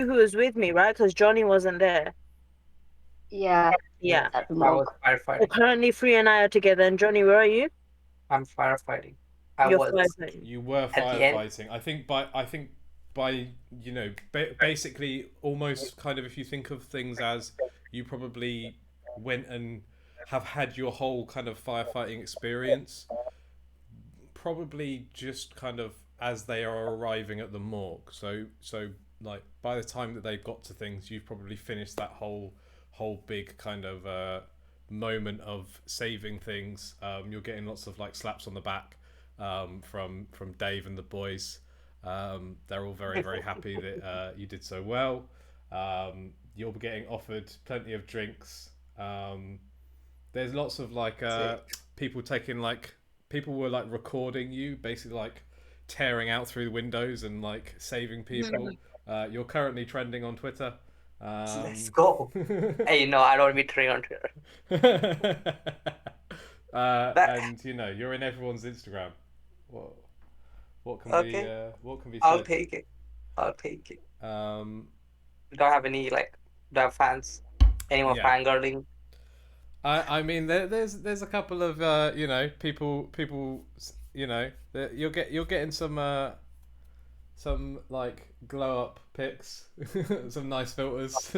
who was with me, right? Because Johnny wasn't there. Yeah, Yeah, Yeah. at the I was morgue. So firefighting. currently, Free and I are together. And Johnny, where are you? I'm firefighting. I You're was firefighting. You were at the end. firefighting. I think by basically almost kind of if you think of things as you probably went and have had your whole kind of firefighting experience probably just kind of as they are arriving at the morgue. So like by the time that they've got to things, you've probably finished that whole big kind of moment of saving things. You're getting lots of like slaps on the back from Dave and the boys. They're all very happy that you did so well. You're getting offered plenty of drinks. There's lots of like people taking like people were like recording you, basically like tearing out through the windows and like saving people. You're currently trending on Twitter. Let's go. Hey, no, I don't be trained on Twitter. That And you're in everyone's Instagram. What what can be okay. what can be I'll said? take it. I'll take it. Um, Don't have any like don't have fans. Anyone yeah, fangirling? I mean there's a couple of people that you're getting some like glow up pics, some nice filters,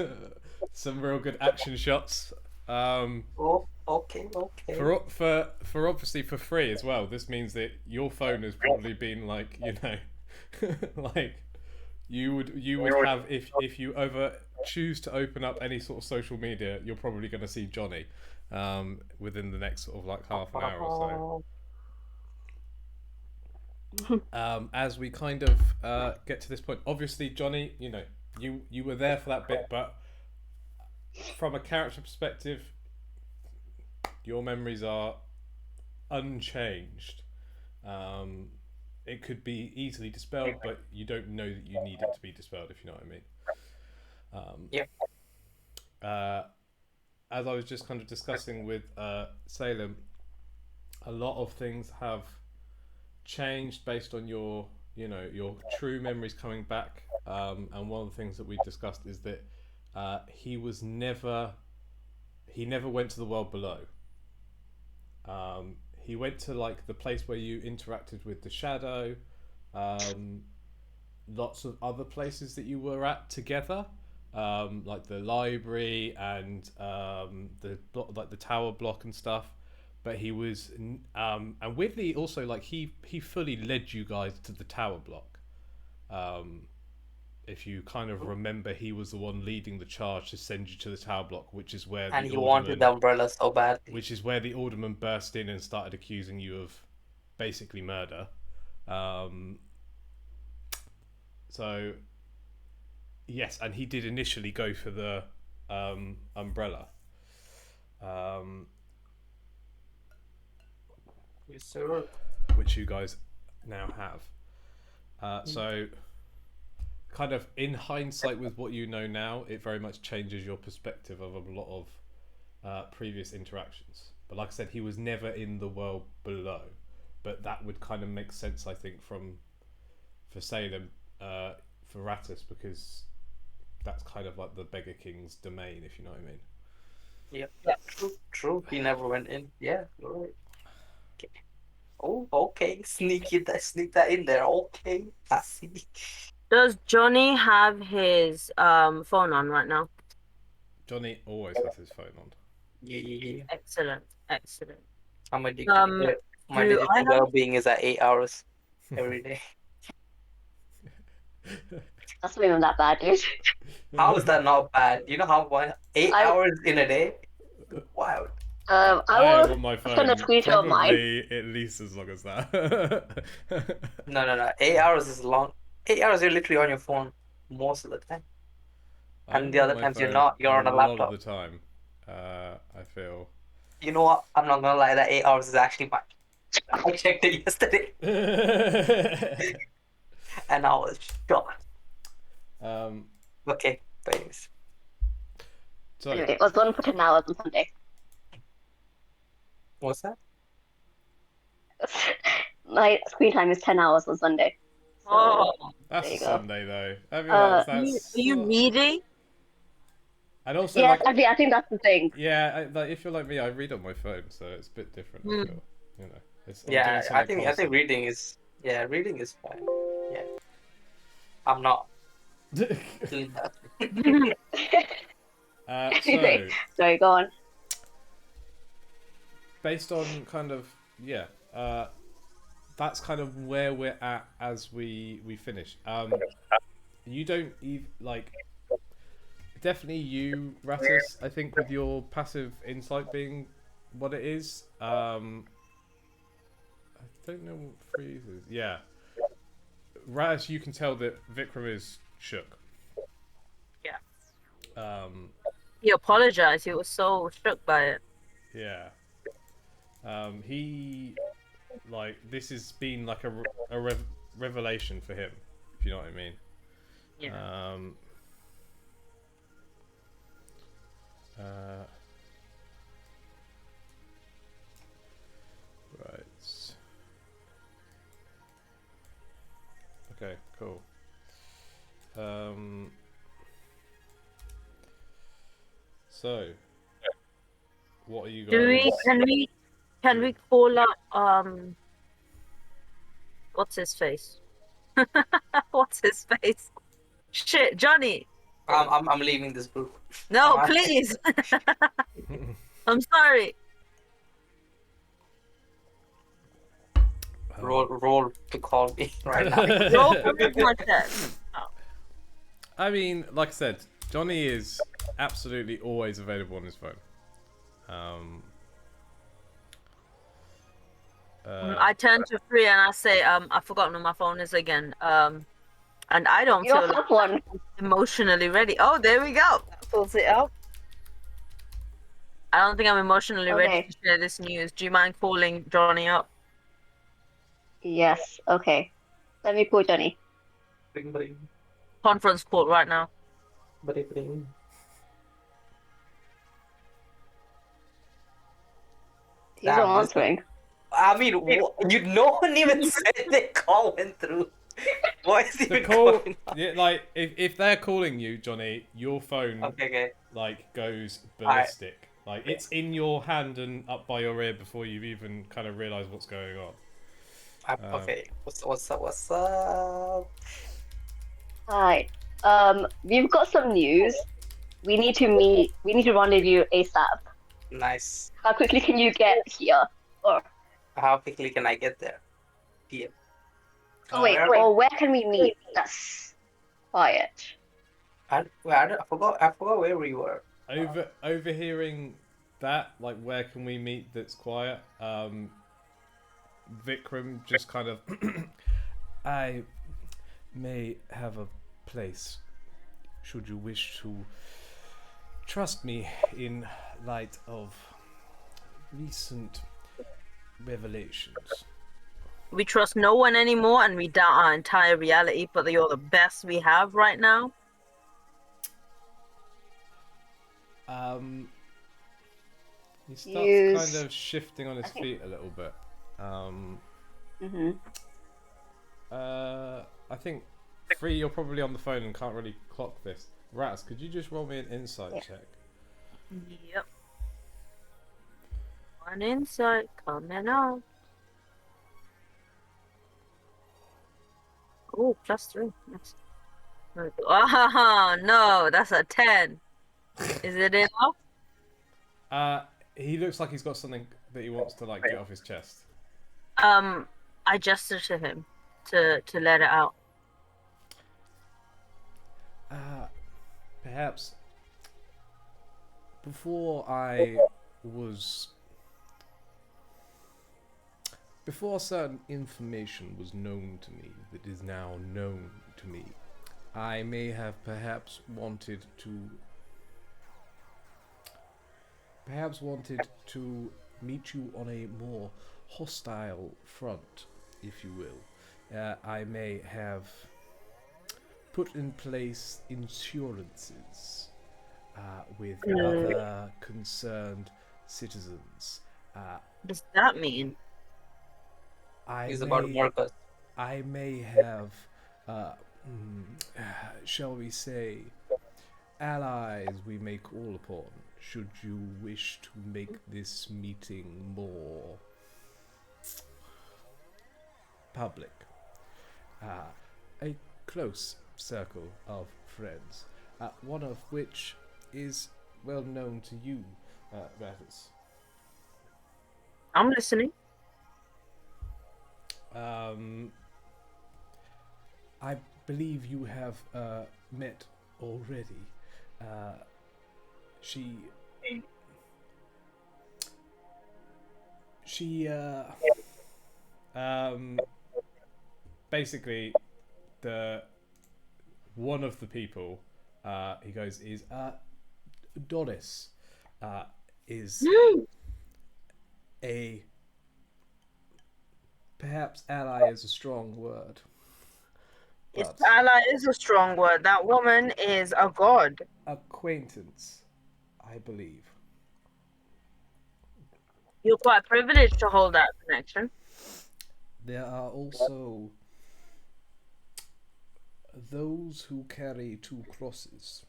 some real good action shots. Um, Oh, okay, okay. for obviously for free as well. This means that your phone has probably been like like you would have if you ever choose to open up any sort of social media, you're probably going to see Johnny within the next sort of like half an hour or so. Oh, As we kind of get to this point, obviously Johnny, you were there for that bit, but from a character perspective, your memories are unchanged. Um, it could be easily dispelled, but you don't know that you need it to be dispelled, if you know what I mean. yeah. Uh, as I was just kind of discussing with Salem, a lot of things have changed based on your true memories coming back. And one of the things that we discussed is that he never went to the world below. He went to like the place where you interacted with the shadow. Um, Lots of other places that you were at together, like the library and like the tower block and stuff. But he was, and weirdly also like he fully led you guys to the tower block. Um, if you kind of remember, he was the one leading the charge to send you to the tower block, And he wanted the umbrella so badly. which is where the alderman burst in and started accusing you of basically murder. Um, so yes, and he did initially go for the umbrella, um, Yes, sir. which you guys now have. So, kind of in hindsight, with what you know now, it very much changes your perspective of a lot of previous interactions. But like I said, he was never in the world below. But that would kind of make sense, I think, for Salem, for Rattus, because that's kind of like the Beggar King's domain, if you know what I mean. Yeah. True. True. He never went in. Yeah, you're right. Okay. Oh, okay. Sneak that in there. Okay. I see. Does Johnny have his phone on right now? Johnny always has his phone on. Yeah. Excellent, excellent. I'm addicted Um, to it. My do I digital have well-being is at 8 hours every day. That's not even that bad, dude. How is that not bad? You know how one 8 I hours in a day? Wow. I I have will on my send a phone tweet of mine. probably at least as long as that. No. 8 hours is long. 8 hours you're literally on your phone most of the time. And I'm the on other my times you're phone not. You're a on a lot of laptop. the time. I feel. You know what? I'm not gonna lie. That 8 hours is actually much. I checked it yesterday, and I was shocked. um, Okay, but anyways. so Anyway, it was one for 10 hours on Sunday. What's that? My screen time is 10 hours on Sunday. Oh, That's There a you go. Sunday though. I feel Uh, that's are you reading? and also yes, like I think that's the thing. yeah, like if you're like me, I read on my phone, so it's a bit different. I Hmm. feel, you know, it's I'm doing Yeah, I something think wholesome. reading is fine. Yeah, I'm not doing that. So Sorry, go on. based on kind of yeah, that's kind of where we're at as we finish. You don't even like definitely you, Rattus. I think with your passive insight being what it is. I don't know what freeze is. Yeah, Rattus, you can tell that Vikram is shook. Yeah. Um, He apologized. He was so shook by it. yeah. He like this has been like a revelation for him, if you know what I mean. Yeah. Uh, right. Okay. Cool. So, what are you Do guys? we? Can we call up? What's his face? What's his face? Shit, Johnny. I'm leaving this group. No, I'm- please. I'm sorry. Roll to call me right now. Roll for my chest. I mean, like I said, Johnny is absolutely always available on his phone. I turn to Free and I say, I've forgotten where my phone is again. And I don't You feel don't have one. emotionally ready. Oh, there we go. That pulls it up. I don't think I'm emotionally ready Okay. to share this news. Do you mind calling Johnny up? Yes. Okay. Let me call Johnny. Bring, bring, Conference call right now. bring. He's not Damn, this- answering. I mean, no one even said the call went through. What is the even call, going on? yeah, like if they're calling you, Johnny, your phone Okay. like goes ballistic. Like it's in your hand and up by your ear before you even kind of realize what's going on. Okay. What's up? What's up? Hi. We've got some news. We need to meet. We need to rendezvous ASAP. Nice. How quickly can you get here? Or How quickly can I get there? PM. wait, or where can we meet? That's quiet. I forgot. I forgot where we were. Overhearing that, like, where can we meet? That's quiet. Vikram just kind of, I may have a place. Should you wish to trust me in light of recent revelations. We trust no one anymore and we doubt our entire reality, but you're the best we have right now. He starts Use- kind of shifting on his feet a little bit. I think Free, you're probably on the phone and can't really clock this. Rats, could you just roll me an insight check? Yep. One insight coming out. Oh, +3. Nice. Oh, no, that's a 10. Is it enough? He looks like he's got something that he wants to like get off his chest. I gesture to him to let it out. Perhaps before certain information was known to me that is now known to me, I may have perhaps wanted to meet you on a more hostile front, if you will. I may have put in place insurances with other concerned citizens. What does that mean? He's about Marcus. I may have shall we say, allies we may call upon, should you wish to make this meeting more public. A close circle of friends, one of which is well known to you, Ratus. I'm listening. I believe you have met already. She basically the one of the people he goes is Doris is a perhaps ally is a strong word. If But ally is a strong word, that woman is a god. acquaintance, I believe. You're quite privileged to hold that connection. There are also those who carry two crosses,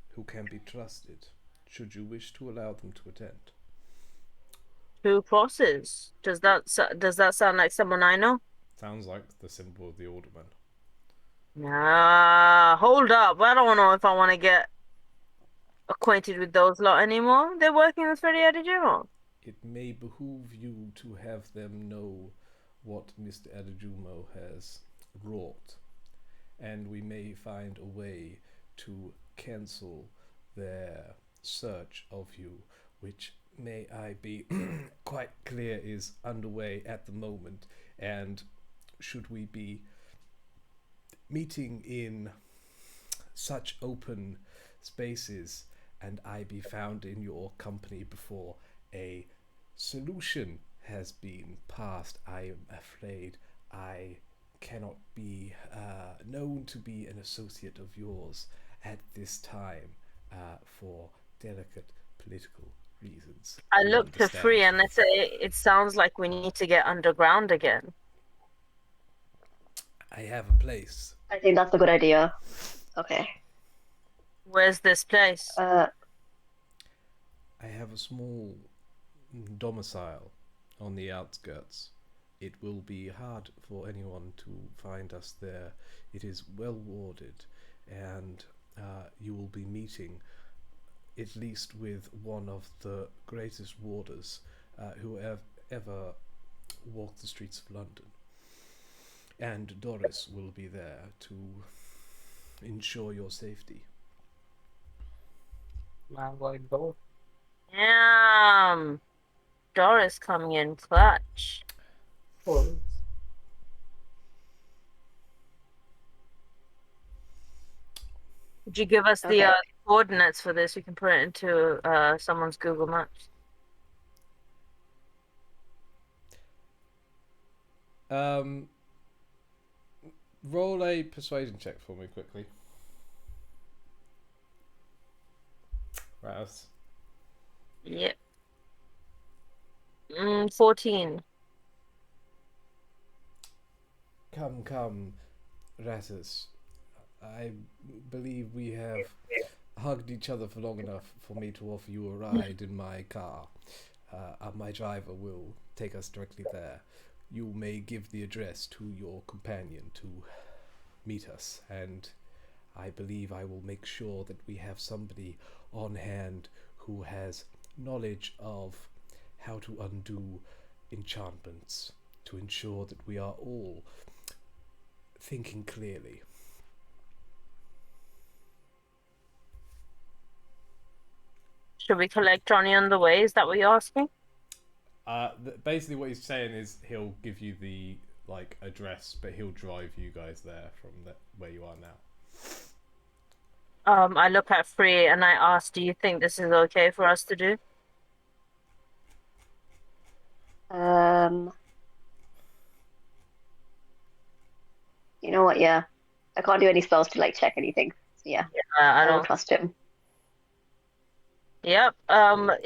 who can be trusted, should you wish to allow them to attend. Two crosses. Does that sound like someone I know? Sounds like the symbol of the Alderman. Nah, hold up. I don't know if I want to get acquainted with those lot anymore. They're working with Freddie Adijimo. It may behoove you to have them know what Mr. Adijimo has wrought, and we may find a way to cancel their search of you, which may I be quite clear is underway at the moment, and should we be meeting in such open spaces and I be found in your company before a solution has been passed, I am afraid I cannot be known to be an associate of yours at this time for delicate political reasons. I You look to understand? Free and I say, it sounds like we need to get underground again. I have a place. I think that's a good idea. Okay. Where's this place? I have a small domicile on the outskirts. It will be hard for anyone to find us there. It is well warded, and you will be meeting at least with one of the greatest warders who have ever walked the streets of London. And Doris will be there to ensure your safety. Man, like both. Damn. Doris coming in clutch. Could you give us the Okay. coordinates for this? We can put it into someone's Google Maps. Roll a persuasion check for me quickly. Raz. Yep. 14. Come, Ratus. I believe we have hugged each other for long enough for me to offer you a ride in my car. My driver will take us directly there. You may give the address to your companion to meet us, and I believe I will make sure that we have somebody on hand who has knowledge of how to undo enchantments to ensure that we are all thinking clearly. Should we collect Johnny on the way? Is that what you're asking? Basically what he's saying is he'll give you the address, but he'll drive you guys there from where you are now. I look at Free and I ask, do you think this is okay for us to do? You know what? Yeah, I can't do any spells to check anything. So yeah, I I don't don't. trust him. Yep.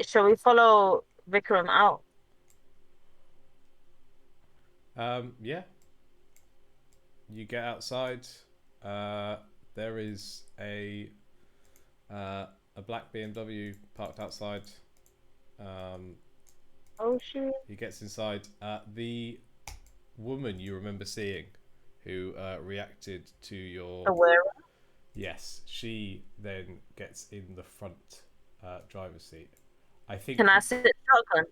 Shall we follow Vikram out? Yeah. you get outside. There is a black BMW parked outside. Oh shit. He gets inside. The woman you remember seeing, who reacted to your Aware. yes, she then gets in the front driver's seat. I think Can I sit shotgun?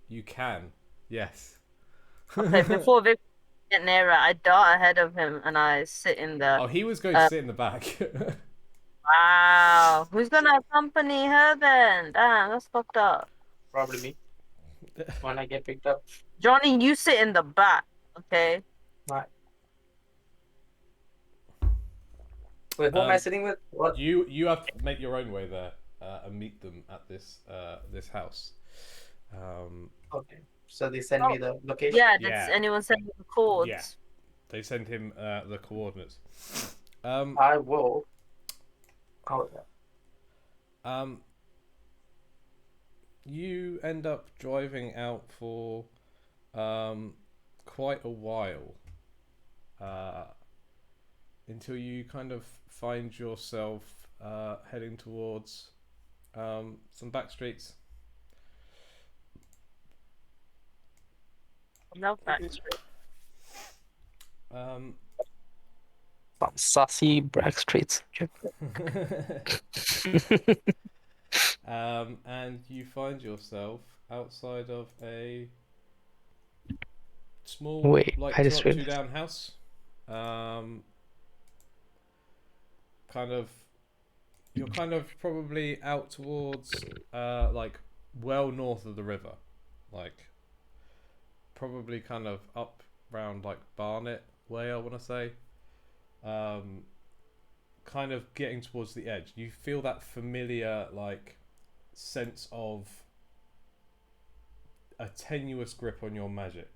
you can. Yes. Okay, before Vic get nearer, I dart ahead of him and I sit in the. Oh, he was going to sit in the back. Wow. Who's gonna accompany her then? Damn, that's fucked up. Probably me when I get picked up. Johnny, you sit in the back, okay? Right. Wait, who am I sitting with? What? You have to make your own way there and meet them at this house. Okay. So they send me the location. Yeah, did Yeah. anyone send you the codes? Yeah. They send him the coordinates. I will. Call that. You end up driving out for quite a while until you kind of find yourself heading towards some back streets. No, that's Some sassy brag streets. And you find yourself outside of a small, Wait, like I just two realized. down house. You're kind of probably out towards like well north of the river, like probably kind of up round like Barnet way, I want to say. Kind of getting towards the edge. You feel that familiar like sense of a tenuous grip on your magic.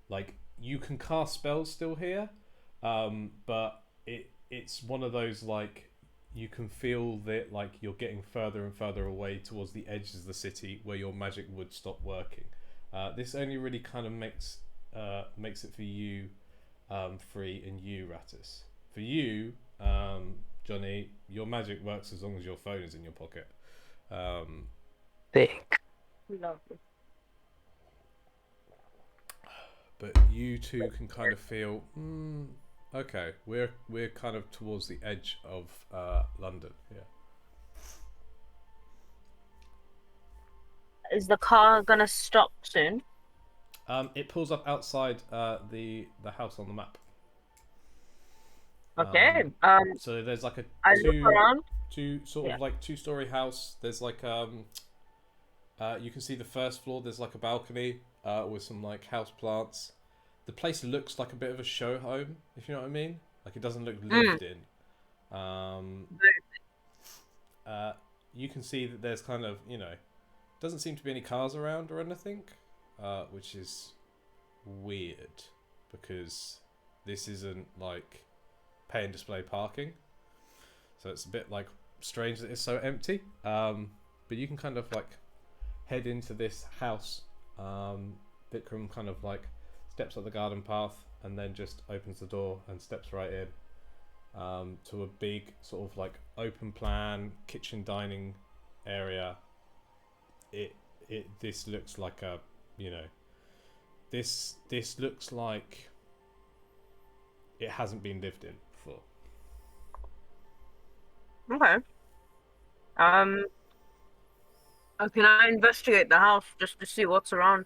Like you can cast spells still here, but it's one of those like you can feel that like you're getting further and further away towards the edges of the city where your magic would stop working. This only really kind of makes it for you, Free, and you, Rattus. For you, Johnny, your magic works as long as your phone is in your pocket. Thick. lovely. But you two can kind of feel, okay, we're kind of towards the edge of London. Yeah. Is the car gonna stop soon? It pulls up outside the house on the map. Okay. So there's like a I look around. two sort of like 2-story house. There's like you can see the first floor. There's like a balcony with some like house plants. The place looks like a bit of a show home, if you know what I mean. Like it doesn't look lived in. You can see that there's kind of, doesn't seem to be any cars around or anything, which is weird because this isn't like pay and display parking, so it's a bit like strange that it's so empty. But you can kind of like head into this house. Vikram kind of like steps up the garden path and then just opens the door and steps right in to a big sort of like open plan kitchen dining area. This looks like a, this looks like it hasn't been lived in before. Okay. Can I investigate the house just to see what's around?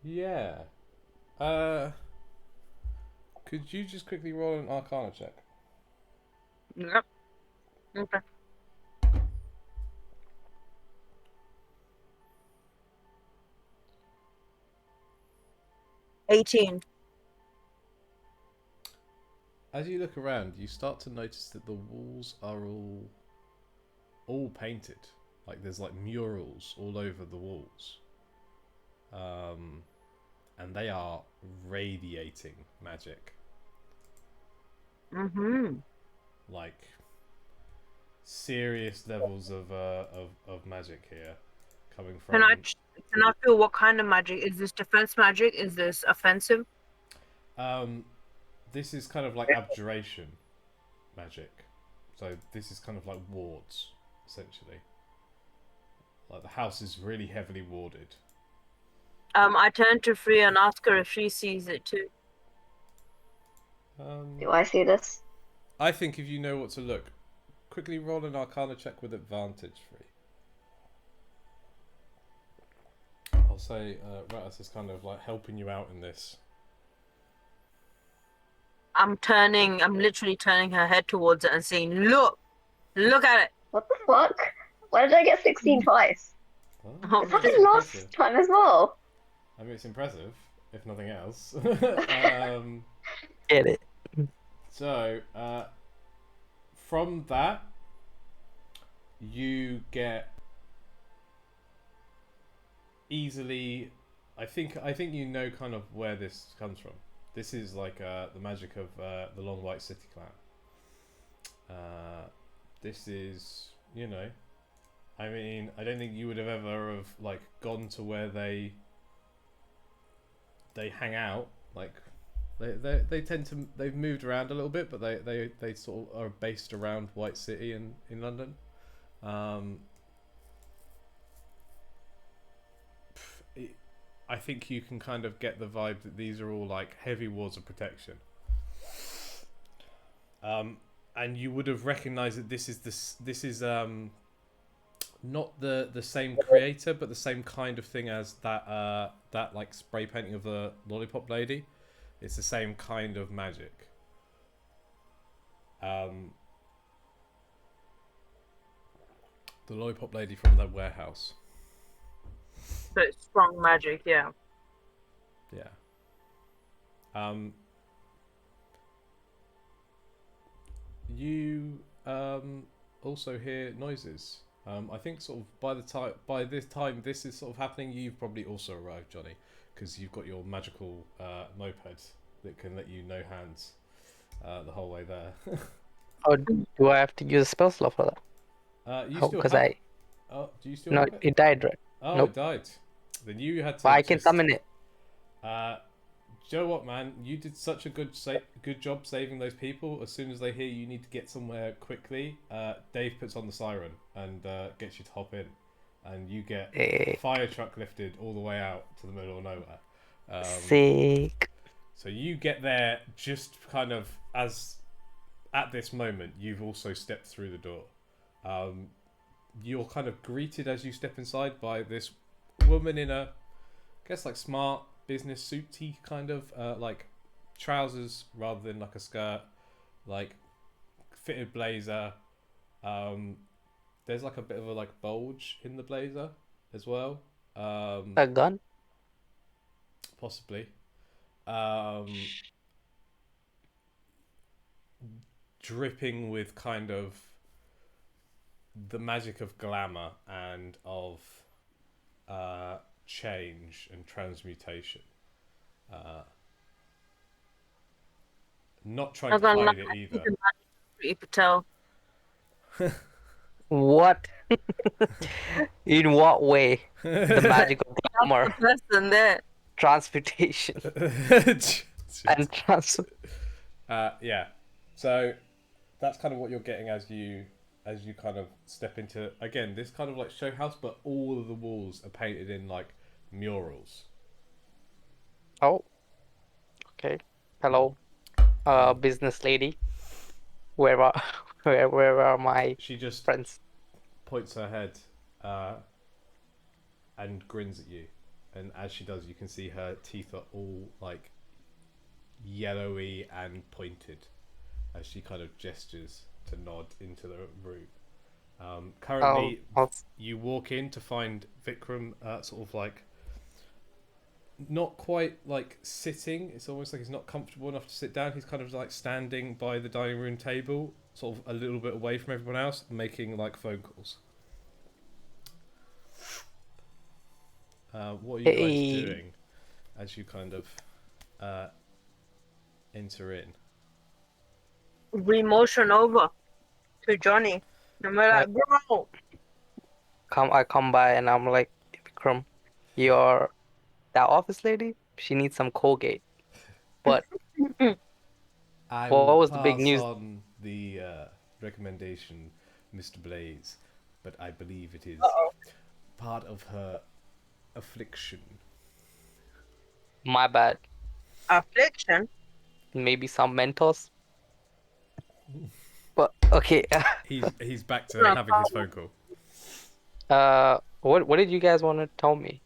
Yeah. Could you just quickly roll an Arcana check? Yep. Okay. $18. As you look around, you start to notice that the walls are all painted. Like there's like murals all over the walls. And they are radiating magic. Mm-hmm. Like serious levels of magic here coming from. Can I Can I feel what kind of magic? Is this defense magic? Is this offensive? This is kind of like abjuration magic. So this is kind of like wards, essentially. Like the house is really heavily warded. I turn to Free and ask her if she sees it too. Do I see this? I think if you know what to look, quickly roll an Arcana check with advantage, Free. I'll say Ratus is kind of like helping you out in this. I'm literally turning her head towards it and saying, look at it. What the fuck? Why did I get 16 twice? Oh, It happened last time as well. I mean, it's impressive, if nothing else. Get it. So, from that, you get easily. I think you know kind of where this comes from. This is like the magic of the Long White City clan. This is, you know, I mean, I don't think you would have ever have like gone to where they hang out. Like they tend to, they've moved around a little bit, but they sort of are based around White City in London. I think you can kind of get the vibe that these are all like heavy walls of protection. And you would have recognized that this is not the same creator, but the same kind of thing as that like spray painting of the Lollipop Lady. It's the same kind of magic. The Lollipop Lady from the warehouse. So it's strong magic, yeah. Yeah. You also hear noises. I think sort of by this time this is sort of happening, you've probably also arrived, Johnny, because you've got your magical moped that can let you no hands the whole way there. Oh, do I have to use a spell slot for that? You Oh, still because have... Oh, do you still no, have it? it died, right? Oh, Nope. it died. Then you had to. But I can just... summon it. Do you know what, man? You did such a good job saving those people. As soon as they hear you need to get somewhere quickly, Dave puts on the siren and gets you to hop in, and you get a fire truck lifted all the way out to the middle of nowhere. Sick. So you get there just kind of as at this moment you've also stepped through the door. You're kind of greeted as you step inside by this woman in a, I guess like smart business suity kind of like trousers rather than like a skirt, like fitted blazer. There's like a bit of a like bulge in the blazer as well. A gun? Possibly. Dripping with kind of the magic of glamour and of change and transmutation. Not trying to hide it either. Pretty Patel. What? In what way? The magic of glamour, Person there. transmutation, and yeah. So that's kind of what you're getting as you kind of step into, again, this kind of like show house, but all of the walls are painted in like murals. Oh, okay. Hello, business lady. Where are where are my She just friends? points her head and grins at you, and as she does, you can see her teeth are all like yellowy and pointed as she kind of gestures to nod into the room. Currently, you walk in to find Vikram sort of like not quite like sitting. It's almost like he's not comfortable enough to sit down. He's kind of like standing by the dining room table, sort of a little bit away from everyone else, making like phone calls. What are you guys doing as you kind of enter in? We motion over to Johnny. And we're like, bro. I come by and I'm like, Vikram, Your that office lady, she needs some Colgate. But I what will was the big pass news? on the recommendation, Mr. Blaze, but I believe it is Uh-oh. part of her affliction. My bad. Affliction. Maybe some Mentos. But okay. He's back to No. having his phone call. What did you guys want to tell me?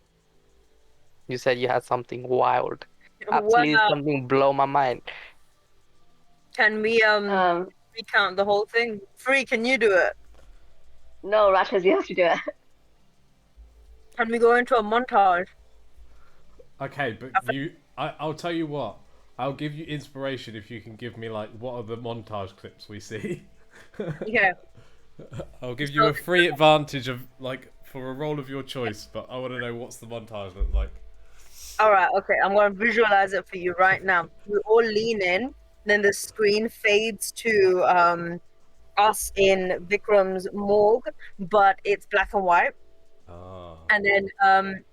You said you had something wild. Well, Absolutely something blow my mind. can we recount the whole thing? Free, can you do it? No, Ratchet, you have to do it. Can we go into a montage? Okay, but I'll tell you what. I'll give you inspiration if you can give me like what are the montage clips we see. Yeah. I'll give you a free advantage of like for a role of your choice, but I want to know what's the montage look like. All right. Okay. I'm gonna visualize it for you right now. We all lean in. Then the screen fades to us in Vikram's morgue, but it's black and white. Ah. And then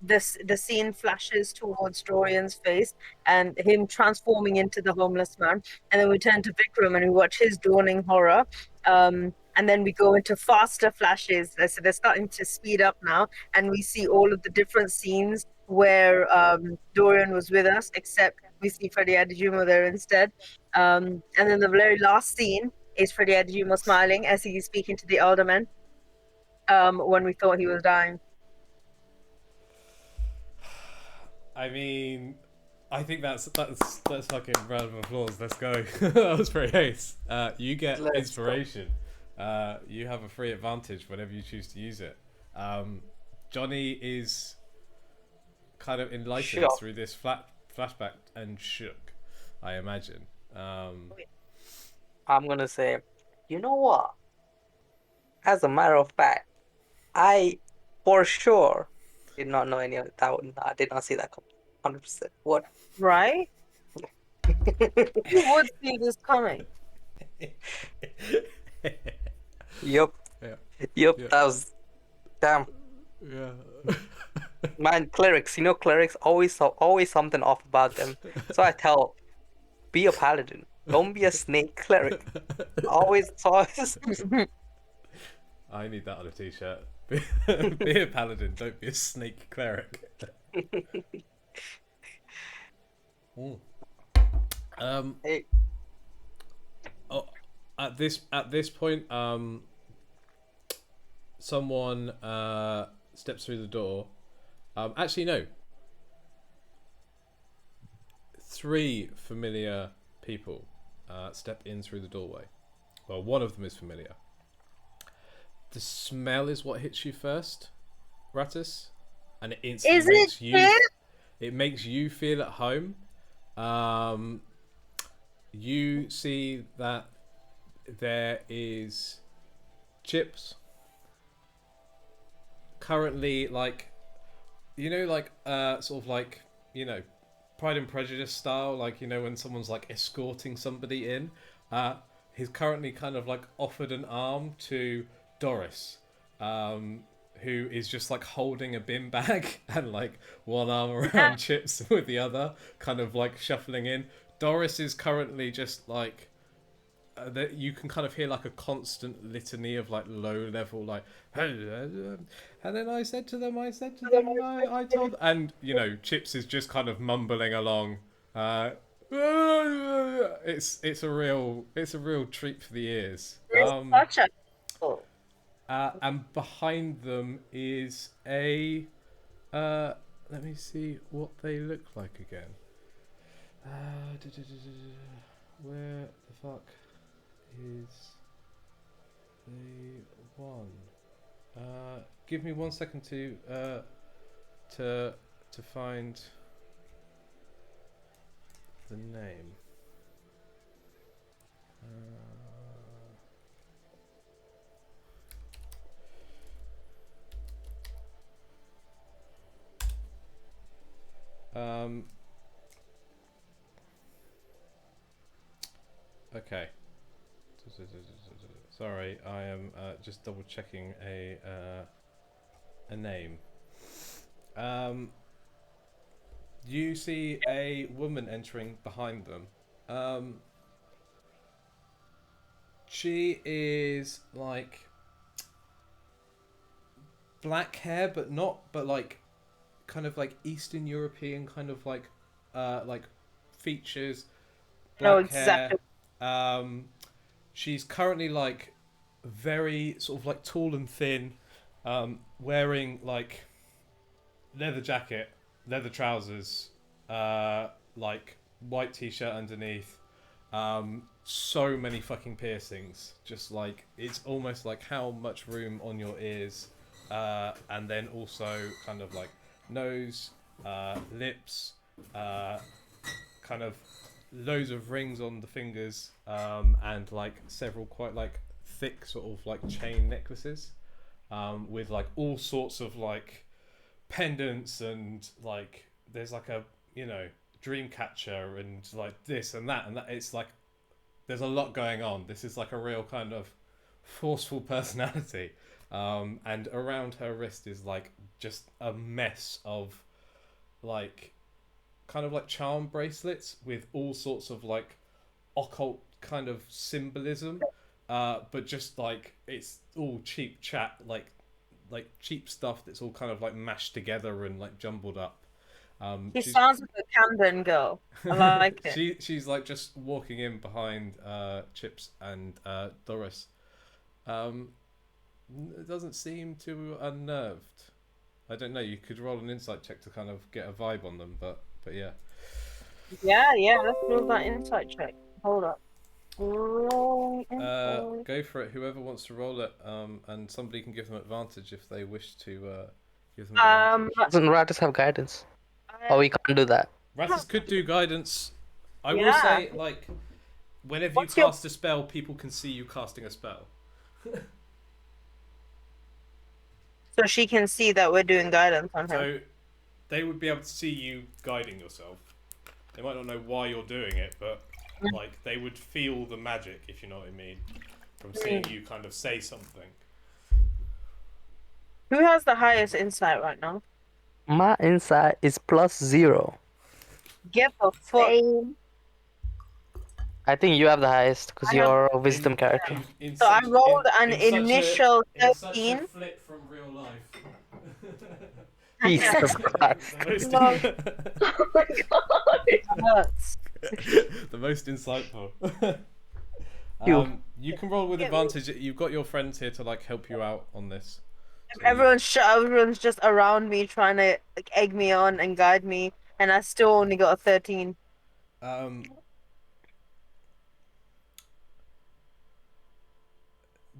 the scene flashes towards Dorian's face and him transforming into the homeless man. And then we turn to Vikram and we watch his dawning horror. And then we go into faster flashes. So they're starting to speed up now, and we see all of the different scenes where Dorian was with us, except we see Freddie Adejumo there instead. And then the very last scene is Freddie Adejumo smiling as he's speaking to the alderman when we thought he was dying. I mean, I think that's fucking round of applause. Let's go. That was pretty ace. You get Let's inspiration. You have a free advantage whenever you choose to use it. Johnny is kind of enlightened Shook. through this flashback and shook, I imagine. I'm gonna say, you know what? As a matter of fact, I for sure did not know any of that. I did not see that coming. 100%. What? Right? Who would see this coming? Yup. Yeah. Yup. Yeah. That was damn. Yeah. Man, clerics. You know, clerics always something off about them. So I tell, be a paladin. Don't be a snake cleric. Always. I need that on a t-shirt. Be a paladin, don't be a snake cleric. Hey. Oh, at this point, someone steps through the door. Actually, no. 3 familiar people step in through the doorway. Well, one of them is familiar. The smell is what hits you first, Rattus, and it instantly Is it makes you. him? It makes you feel at home. You see that there is Chips. Currently, like, you know, like sort of like, you know, Pride and Prejudice style, like, you know, when someone's like escorting somebody in. He's currently kind of like offered an arm to Doris, who is just like holding a bin bag and like one arm around Chips with the other, kind of like shuffling in. Doris is currently just like that. You can kind of hear like a constant litany of like low level like, and then I said to them, I told, and you know, Chips is just kind of mumbling along. It's a real treat for the ears. It's such a. And behind them is a. Let me see what they look like again. Where the fuck is the one? Give me 1 second to find the name. Okay. Sorry, I am just double checking a name. You see a woman entering behind them. She is like black hair, but like kind of like Eastern European kind of like features, No, black hair. exactly. She's currently like very sort of like tall and thin, wearing like leather jacket, leather trousers, like white t-shirt underneath. So many fucking piercings. Just like it's almost like how much room on your ears, and then also kind of like nose, lips, kind of loads of rings on the fingers, and like several quite like thick sort of like chain necklaces, with like all sorts of like pendants and like there's like a dream catcher and like this and that and that. It's like there's a lot going on. This is like a real kind of forceful personality, and around her wrist is like just a mess of like kind of like charm bracelets with all sorts of like occult kind of symbolism, but just like it's all cheap chat, like cheap stuff that's all kind of like mashed together and like jumbled up. She sounds like a Camden girl. I like it. She's like just walking in behind Chips and Doris. It doesn't seem too unnerved. I don't know. You could roll an insight check to kind of get a vibe on them, but yeah. Yeah, let's do that insight check. Hold up. Roll insight. Go for it. Whoever wants to roll it, and somebody can give them advantage if they wish to give them advantage. Doesn't Ratus have guidance? Or we can't do that. Ratus could do guidance. I will Yeah. say, like, whenever What's you your- cast a spell, people can see you casting a spell. So she can see that we're doing guidance on her. So they would be able to see you guiding yourself. They might not know why you're doing it, but like they would feel the magic, if you know what I mean, from seeing you kind of say something. Who has the highest insight right now? My insight is +0. Get the fuck. Same. I think you have the highest because I have- you're a wisdom character. In So I such- rolled in an such a- initial in such a 13. flip from real life. Jesus Christ. The Oh my god. Hurts. the most insightful. You. You can roll with advantage. You've got your friends here to like help you out on this. So Everyone's just around me trying to like egg me on and guide me, and I still only got a 13.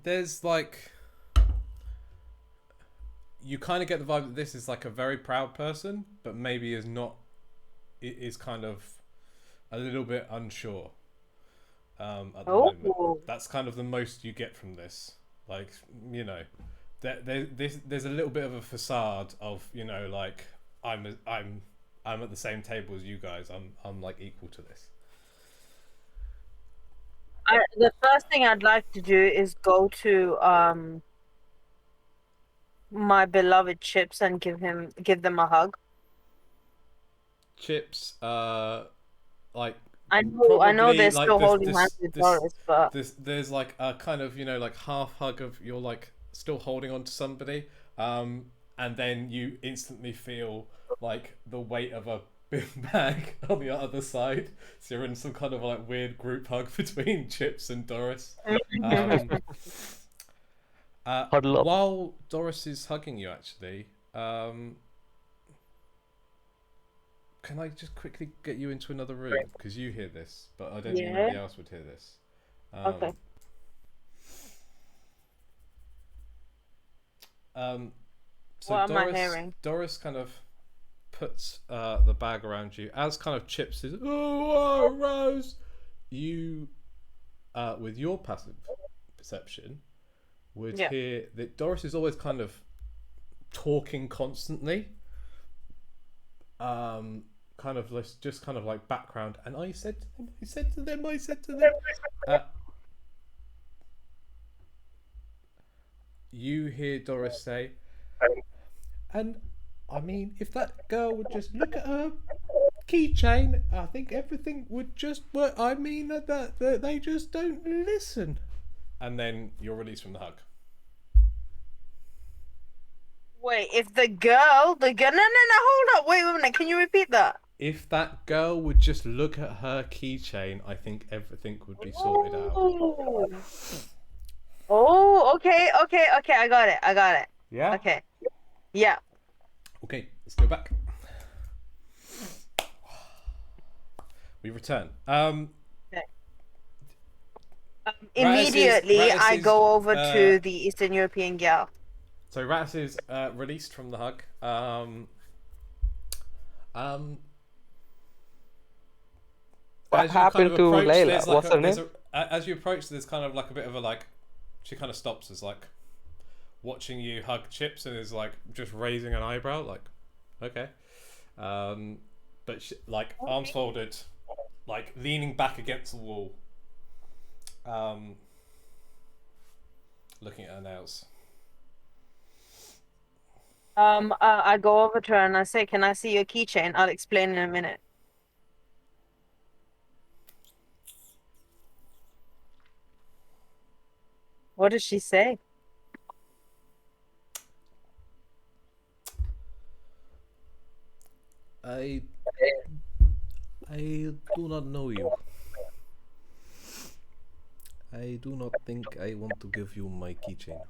There's like you kind of get the vibe that this is like a very proud person, but maybe is kind of a little bit unsure at the moment. Oh. That's kind of the most you get from this. Like, there's a little bit of a facade of, like I'm at the same table as you guys. I'm like equal to this. The first thing I'd like to do is go to my beloved Chips and give them a hug. Chips, like I know probably, they're like, still this- holding this- hands with this- Doris, but there's like a kind of like half hug of you're like still holding on to somebody, and then you instantly feel like the weight of a bin bag on the other side, so you're in some kind of like weird group hug between Chips and Doris. Huddle up. While Doris is hugging you, actually, can I just quickly get you into another room because you hear this, but I don't think Yeah. anybody else would hear this. Okay. So What am I Doris, hearing? Doris kind of puts the bag around you as kind of Chips is, oh, Rose. You, with your passive perception, would Yeah. hear that Doris is always kind of talking constantly. Kind of just kind of like background, and I said to them. You hear Doris say, and I mean, if that girl would just look at her keychain, I think everything would just work. I mean that they just don't listen. And then you're released from the hug. Wait, if the girl, no, hold up, wait a minute, can you repeat that? If that girl would just look at her keychain, I think everything would be sorted out. Oh, okay, I got it. Yeah? Okay, yeah. Okay, let's go back. We return. Immediately, Rattus I is, go over to the Eastern European gal. So Rattus is released from the hug. What happened to Layla? What's her name? As you approach, there's kind of like a bit of a like. She kind of stops, as like watching you hug Chips, and is like just raising an eyebrow, like, okay. But she, like arms folded, like leaning back against the wall, looking at her nails. I go over to her and I say, "Can I see your keychain?" I'll explain in a minute. What does she say? I do not know you. I do not think I want to give you my keychain.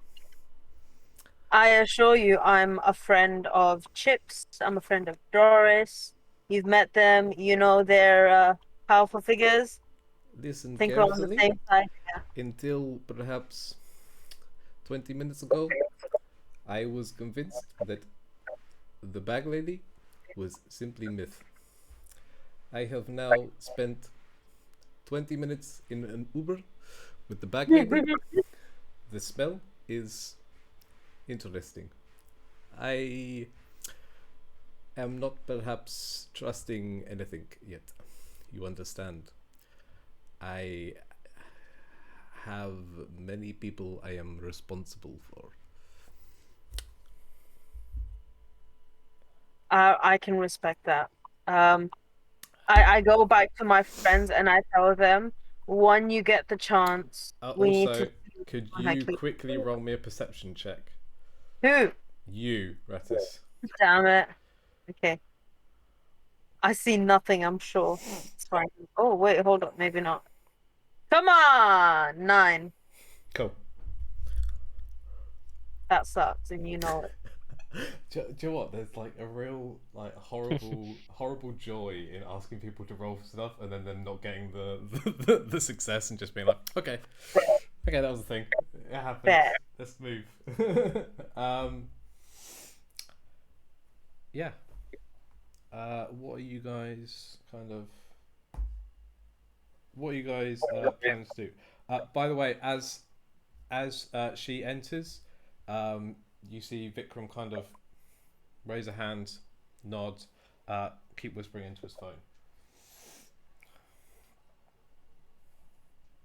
I assure you, I'm a friend of Chips. I'm a friend of Doris. You've met them. You know they're powerful figures. Listen I think we're on the carefully. same side. Until perhaps 20 minutes ago, I was convinced that the bag lady was simply myth. I have now spent 20 minutes in an Uber with the bag lady. The smell is interesting. I am not perhaps trusting anything yet. You understand. I have many people I am responsible for. I can respect that. I go back to my friends and I tell them, when you get the chance, we need Also, to. could on her you key. quickly roll me a perception check? Who? You, Rattus. Damn it. Okay. I see nothing, I'm sure. It's fine. Oh, wait, hold up. Maybe not. Come on! 9. Cool. That sucks, and you know it. Do you know what? There's like a real like horrible joy in asking people to roll for stuff and then them not getting the success and just being like, okay, that was the thing. It happened. Fair. Let's move. Yeah. What are you guys planning to do? By the way, as she enters, you see Vikram kind of raise a hand, nod, keep whispering into his phone.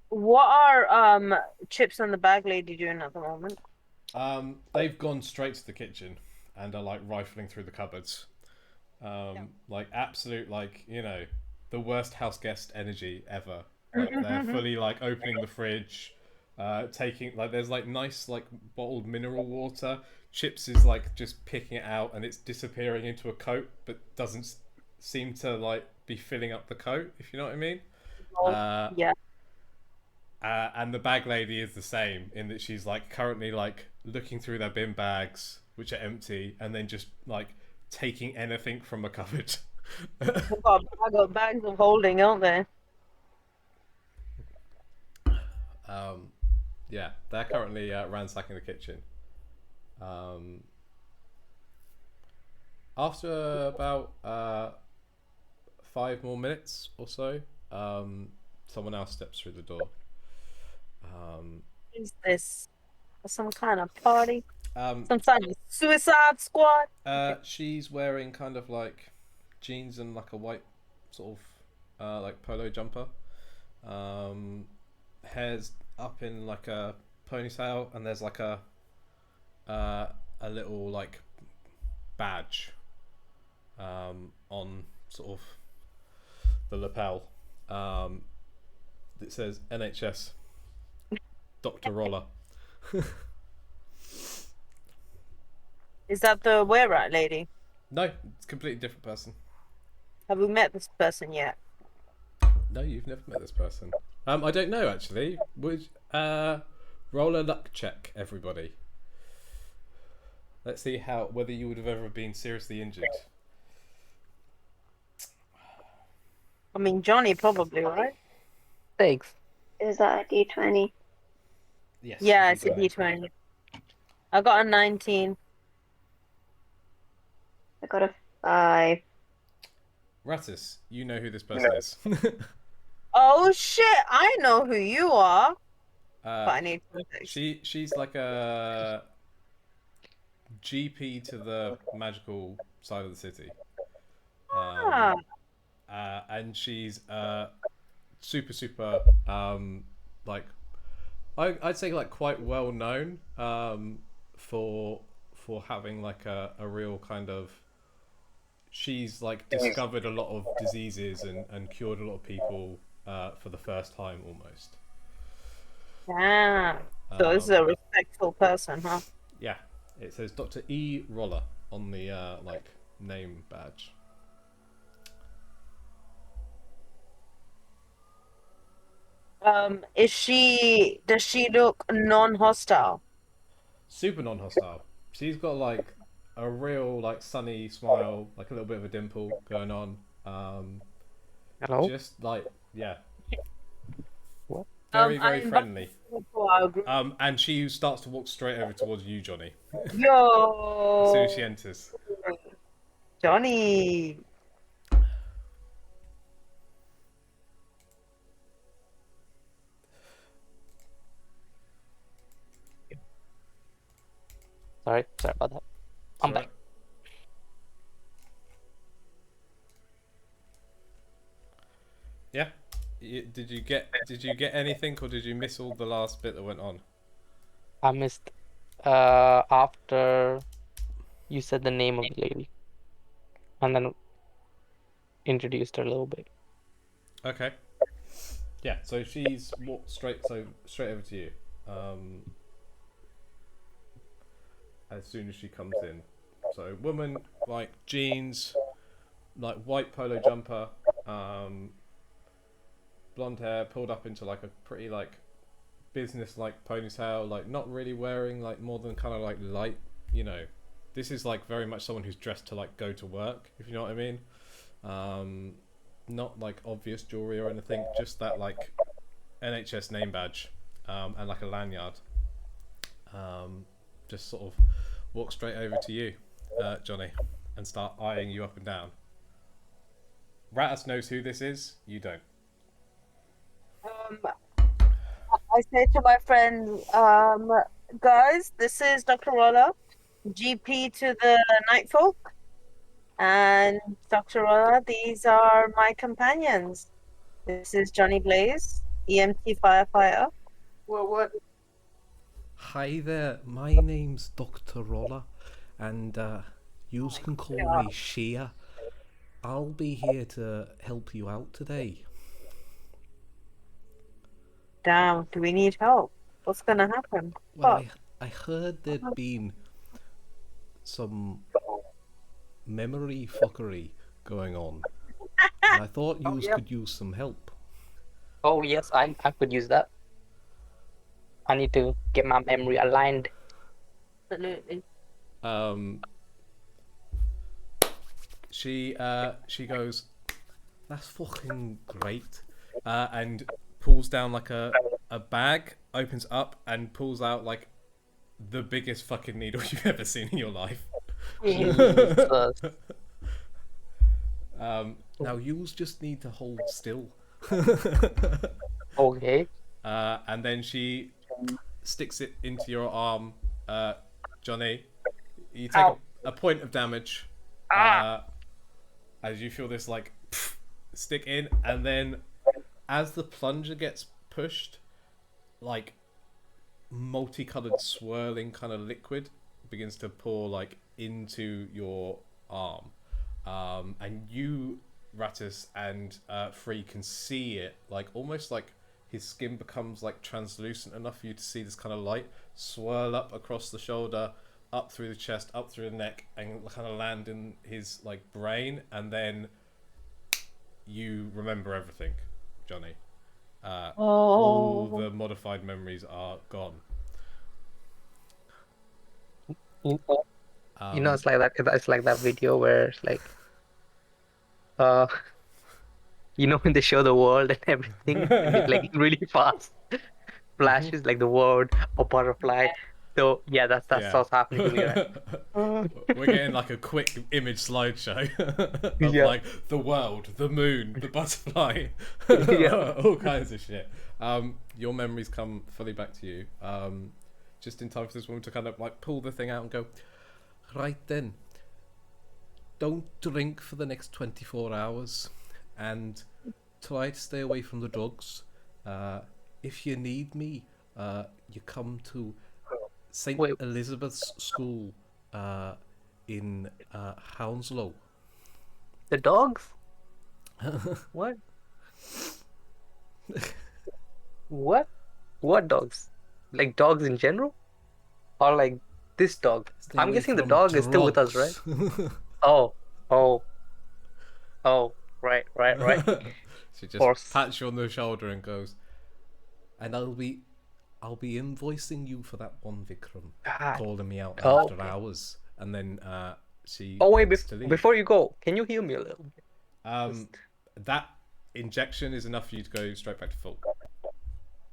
What are Chips and the bag lady doing at the moment? They've gone straight to the kitchen and are like rifling through the cupboards. Like absolute, like, you know, the worst house guest energy ever. Like they're fully like opening the fridge, taking like there's like nice like bottled mineral water. Chips is like just picking it out and it's disappearing into a coat, but doesn't seem to like be filling up the coat, if you know what I mean. Yeah. And the bag lady is the same in that she's like currently like looking through their bin bags, which are empty, and then just like taking anything from a cupboard. They've got bags of holding, aren't they? Yeah, they're currently ransacking the kitchen. After about 5 more minutes or so, someone else steps through the door. Is this some kind of party? Um, Some kind of suicide squad? She's wearing kind of like jeans and like a white sort of like polo jumper. Hair's up in like a ponytail, and there's like a little like badge on sort of the lapel. It says NHS Dr. Roller. Is that the wear-out lady? No, it's a completely different person. Have we met this person yet? No, you've never met this person. I don't know actually. Would roll a luck check, everybody. Let's see whether you would have ever been seriously injured. I mean, Johnny probably, right? Thanks. Is that a D20? Yes. Yeah, you it's a can go. D20. I got a 19. I got a 5. Rattus, you know who this person is. Oh shit! I know who you are, but I need context. She's like a GP to the magical side of the city. Ah, And she's super like I'd say like quite well known for having like a real kind of, she's like discovered a lot of diseases and cured a lot of people for the first time almost. damn. So this is a respectful person, huh? Yeah, it says Dr. E. Roller on the like name badge. Does she look non-hostile? Super non-hostile. She's got like a real like sunny smile, like a little bit of a dimple going on. Hello. Just like, yeah. What? Very I'm friendly. for our group. And she starts to walk straight over towards you, Johnny, as soon Yo, as she enters. Johnny. Sorry about that. I'm Sorry. back. Yeah. Did you get anything, or did you miss all the last bit that went on? I missed after you said the name of the lady, and then introduced her a little bit. Okay. Yeah. So she's walked straight over to you. As soon as she comes in. So woman, like jeans, like white polo jumper, blonde hair pulled up into like a pretty like business like ponytail, like not really wearing like more than kind of like light, you know. This is like very much someone who's dressed to like go to work, if you know what I mean. Not like obvious jewelry or anything, just that like NHS name badge, and like a lanyard. Just sort of walk straight over to you, Johnny, and start eyeing you up and down. Ratus knows who this is, you don't. I say to my friends, guys, this is Dr. Roller, GP to the Night Folk, and Dr. Roller, these are my companions. This is Johnny Blaze, EMT firefighter. What? Hi there, my name's Dr. Roller, and you can call me Shia. I'll be here to help you out today. Damn, do we need help? What's gonna happen? Well, I heard there'd been some memory fuckery going on, and I thought you yeah. could use some help. Oh yes, I could use that. I need to get my memory aligned. Absolutely. She goes, that's fucking great, and pulls down like a bag, opens up and pulls out like the biggest fucking needle you've ever seen in your life. Jesus. Now yous just need to hold still. Okay. And then she sticks it into your arm, Johnny. You take a point of damage as you feel this like stick in, and then as the plunger gets pushed, like multicolored swirling kind of liquid begins to pour like into your arm, and you Rattus and Free can see it, like almost like his skin becomes like translucent enough for you to see this kind of light swirl up across the shoulder, up through the chest, up through the neck, and kind of land in his like brain, and then you remember everything, Johnny. All the modified memories are gone. You know, it's like that. It's like that video where it's like, uh, you know, when they show the world and everything, and it's like really fast flashes, like the word or butterfly. So yeah, that's Yeah. what's happening to me. Right? We're getting like a quick image slideshow of Yeah. like the world, the moon, the butterfly, Yeah. all kinds of shit. Your memories come fully back to you, just in time for this woman to kind of like pull the thing out and go, Right then. Don't drink for the next 24 hours and try to stay away from the drugs. If you need me, you come to St. Wait. Elizabeth's School in Hounslow. The dogs? What? What? What dogs? Like dogs in general? Or like this dog? Stay I'm away guessing the from dog is still with us, right? drugs. Oh, oh, oh, right. she just Horse. pats you on the shoulder and goes, And I'll be invoicing you for that one, Vikram. God. Calling me out Oh, after okay. hours. and then she. Oh wait, gets to leave. before you go, can you heal me a little bit? That injection is enough for you to go straight back to full.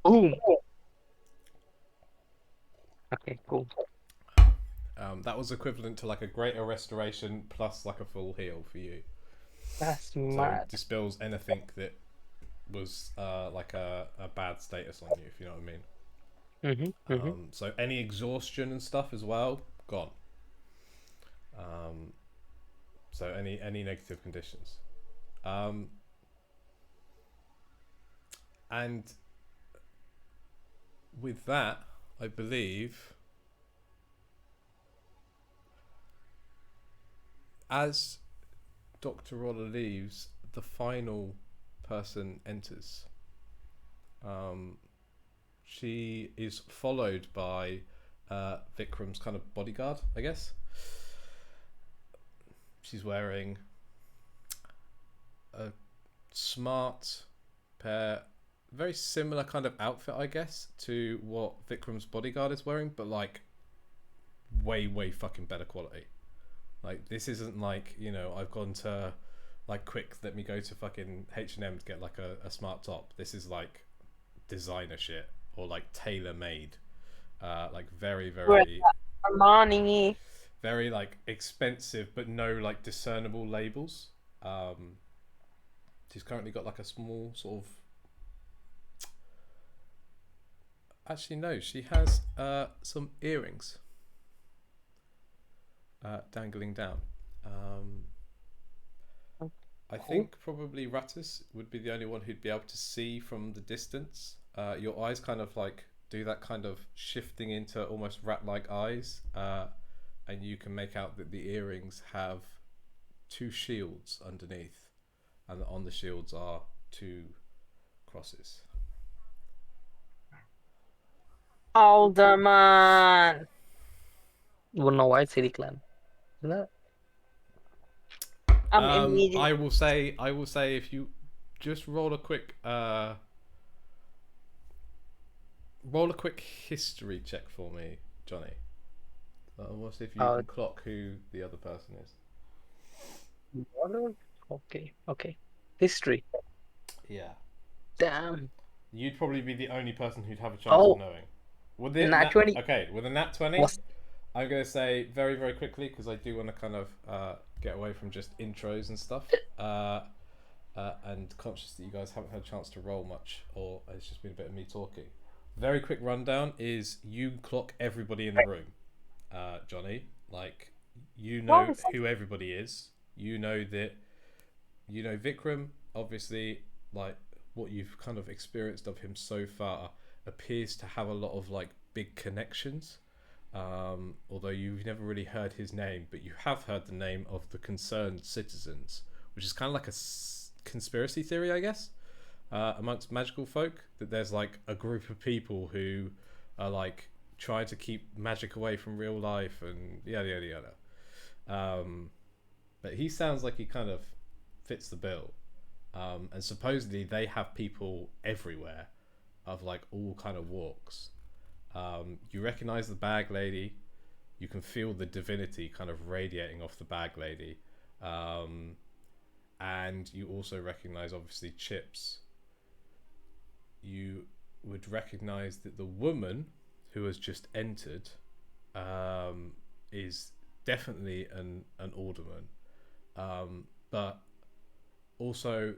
Boom. Okay, cool. That was equivalent to like a greater restoration plus like a full heal for you. That's So mad. it dispels anything that was like a bad status on you, if you know what I mean. So any exhaustion and stuff as well, gone. So any negative conditions. And with that, I believe, as Dr. Roller leaves, the final person enters. She is followed by Vikram's kind of bodyguard, I guess. She's wearing a smart pair, very similar kind of outfit, I guess, to what Vikram's bodyguard is wearing, but like way fucking better quality. Like this isn't like, you know, I've gone to like quick, let me go to fucking H&M to get like a smart top. This is like designer shit or like tailor made, like very Armani. very like expensive but no like discernible labels. She's currently got like a small sort of, actually no, she has some earrings dangling down. I think probably Rattus would be the only one who'd be able to see from the distance. Your eyes kind of like do that kind of shifting into almost rat-like eyes, and you can make out that the earrings have two shields underneath, and on the shields are two crosses. Alderman. Wouldn't White City Clan. Isn't that? Immediately. I will say if you just roll a quick history check for me, Johnny. We'll see if you can clock who the other person is. Okay. History. Yeah. Damn. You'd probably be the only person who'd have a chance Oh. of knowing. With the Nat 20. Okay, with a nat 20, What's- I'm going to say very, very quickly, because I do want to kind of get away from just intros and stuff. And conscious that you guys haven't had a chance to roll much, or it's just been a bit of me talking. Very quick rundown is you clock everybody in the room. Johnny, like, you know who everybody is. You know Vikram, obviously, like, what you've kind of experienced of him so far appears to have a lot of like big connections, although you've never really heard his name, but you have heard the name of the concerned citizens which is kind of like a conspiracy theory, I guess, amongst magical folk, that there's like a group of people who are like trying to keep magic away from real life and yada yada yada. But he sounds like he kind of fits the bill. And supposedly they have people everywhere of like all kind of walks. You recognize the bag lady. You can feel the divinity kind of radiating off the bag lady. And you also recognize, obviously, Chips. You would recognize that the woman who has just entered is definitely an alderman. But also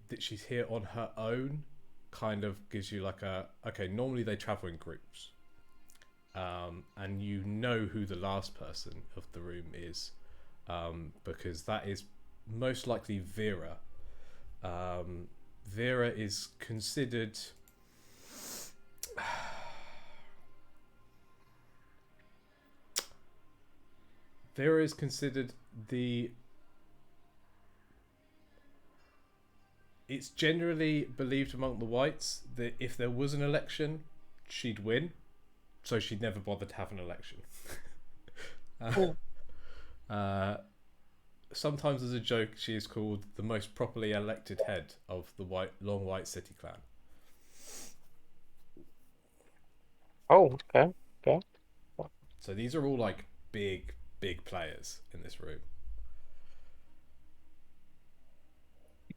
that she's here on her own kind of gives you like a, okay, normally they travel in groups. And you know who the last person of the room is, because that is most likely Vera. Vera is considered the, it's generally believed among the whites that if there was an election, she'd win, so she'd never bother to have an election. Sometimes as a joke, she is called the most properly elected head of the Long White City clan. Oh, okay. Okay. So these are all like big players in this room.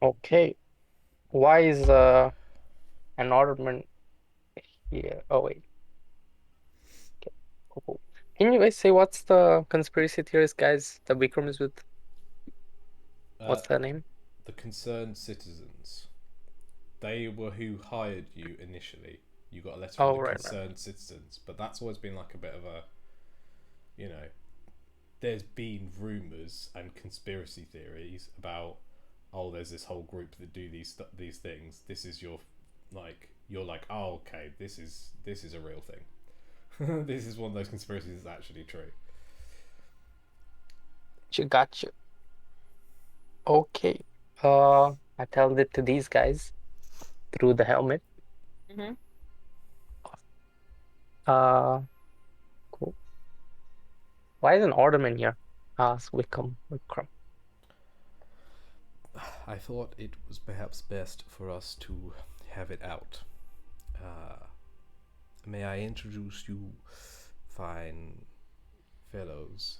Okay. Why is an ornament here? Oh wait. Okay. Cool. Can you guys say what's the conspiracy theorist guys that Vikram is with? What's their name? The Concerned Citizens. They were who hired you initially. You got a letter from the Concerned Citizens, but that's always been like a bit of a, you know, there's been rumours and conspiracy theories about, oh, there's this whole group that do these things. This is your, like, you're like, oh, okay, this is a real thing. This is one of those conspiracies that's actually true. Gotcha. Okay. I tell it to these guys through the helmet. Mhm. Cool. Why is an ornament here? Asks Vikram. I thought it was perhaps best for us to have it out. May I introduce you, fine fellows?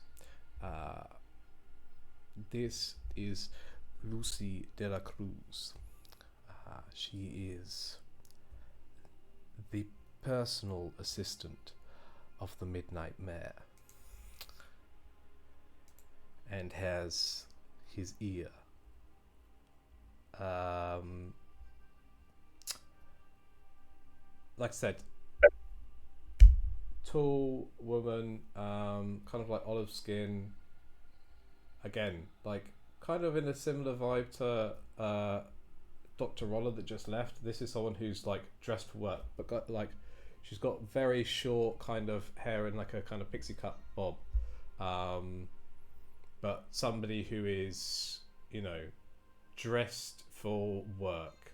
This is Lucy de la Cruz. She is the personal assistant of the Midnight Mayor and has his ear. Like I said, tall woman, kind of like olive skin. Again, like kind of in a similar vibe to Dr. Roller that just left. This is someone who's like dressed for work, but got like, she's got very short kind of hair and like a kind of pixie cut bob. But somebody who is, you know, dressed for work,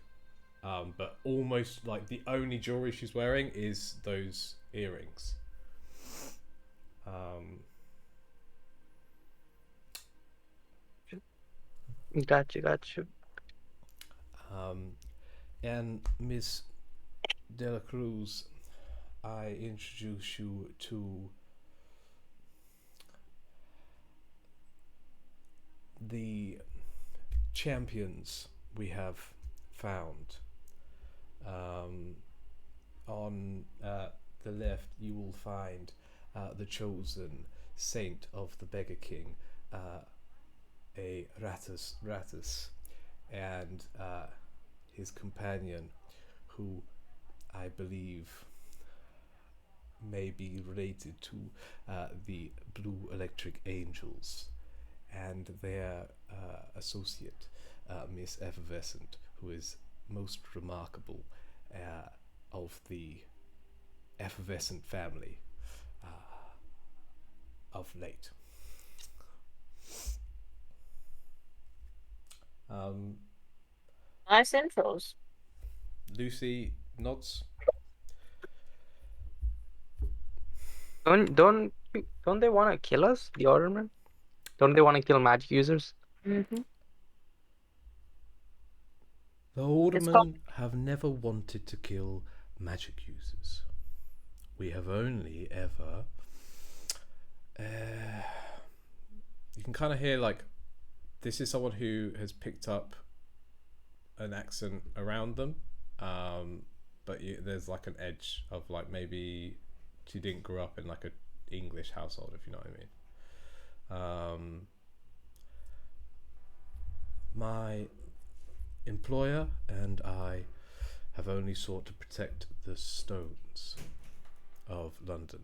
but almost like the only jewelry she's wearing is those earrings. Gotcha. And Miss de la Cruz, I introduce you to the champions we have found. On the left, you will find the chosen saint of the Beggar King, a Rattus, and his companion, who I believe may be related to the Blue Electric Angels, and their associate, Miss Effervescent, who is most remarkable of the Effervescent family of late. Um, Nice intros. Lucy nods. Don't they want to kill us, the Ordermen? Don't they want to kill magic users? Mm-hmm. The It's called. Aldermen have never wanted to kill magic users. We have only ever. You can kind of hear like this is someone who has picked up an accent around them, but there's like an edge of like maybe she didn't grow up in like a English household, if you know what I mean. My employer and I have only sought to protect the stones of London.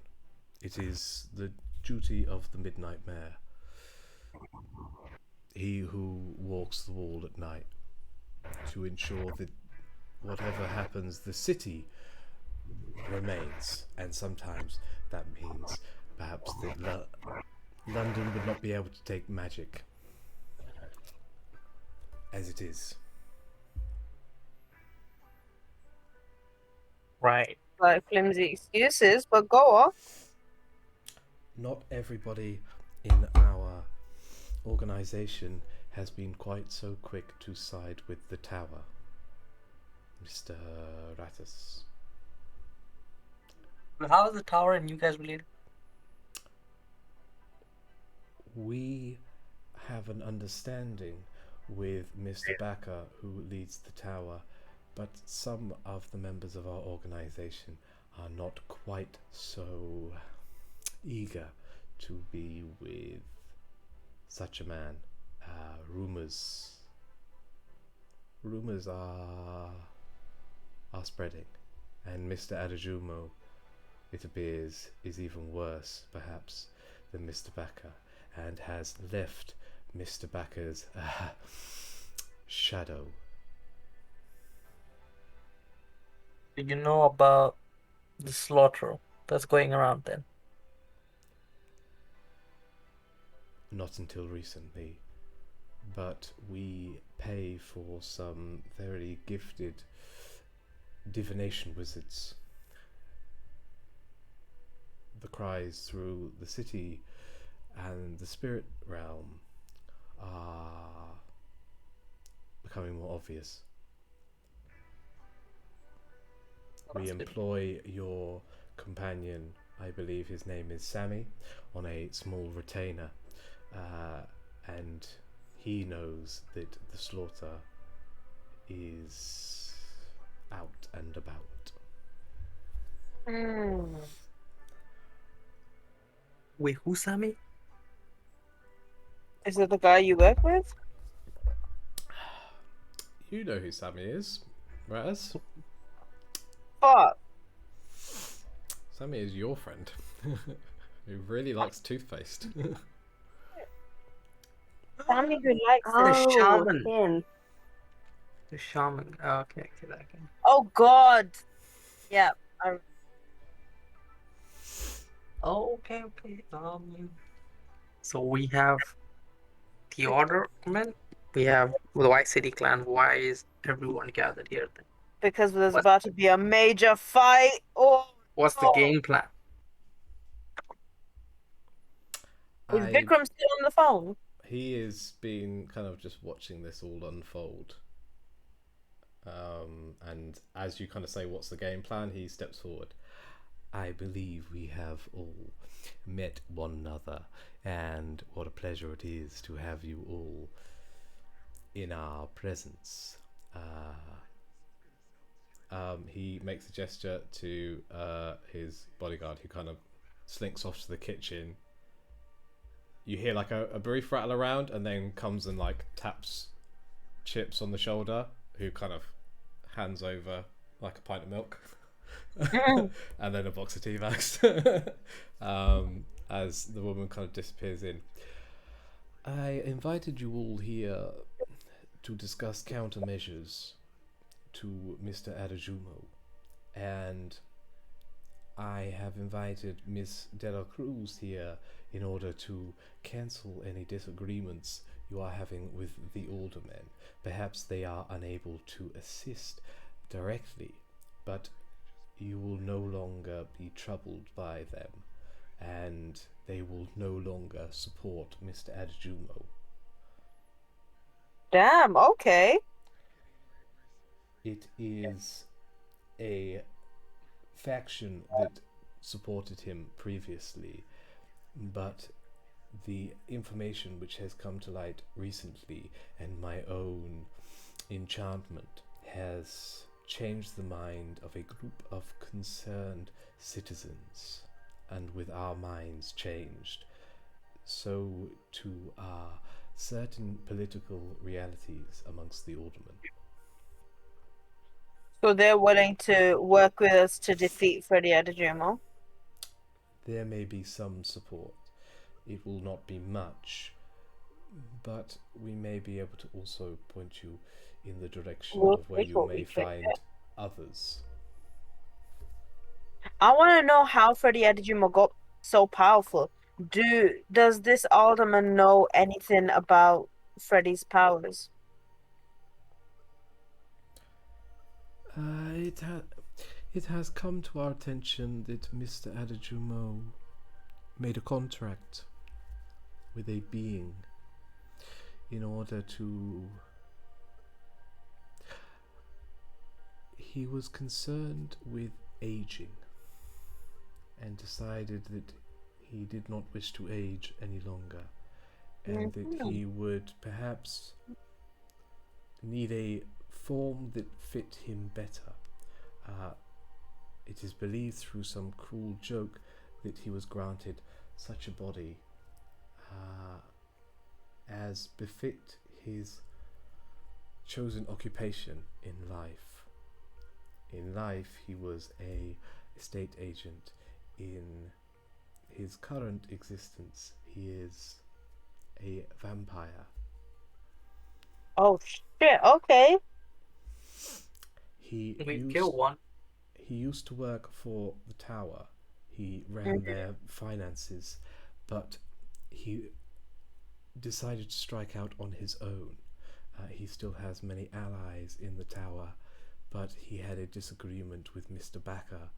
It is the duty of the Midnight Mayor, he who walks the wall at night, to ensure that whatever happens, the city remains. And sometimes that means perhaps that London would not be able to take magic as it is. Right. Like flimsy excuses, but go on. Not everybody in our organization has been quite so quick to side with the tower, Mr. Rattus. How is the tower and you guys related? We have an understanding with Mr. Backer, who leads the tower, but some of the members of our organization are not quite so eager to be with such a man. Rumors are spreading, and Mr. Adejumo, it appears, is even worse, perhaps, than Mr. Backer, and has left Mr. Backer's shadow. Did you know about the slaughter that's going around then? Not until recently, but we pay for some very gifted divination wizards. The cries through the city and the spirit realm are becoming more obvious. We employ your companion, I believe his name is Sammy, on a small retainer, and he knows that the slaughter is out and about. Wait, who's Sammy? Is it the guy you work with? You know who Sammy is, Raz. Fuck. Sammy is your friend, who really likes toothpaste. Sammy who likes it. shaman. him. The shaman. Oh, okay, that guy. Oh God. Yeah. Oh, okay. So we have the Ordermen. We have the White City Clan. Why is everyone gathered here then? Because there's about to be a major fight. Oh, What's the game plan? is Vikram still on the phone? He has been kind of just watching this all unfold. And as you kind of say, what's the game plan? He steps forward. I believe we have all met one another, and what a pleasure it is to have you all in our presence. He makes a gesture to his bodyguard, who kind of slinks off to the kitchen. You hear like a brief rattle around, and then comes and like taps Chips on the shoulder, who kind of hands over like a pint of milk and then a box of tea bags as the woman kind of disappears in. I invited you all here to discuss countermeasures to Mr. Adejumo, and I have invited Miss Dela Cruz here in order to cancel any disagreements you are having with the aldermen. Perhaps they are unable to assist directly, but you will no longer be troubled by them, and they will no longer support Mr. Adejumo. Damn, okay. It is a faction that supported him previously, but the information which has come to light recently and my own enchantment has changed the mind of a group of concerned citizens, and with our minds changed, so too are certain political realities amongst the aldermen. So they're willing to work with us to defeat Freddy Adejumo. There may be some support. It will not be much, but we may be able to also point you in the direction We'll of where take you what may we can find get. others. I want to know how Freddy Adejumo got so powerful. Does this alderman know anything about Freddy's powers? It has come to our attention that Mr. Adejumo made a contract with a being in order to... He was concerned with aging and decided that he did not wish to age any longer, and that he would perhaps need a form that fit him better. It is believed through some cruel joke that he was granted such a body as befit his chosen occupation in life. In life, he was a estate agent. In his current existence, he is a vampire. Oh shit, okay. He We kill one. He used to work for the tower. He ran their finances, but he decided to strike out on his own. He still has many allies in the tower, but he had a disagreement with Mr. Backer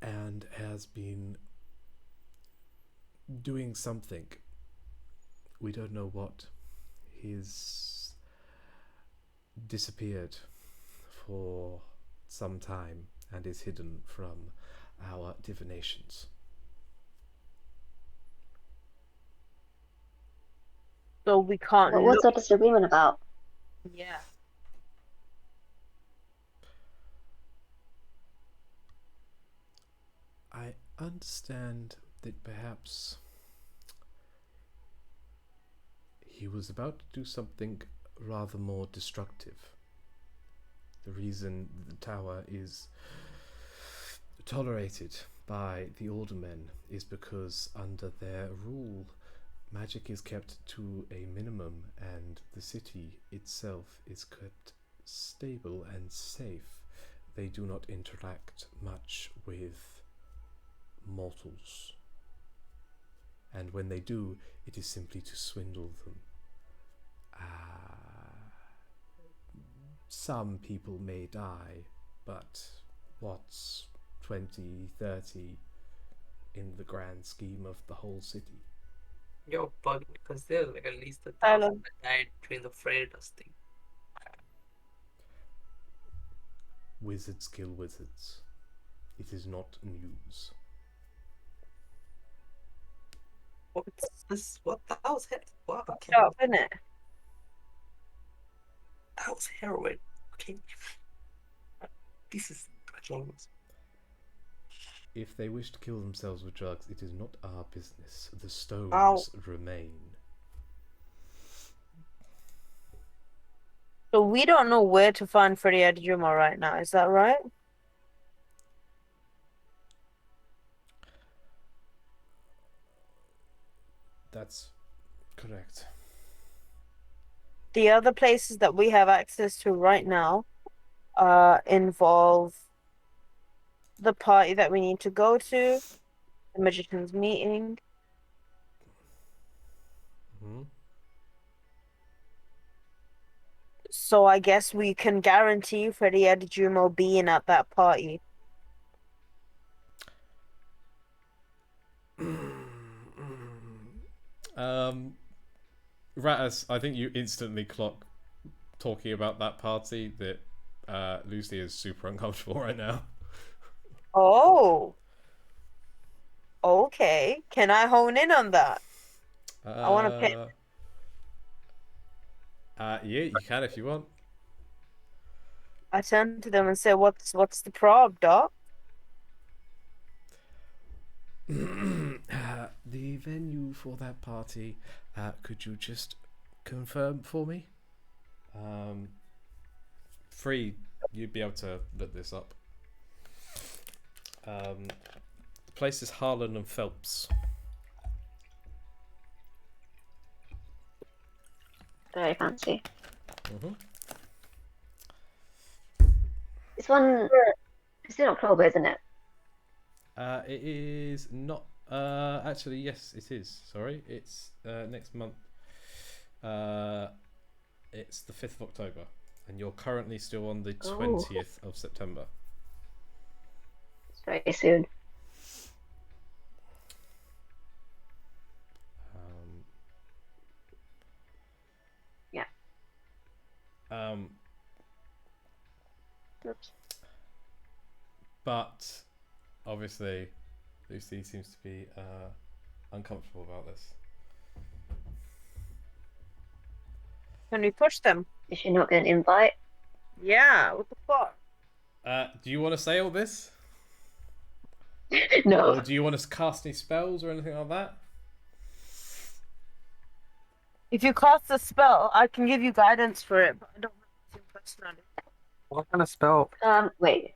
and has been doing something. We don't know what. He's disappeared for some time and is hidden from our divinations. So we can't What's look. our disagreement about? Yeah. I understand that perhaps he was about to do something rather more destructive. The reason the tower is tolerated by the aldermen is because under their rule, magic is kept to a minimum and the city itself is kept stable and safe. They do not interact much with mortals, and when they do, it is simply to swindle them. Some people may die, but what's 20, 30 in the grand scheme of the whole city? You're bugging because there's like at least 1,000 Hello. that died during the Freddy Dust thing. Wizards kill wizards. It is not news. What's this? What? That was wow, okay. Stop, innit? That was heroin. Okay. This is drugs. If they wish to kill themselves with drugs, it is not our business. The stones Ow. remain. So we don't know where to find Freddy Adejumo right now, is that right? That's correct. The other places that we have access to right now involve the party that we need to go to, the magician's meeting, Hmm. So I guess we can guarantee Freddie Adejumo being at that party. Ratus, I think you instantly clock talking about that party that Lucy is super uncomfortable right now. Oh, okay. Can I hone in on that? I want to pay. Yeah, you can if you want. I turn to them and say, "What's the prob, doc?" The venue for that party, could you just confirm for me? Free, you'd be able to look this up. The place is Harlan and Phelps. Very fancy. Mm-hmm. This one, it's in October, isn't it? It is not. Actually, yes, it is. Sorry, it's next month. It's the 5th of October, and you're currently still on the 20th of September. It's very soon. Yeah. Oops. But obviously, Lucy seems to be uncomfortable about this. Can we push them? Is she not getting an invite? Yeah. What the fuck? Do you want to say all this? No. Or do you want us to cast any spells or anything like that? If you cast a spell, I can give you guidance for it, but I don't want to personally. What kind of spell? Wait.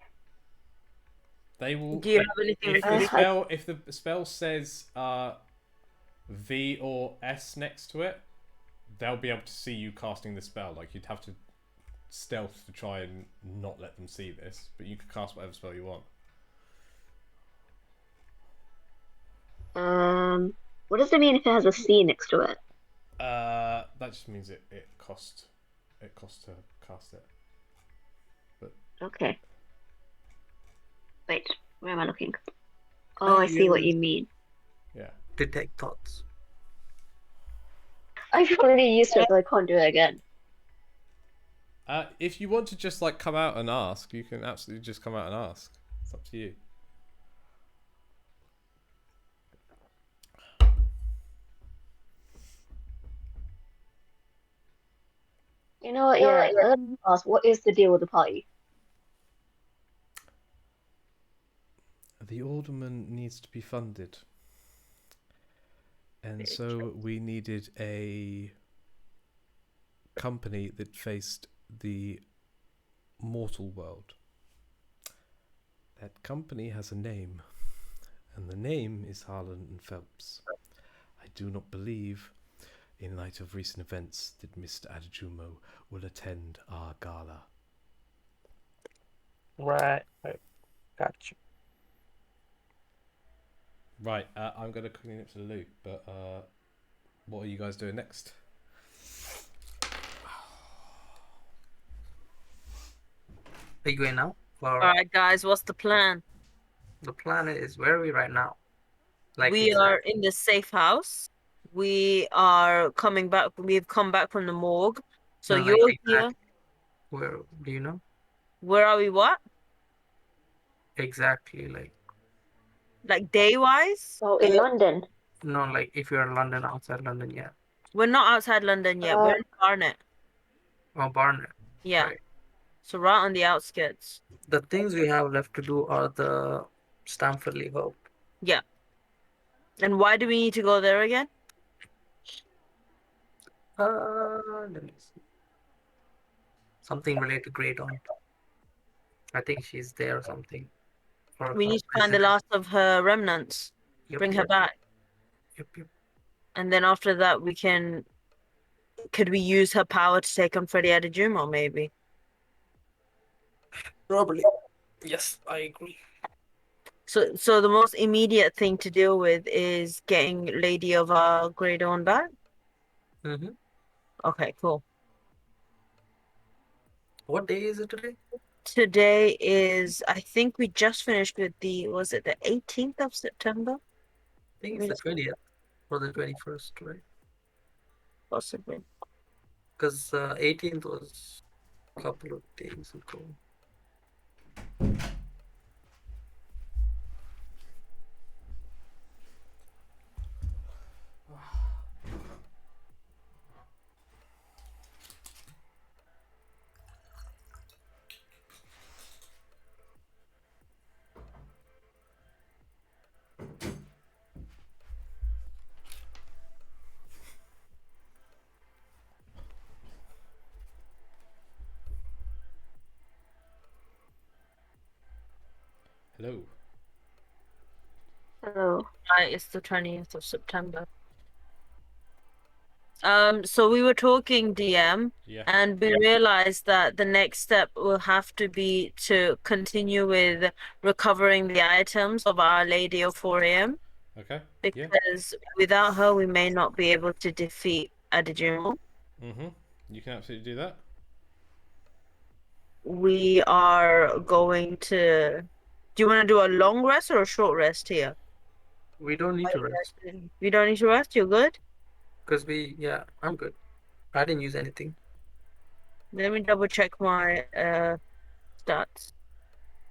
They will. Do you have anything? If the spell says V or S next to it, they'll be able to see you casting the spell. Like you'd have to stealth to try and not let them see this, but you could cast whatever spell you want. What does it mean if it has a C next to it? That just means it costs to cast it. Okay. Wait, where am I looking? Oh, I see what you mean. Yeah. Detect thoughts. I've already used it, so I can't do it again. If you want to just like come out and ask, you can absolutely just come out and ask. It's up to you. You know what? Yeah. Let me ask. What is the deal with the party? The alderman needs to be funded. And so we needed a company that faced the mortal world. That company has a name, and the name is Harlan and Phelps. I do not believe, in light of recent events, that Mr. Adejumo will attend our gala. Right. Gotcha. Right. I'm going to clean up to the loop, but what are you guys doing next? Are you going now? Or All right, guys. What's the plan? the plan is where are we right now? Like We are in the safe house. We are coming back. We've come back from the morgue. So No, like you're here. exactly. Where do you know? Where are we? What? Exactly. Like day wise? Oh, in London. No, like if you're in London, outside London, yeah. We're not outside London yet. We're in Barnet. Or Barnet. Yeah. Right. So right on the outskirts. The things we have left to do are the Stamford League Hope. Yeah. And why do we need to go there again? Let me see. Something related to Great Aunt. I think she's there or something. Or We her need to find the visit. last of her remnants. Yep, Bring her yep, back. yep. And then after that we can could we use her power to take on Freddie Adejumo maybe? Probably. Yes, I agree. So the most immediate thing to deal with is getting Lady of Grey Dawn back. Mm-hmm. Okay, cool. What day is it today? Today is, I think we just finished with was it the 18th of September? I think it's the 20th or the 21st, right? Possibly. Because 18th was a couple of days ago. Hello. Hello. Right, it's the 20th of September. So we were talking DM, Yeah. and we realized that the next step will have to be to continue with recovering the items of Our Lady of 4 AM, Okay. Yeah. because without her we may not be able to defeat Adijimo. Mhm. You can absolutely do that. We are going to. Do you want to do a long rest or a short rest here? We don't need to rest You don't need to rest. You're good. because yeah, I'm good. I didn't use anything. Let me double check my stats.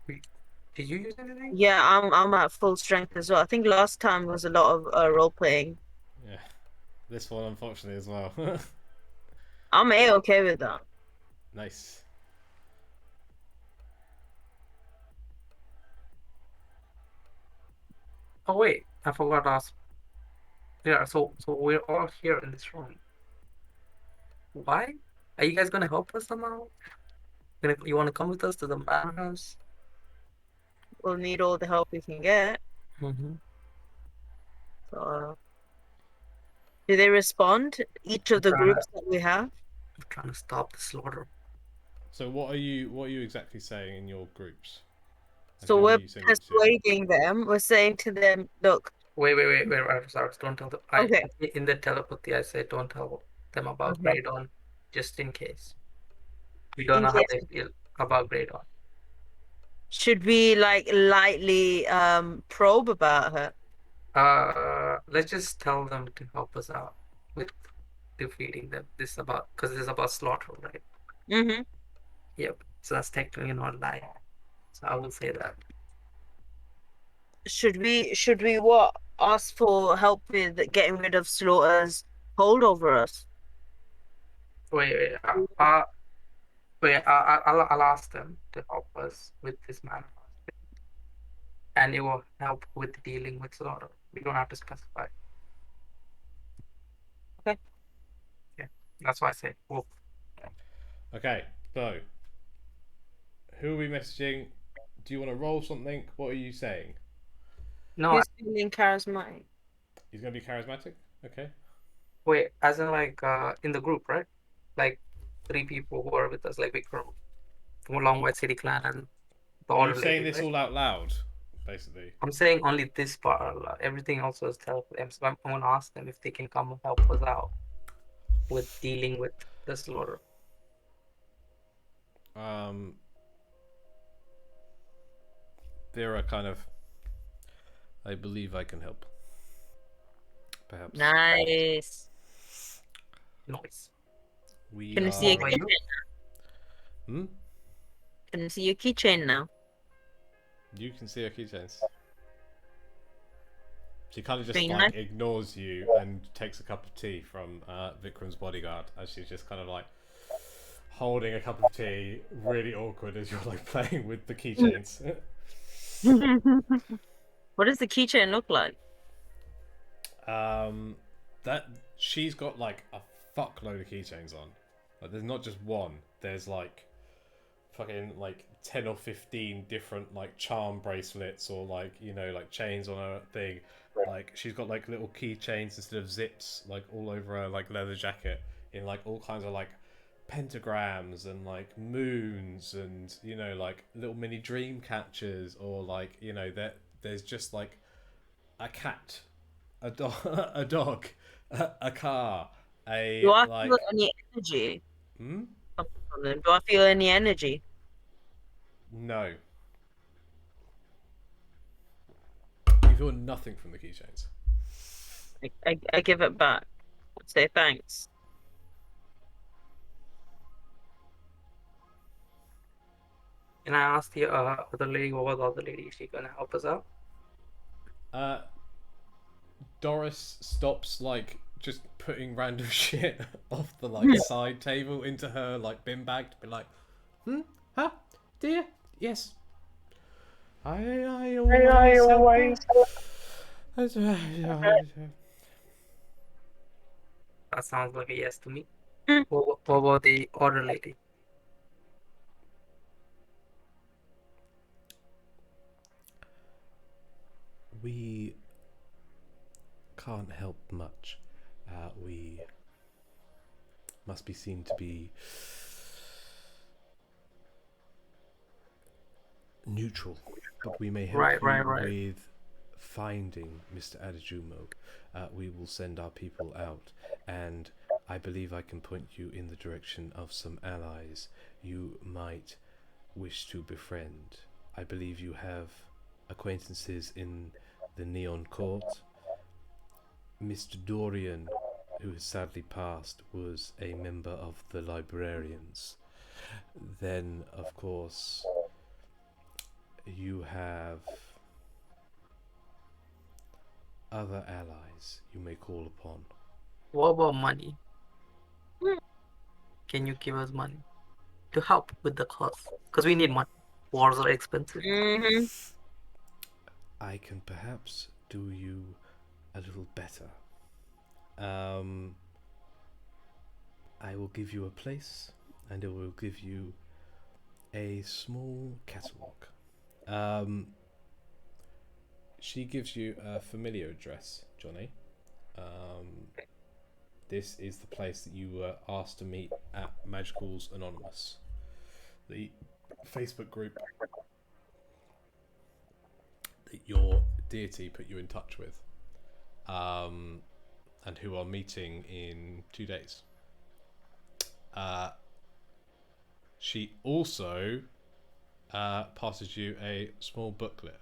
Did you use anything? Yeah, I'm at full strength as well. I think last time was a lot of role playing. Yeah. This one, unfortunately, as well. I'm okay with that. Nice. Oh wait, I forgot to ask. Yeah, so we're all here in this room. Why? Are you guys gonna help us somehow? You wanna come with us to the manor house? We'll need all the help we can get. Mm-hmm. So, do they respond? Each of the Trying to, groups that we have. trying to stop the slaughter. So what are you exactly saying in your groups? And So who are we're you saying it to? persuading them. We're saying to them, look, Wait, I'm sorry, don't tell them. okay, In the telepathy I said don't tell them about okay, Graydon, just in case. We don't in know how case, they feel about Graydon. should we like lightly probe about her? Let's just tell them to help us out with defeating them. Because this is about slaughter, right? Mm-hmm. Yep. So that's technically not lying. So I will say that. Should we what? Ask for help with getting rid of Slaughter's hold over us? Wait. I'll ask them to help us with this man, and it will help with dealing with slaughter. We don't have to specify. Okay. Yeah, that's why I say wolf. Okay, so who are we messaging? Do you want to roll something? What are you saying? No, Who's feeling charismatic? He's going to be charismatic? Okay. wait, as in like in the group, right? Like 3 people who are with us, like Vikram from Long White City Clan and the Are you Order saying Lady, this right? all out loud, basically? I'm saying only this part. Everything else is telepathy. So I'm gonna ask them if they can come and help us out with dealing with the slaughter. There are kind of. I believe I can help. Perhaps. Nice. Noise. We Can you are. see a How are you? keychain? Hmm? Can you see your keychain now? You can see her keychains. She kind of just Very like nice. ignores you and takes a cup of tea from Vikram's bodyguard as she's just kind of like holding a cup of tea, really awkward as you're like playing with the keychains. What does the keychain look like? That she's got like a fuckload of keychains on. Like, there's not just one. There's like fucking like 10 or 15 different like charm bracelets or like, you know, like chains on her thing. Like she's got like little keychains instead of zips like all over her like leather jacket in like all kinds of like pentagrams and like moons and, you know, like little mini dream catchers, or like, you know, there's just like a cat, a dog, a car, a Do I like. feel any energy Hmm? coming from them? Do I feel any energy? No, you feel nothing from the keychains. I give it back. Say thanks. Can I ask the other lady, what was the other lady? Is she gonna help us out? Doris stops like just putting random shit off the like side table into her like bin bag to be like, huh, dear, yes. I always That sounds like a yes to me. Hmm. What about the other lady? We can't help much. We must be seen to be neutral, but we may help Right, you right. with finding Mr. Adejumo. We will send our people out, and I believe I can point you in the direction of some allies you might wish to befriend. I believe you have acquaintances in the Neon Court. Mr. Dorian, who has sadly passed, was a member of the Librarians. Then, of course, you have other allies you may call upon. What about money? Can you give us money to help with the cause? Because we need money. Wars are expensive. Mm-hmm. I can perhaps do you a little better. I will give you a place, and I will give you a small catalog. She gives you a familiar address, Johnny. This is the place that you were asked to meet at Magicals Anonymous, the Facebook group that your deity put you in touch with, and who are meeting in 2 days. She also passes you a small booklet.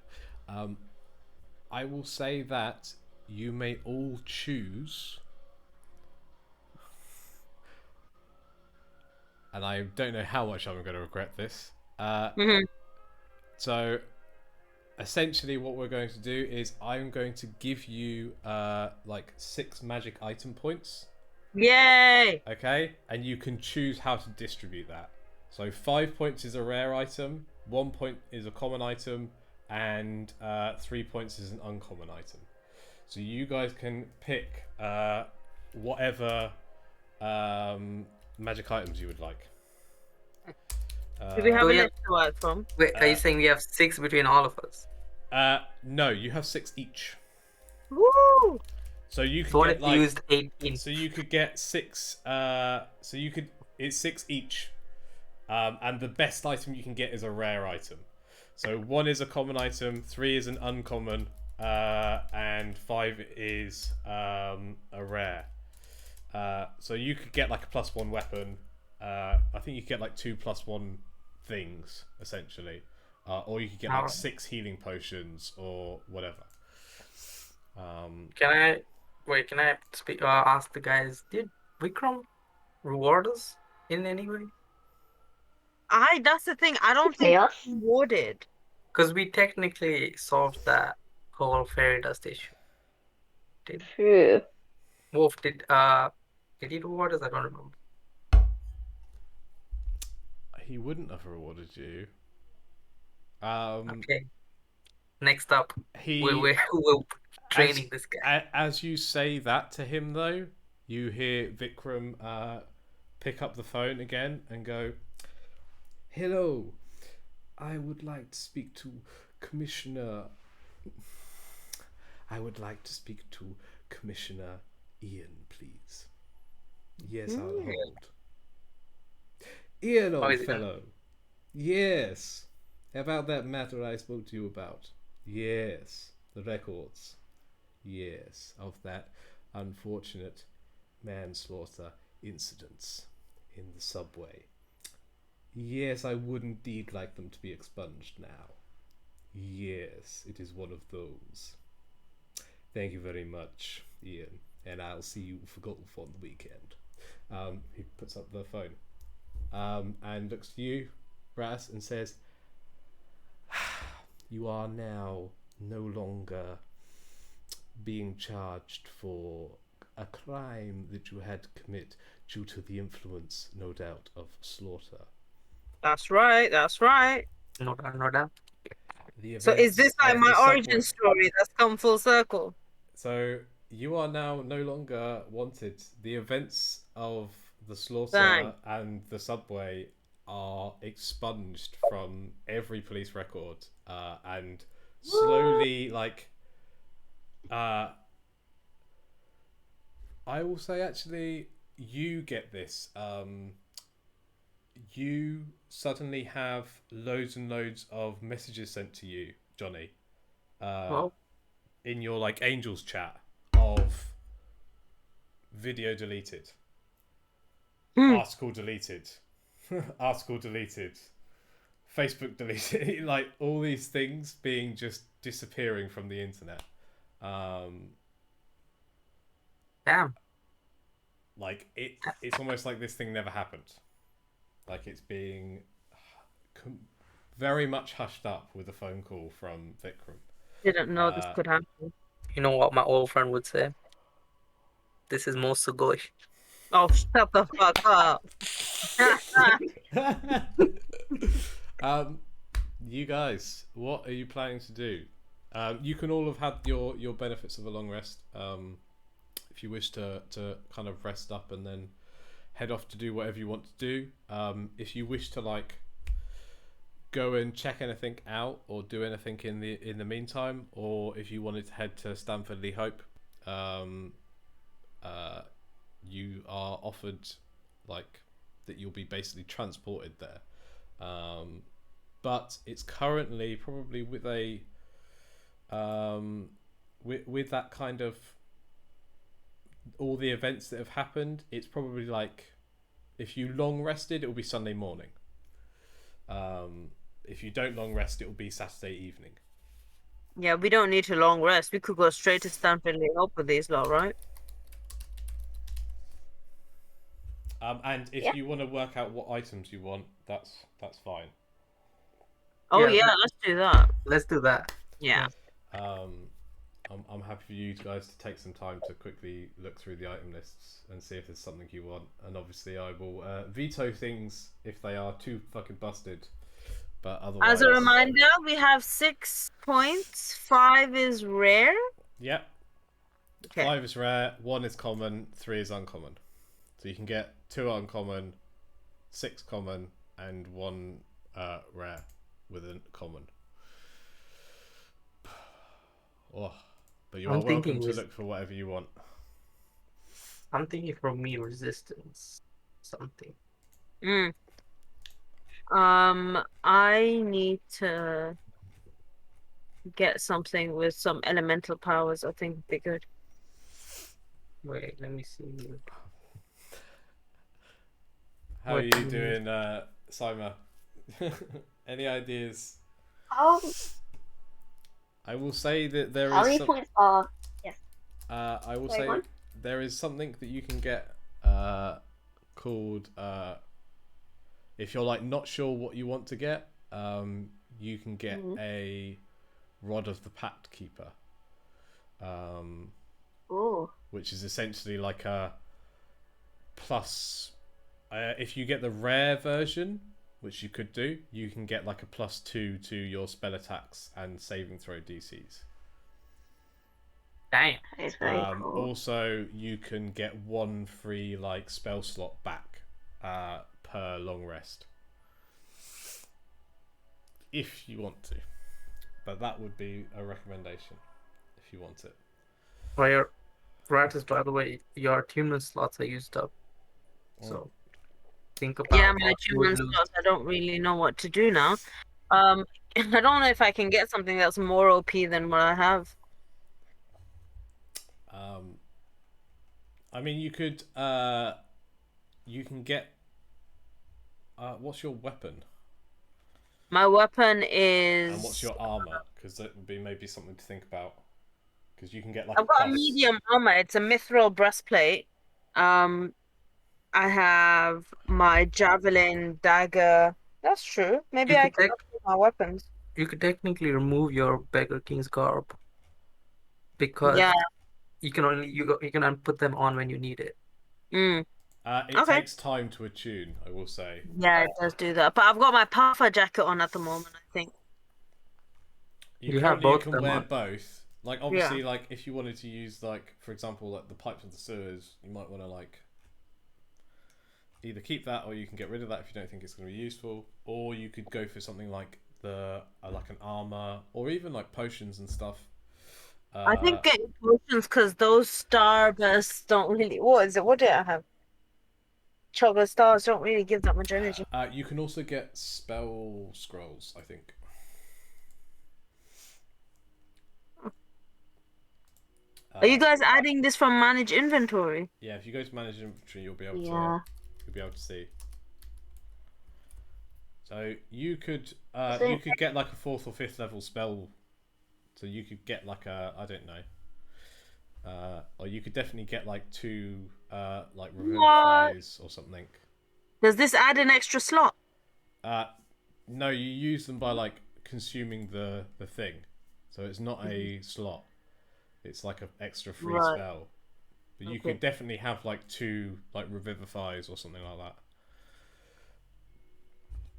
I will say that you may all choose, and I don't know how much I'm going to regret this. Mm-hmm. So essentially what we're going to do is I'm going to give you like 6 magic item points. Yay! Okay, and you can choose how to distribute that. So 5 points is a rare item, 1 point is a common item, and 3 points is an uncommon item. So you guys can pick whatever magic items you would like. Do we have So a we have- list to work from? Wait, are you saying we have 6 between all of us? No, you have 6 each. Woo! So you So could what get if like we used 18? so you could get 6. So you could it's 6 each, and the best item you can get is a rare item. So 1 is a common item, 3 is an uncommon, and 5 is a rare. So you could get like a +1 weapon. I think you could get like 2 +1 things essentially, or you could get like Alright. 6 healing potions or whatever. Can I speak? Ask the guys? Did Vikram reward us in any way? That's the thing. I don't Pay think us? it's rewarded. Because we technically solved that whole fairy dust issue. True. Wolf did he reward us? I don't remember. He wouldn't have rewarded you. Okay. Next up, He we're training this guy. As you say that to him, though, you hear Vikram pick up the phone again and go, "Hello, I would like to speak to Commissioner. I would like to speak to Commissioner Ian, please. Yes, I'll hold. Ian, old is it? fellow. Yes. About that matter I spoke to you about. Yes. The records. Yes. Of that unfortunate manslaughter incidents in the subway. Yes, I would indeed like them to be expunged now. Yes, it is one of those. Thank you very much, Ian, and I'll see you for golf on the weekend. He puts up the phone and looks to you, Raz, and says, you are now no longer being charged for a crime that you had to commit due to the influence, no doubt, of slaughter. That's right. That's right. No doubt, no doubt. The So is this events like of my the subway- origin story that's come full circle? So you are now no longer wanted. The events of the slaughter Dang. and the subway are expunged from every police record, and slowly, like, I will say actually, you get this. You suddenly have loads and loads of messages sent to you, Johnny. Well, In your like Angels chat of video deleted, article deleted, article deleted, Facebook deleted, like all these things being just disappearing from the internet. damn. Like it's almost like this thing never happened. Like it's being very much hushed up with a phone call from Vikram. Didn't know this could happen. You know what my old friend would say? This is most Sugoi. Oh, shut the fuck up. You guys, what are you planning to do? You can all have had your benefits of a long rest. If you wish to kind of rest up and then head off to do whatever you want to do. If you wish to like go and check anything out or do anything in the meantime, or if you wanted to head to Stanford Lee Hope, you are offered like that you'll be basically transported there. But it's currently probably with a with that kind of all the events that have happened, it's probably like if you long rested, it will be Sunday morning. If you don't long rest, it will be Saturday evening. Yeah, we don't need to long rest. We could go straight to Stanford Lee Hope with these lot, right? And if you want to work out what items you want, that's fine. Oh Yeah, yeah, let's do that. Let's do that. Yeah. I'm happy for you guys to take some time to quickly look through the item lists and see if there's something you want. And obviously, I will veto things if they are too fucking busted. But otherwise, As a reminder, we have 6 points. 5 is rare. Yep. Okay. 5 is rare, 1 is common, 3 is uncommon. So you can get 2 uncommon, 6 common, and 1 rare with a common. Oh, but you are I'm welcome thinking to res- look for whatever you want. I'm thinking for me, resistance. Something. Mm. I need to get something with some elemental powers. I think would be good. Wait, let me see. How are What you do you doing, Sima? Any ideas? I will say that there How is many some... points are? Yes. I will Sorry, say what? there is something that you can get called if you're like not sure what you want to get, you can get a Rod of the Pact Keeper, Ooh. which is essentially like a plus. If you get the rare version, which you could do, you can get like a +2 to your spell attacks and saving throw DCs. Damn. That is very cool. Also, you can get 1 free like spell slot back per long rest, if you want to. But that would be a recommendation if you want it. Well, your Gratis, by the way, your attunement slots are used up. So think about Yeah, my what you would achievement lose. slots. I don't really know what to do now. I don't know if I can get something that's more OP than what I have. I mean, you could. You can get. What's your weapon? My weapon is. And what's your armor? Because that would be maybe something to think about. Because you can get like I've got a plus. medium armor. It's a mithril breastplate. Um, I have my javelin dagger. That's true. Maybe You I could can tech upgrade my weapons. you could technically remove your Beggar King's garb because Yeah. you can put them on when you need it. Mm. It Okay. takes time to attune, I will say. Yeah, it does do that. But I've got my puffer jacket on at the moment, I think. You have Currently you both can them wear on. both. Like obviously, like if you wanted to use like, for example, like the pipes of the sewers, you might want to like either keep that or you can get rid of that if you don't think it's going to be useful, or you could go for something like the like an armor or even like potions and stuff. I think getting potions because those starbursts don't really. What is it? What did I have? Chocolate stars don't really give that much energy. You can also get spell scrolls, I think. Are you guys adding this from manage inventory? Yeah, if you go to manage inventory, you'll be able Yeah. to see. So you could So- you could get like a 4th or 5th level spell. So you could get like a, I don't know, or you could definitely get like 2 like revivifies or something. Does this add an extra slot? No, you use them by like consuming the thing, so it's not a slot. It's like an extra free Right. spell. But you Okay. could definitely have like 2 like revivifies or something like that.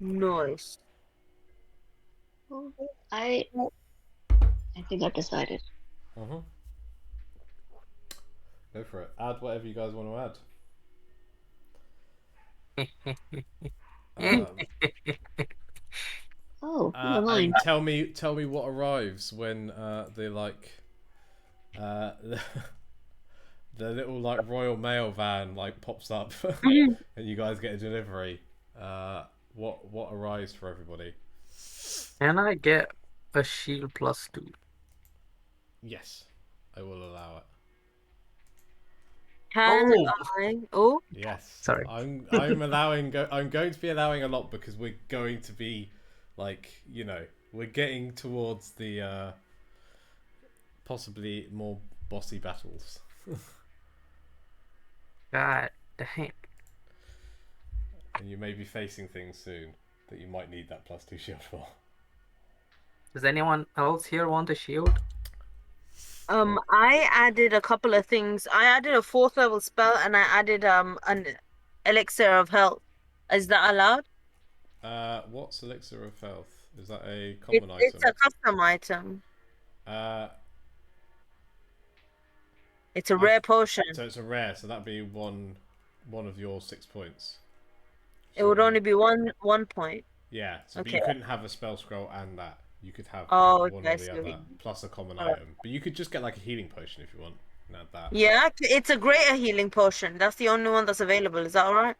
Nice. I think I've decided. Uh-huh. Go for it. Add whatever you guys want to add. Oh, never And mind. tell me what arrives when the like the little like Royal Mail van like pops up and you guys get a delivery. What arrives for everybody? Can I get a shield +2? Yes, I will allow it. Can Oh. I? Oh, Yes. Sorry. I'm I'm going to be allowing a lot because we're going to be like, you know, we're getting towards the possibly more bossy battles. God dang. And you may be facing things soon that you might need that +2 shield for. Does anyone else here want a shield? I added a couple of things. I added a 4th level spell and I added an elixir of health. Is that allowed? What's Elixir of Health? Is that a It, common it's item? a custom item. Uh, It's a rare potion. so it's a rare, so that'd be one of your 6 points. It would only be one point. Yeah, so but Okay. you couldn't have a spell scroll and that. You could have Oh, one okay, I or see the what you other, mean. plus a common Alright. item. But you could just get like a healing potion if you want and add that. Yeah, it's a greater healing potion. That's the only one that's available. Is that alright?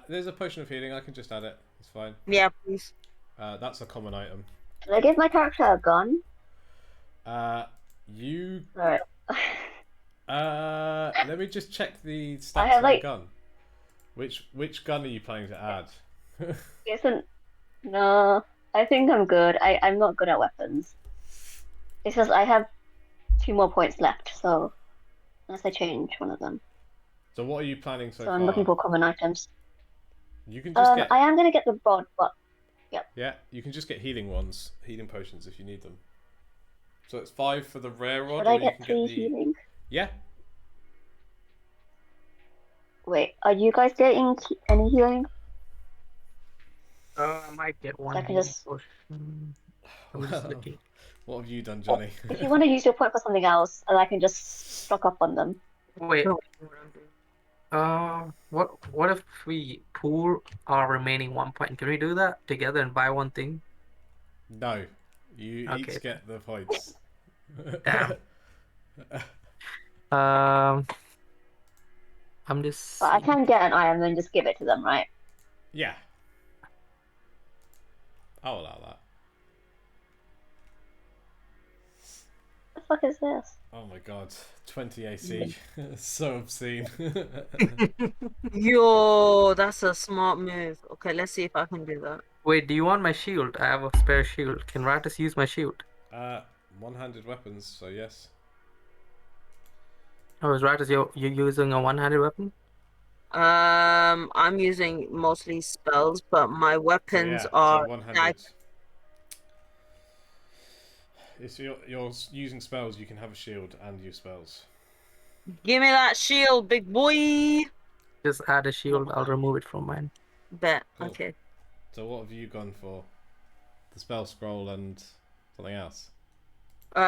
There's a potion of healing, I can just add it. It's fine. Yeah, please. That's a common item. Can I give my character a gun? You Alright. let me just check the stats I have, of the like- gun. Which gun are you planning to add? Isn't. No, I think I'm good. I'm not good at weapons. It's just I have 2 more points left, so. Unless I change one of them. So what are you planning so So far? I'm looking for common items. You can just get I am gonna get the rod, but. yeah, you can just get healing potions if you need them. So it's 5 for the rare rod, Should or I you get can 3 get the healing? yeah. Wait, are you guys getting any healing? I might get one. I can healing just- potion. I'm just looking. What have you done, Johnny? If you want to use your point for something else, and I can just stock up on them. Wait. No. What if we pool our remaining 1 point? Can we do that together and buy one thing? No, you Okay. each get the points. Damn. I'm just. But I seeing- can get an item and just give it to them, right? Yeah, I'll allow that. fuck is this? Oh my god, 20 AC. So obscene. Yo, that's a smart move. Okay, let's see if I can do that. Wait, do you want my shield? I have a spare shield. Can Ratus use my shield? One-handed weapons, so yes. Oh, is Ratus you're using a one-handed weapon? I'm using mostly spells, but my So weapons yeah, are so one-handed. If you're using spells, you can have a shield and use spells. Give me that shield, big boy. Just add a shield. I'll remove it from mine. Bet. Cool. Okay. So what have you gone for? The spell scroll and something else.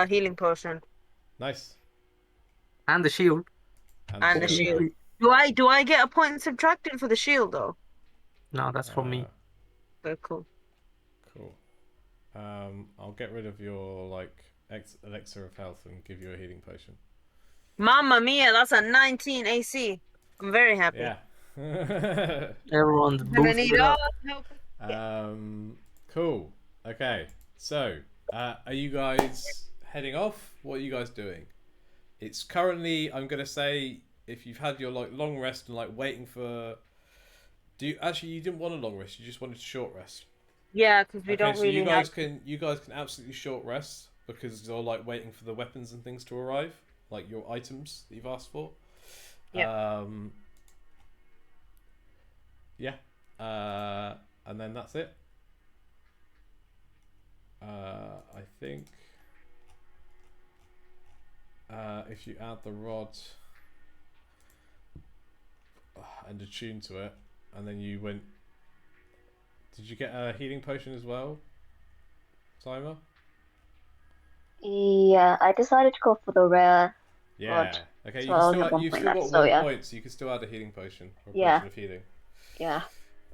Healing potion Nice. And the shield. and the shield, shield. Do I get a point subtracted for the shield though? No, that's from me. Okay, cool. Cool. I'll get rid of your like elixir of health and give you a healing potion. Mamma mia, that's a 19 AC. I'm very happy. Yeah. Everyone's I'm gonna boosted need all up. help. Cool. Okay. So, are you guys heading off? What are you guys doing? It's currently, I'm gonna say, if you've had your like long rest and like waiting for, you didn't want a long rest. You just wanted a short rest. Yeah, because we don't so really you guys have. can absolutely short rest because you're like waiting for the weapons and things to arrive, like your items that you've asked for. Yeah. Yeah. And then that's it. I think if you add the rod and attune to it, and then you went. Did you get a healing potion as well, Simon? Yeah, I decided to go for the rare. Yeah. Rod. Okay, So you I can only still have 1 you've point still left, got so 1 yeah. point, so you can still add a healing potion or a Yeah. potion of healing. Yeah.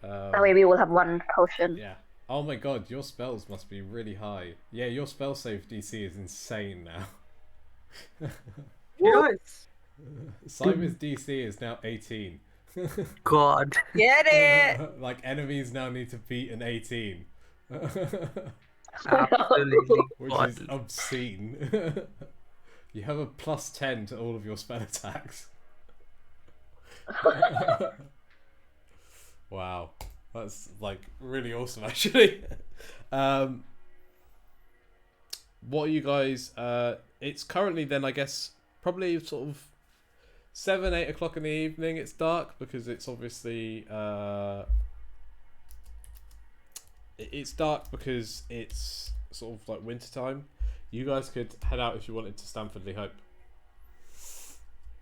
That way we will have 1 potion. Yeah. Oh my god, your spells must be really high. Yeah, your spell save DC is insane now. Yes. Simon's DC is now 18. God. Get it. Like enemies now need to beat an 18. Absolutely. Which God. is obscene. You have a +10 to all of your spell attacks. Wow. That's like really awesome actually. What are you guys it's currently then I guess probably sort of 7-8 o'clock in the evening. It's dark because it's obviously it's dark because it's sort of like winter time. You guys could head out if you wanted to Stamford Lee Hope.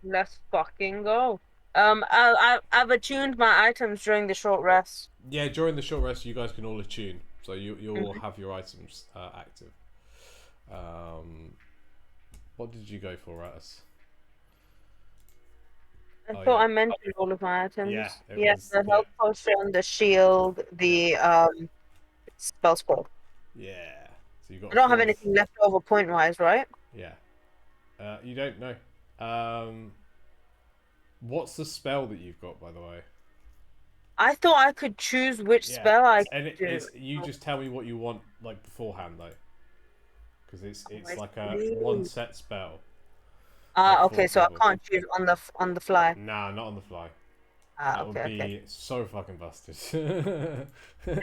Let's fucking go. I've attuned my items during the short rest. Yeah, during the short rest you guys can all attune, so you'll have your items active. What did you go for, Ratus? I Oh, thought yeah. I mentioned all of my items. Yeah, it Yes, was- the yeah. health potion, the shield, the spell scroll. Yeah. So you got. I don't have 4. anything left over point wise, right? Yeah. You don't know. What's the spell that you've got, by the way? I thought I could choose which Yeah. spell I And could do. you just tell me what you want, like beforehand, though, because it's I like a see. 1 set spell. Okay, so I level. can't choose on the fly. Nah, not on the fly. That would Okay, be okay. so fucking busted. Is What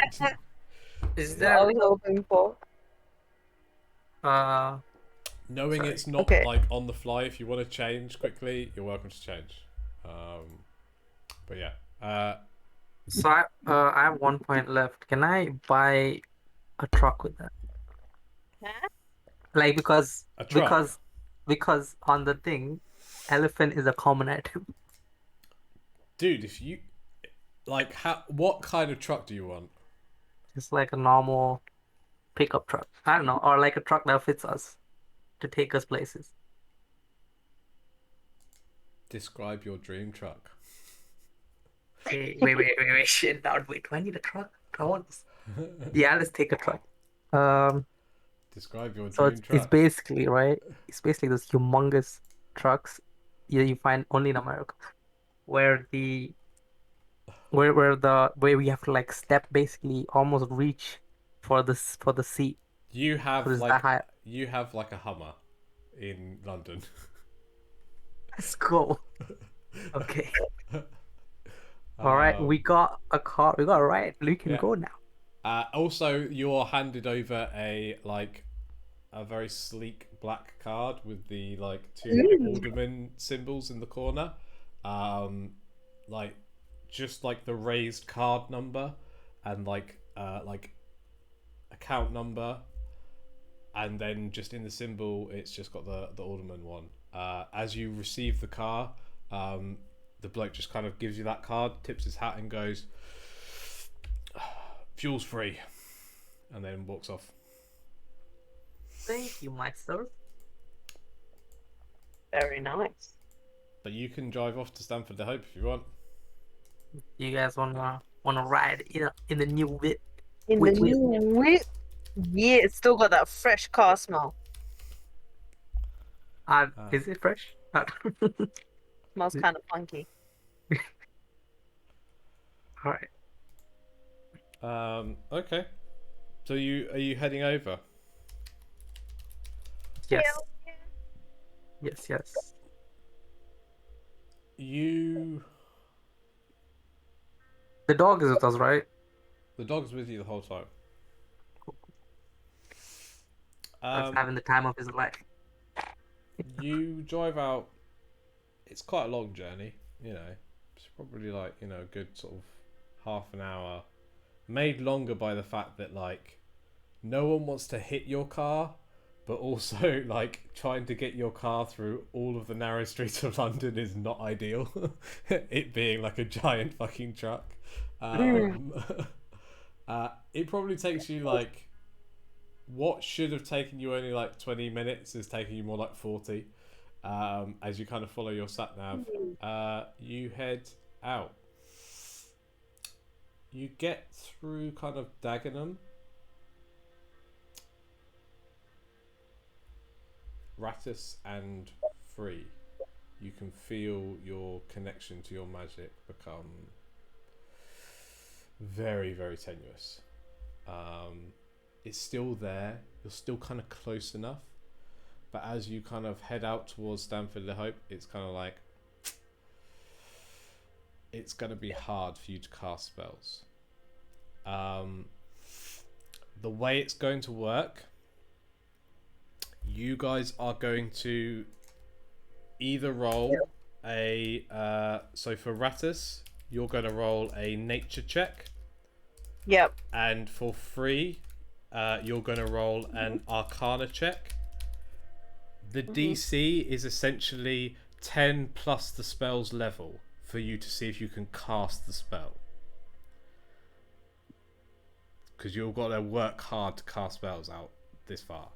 are there we hoping for? Knowing Sorry. it's not Okay. like on the fly, if you want to change quickly, you're welcome to change. But yeah. So I have 1 point left. Can I buy a truck with that? Huh? Like because A truck? because on the thing, elephant is a common item. Dude, if you like, what kind of truck do you want? It's like a normal pickup truck. I don't know, or like a truck that fits us to take us places. Describe your dream truck. Hey, wait, shit, now wait, do I need a truck? I want this. Yeah, let's take a truck. Describe your So dream it's truck. basically, right? It's basically those humongous trucks you find only in America, where where we have to like step, basically almost reach for the seat. You have What is like that high? you have like a Hummer. in London. Let's go. Okay. All right, we got a car. We got a ride. We can Yeah. go now. Also, you're handed over a very sleek black card with the two alderman symbols in the corner, just like the raised card number and account number, and then just in the symbol it's just got the alderman one. As you receive the car, the bloke just kind of gives you that card, tips his hat and goes, "Fuel's free," and then walks off. Thank you, myself. Very nice. But you can drive off to Stamford the Hope if you want. You guys wanna ride in the new bit? In the new whip. Yeah, it's still got that fresh car smell. Is it fresh? Smells kind of funky. All right. Okay. So are you heading over? Yes. Yes. The dog is with us, right? The dog's with you the whole time. That's having the time of his life. You drive out. It's quite a long journey, It's probably a good sort of half an hour, made longer by the fact that no one wants to hit your car, but also trying to get your car through all of the narrow streets of London is not ideal. It being like a giant fucking truck. It probably takes you what should have taken you only 20 minutes is taking you more like 40. As you kind of follow your sat nav, you head out. You get through kind of Dagenham, Rattus and Free. You can feel your connection to your magic become very, very tenuous. It's still there. You're still kind of close enough. But as you kind of head out towards Stamford the Hope, it's kind of it's going to be hard for you to cast spells. The way it's going to work, you guys are going to either roll so for Rattus, you're going to roll a nature check. Yep. And for Free, you're going to roll an arcana check. The DC is essentially 10 plus the spell's level for you to see if you can cast the spell. Because you've got to work hard to cast spells out this far.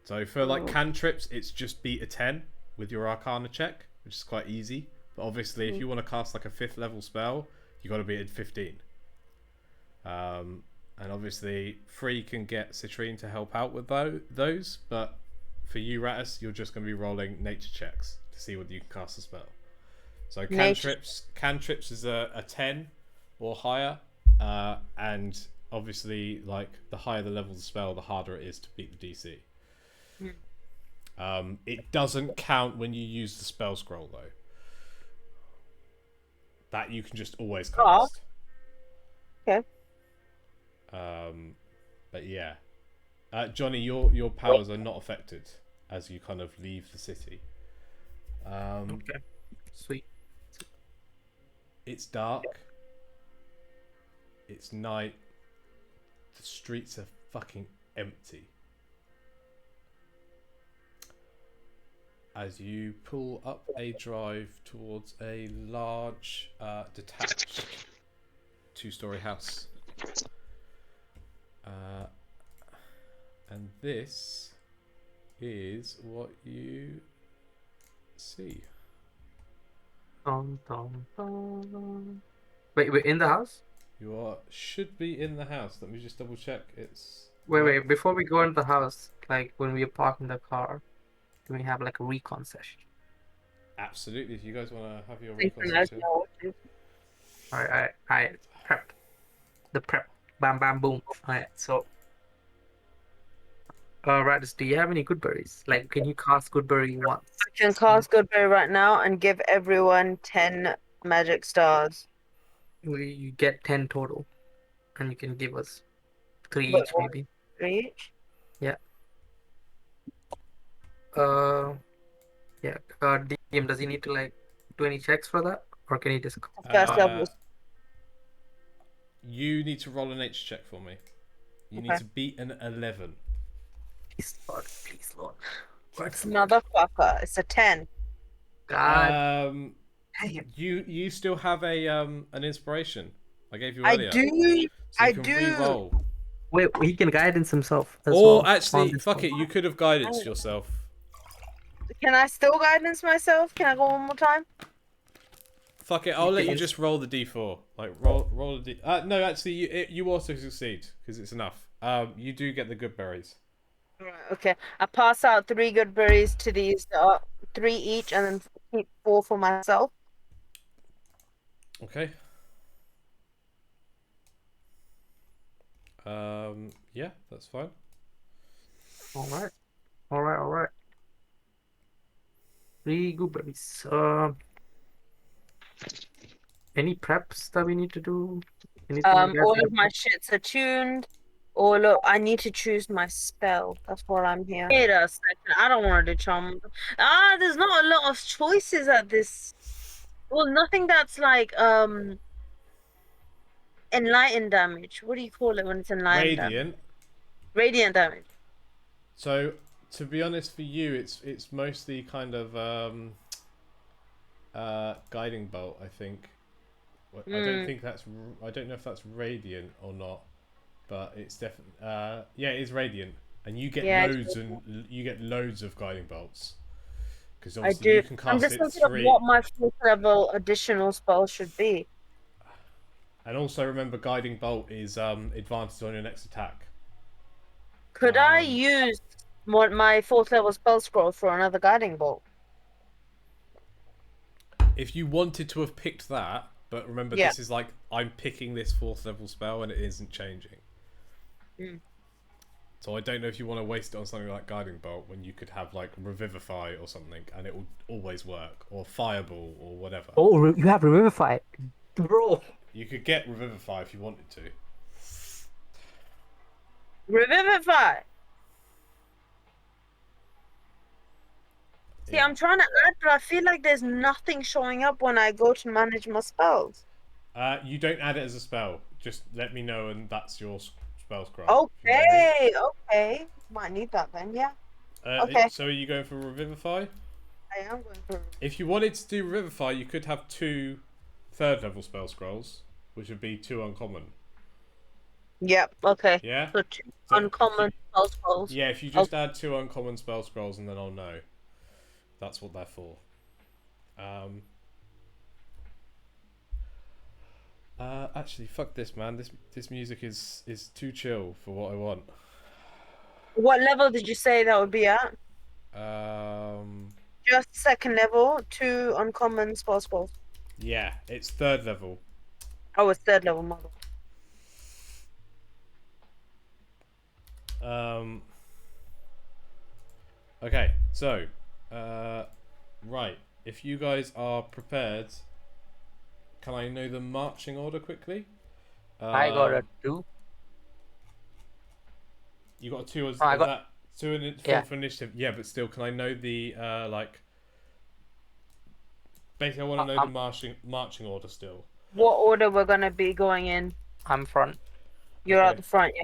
So for cantrips, it's just beat a 10 with your arcana check, which is quite easy. But obviously, if you want to cast a 5th level spell, you got to be at 15. And obviously, Free can get Citrine to help out with those, but for you, Rattus, you're just going to be rolling nature checks to see whether you can cast a spell. So cantrips is a 10 or higher, and obviously, the higher the level of the spell, the harder it is to beat the DC. It doesn't count when you use the spell scroll, though. That you can just always cast. Okay. But yeah, Johnny, your powers are not affected as you kind of leave the city. Okay. Sweet. It's dark. It's night. The streets are fucking empty. As you pull up a drive towards a large, detached 2-story house. And this is what you see. Dun, dun, dun. Wait, we're in the house? You should be in the house. Let me just double check. It's Wait. Before we go into the house, when we are parking the car, can we have a recon session? absolutely. If you guys want to have your recon session. Alright. Prep. The prep. Bam, bam, boom. Alright, so. Radis, do you have any good berries? Like, can you cast good berry once? I can cast Goodberry right now and give everyone 10 magic stars. You get 10 total, and you can give us 3 Wait, each, what? maybe. 3 each? Yeah. Uh, yeah. DM, does he need to like do any checks for that, or can he just? First Uh, level. you need to roll an H check for me. You need Okay. to beat an 11. Please, Lord. Please, Lord. What's Motherfucker. It's a 10. God? Um, Damn. you still have a an inspiration I gave you I earlier, do. so you I can do. re-roll. Wait, he can guidance himself as Or well on actually, this fuck one. it, you could have guidance yourself. Can I still guidance myself? Can I go one more time? Fuck it, I'll You let can you just roll the d4. Like roll a d. No, actually, you also succeed because it's enough. You do get the good berries. Right, okay. I pass out 3 good berries to these, 3 each, and then keep 4 for myself. Okay. Yeah, that's fine. All right. All right. All right. 3 gooberries. Any preps that we need to do? Anything you guys All need of my shits are tuned. All of I need to choose my spell. That's what I'm here. Wait a second. I don't want to do charm. There's not a lot of choices at this. Well, nothing that's like enlightened damage. What do you call it when it's enlightened damage? Radiant. Radiant damage. So, to be honest, for you, it's mostly kind of guiding bolt. I think. I don't think that's. I don't know if that's radiant or not, but it's definitely. Yeah, it is radiant, and you get Yeah, loads of guiding bolts because I obviously do. you can I'm cast just it thinking of 3. what my 4th level additional spell should be. And also remember, guiding bolt is advantage on your next attack. Could I use my 4th level spell scroll for another guiding bolt? If you wanted to have picked that, but remember, Yeah. this is like I'm picking this 4th level spell and it isn't changing. So I don't know if you want to waste it on something like Guiding Bolt when you could have like Revivify or something and it will always work, or Fireball or whatever. Oh, you have Revivify, bro. You could get Revivify if you wanted to. Revivify. See, Yeah. I'm trying to add, but I feel like there's nothing showing up when I go to manage my spells. You don't add it as a spell. Just let me know, and that's your spell scroll. Okay, okay. Might need that then, yeah. Okay. So are you going for Revivify? I am going for. If you wanted to do Revivify, you could have 2 3rd level spell scrolls, which would be 2 uncommon. Yep, okay. Yeah? So 2 So uncommon spell scrolls. Yeah, if you just add 2 uncommon spell scrolls, and then I'll know. That's what they're for. Actually, fuck this, man. This music is too chill for what I want. What level did you say that would be at? Just 2nd level, 2 uncommon spell scrolls. Yeah, it's 3rd level. Oh, it's 3rd level model. Okay, so, right. If you guys are prepared, can I know the marching order quickly? I got a 2. You got a 2 as I got- that 2 Yeah. for initiative. Yeah, but still, can I know the like? Basically, I want to know the marching order still. What order we're gonna be going in? I'm front. You're Okay. at the front, yeah.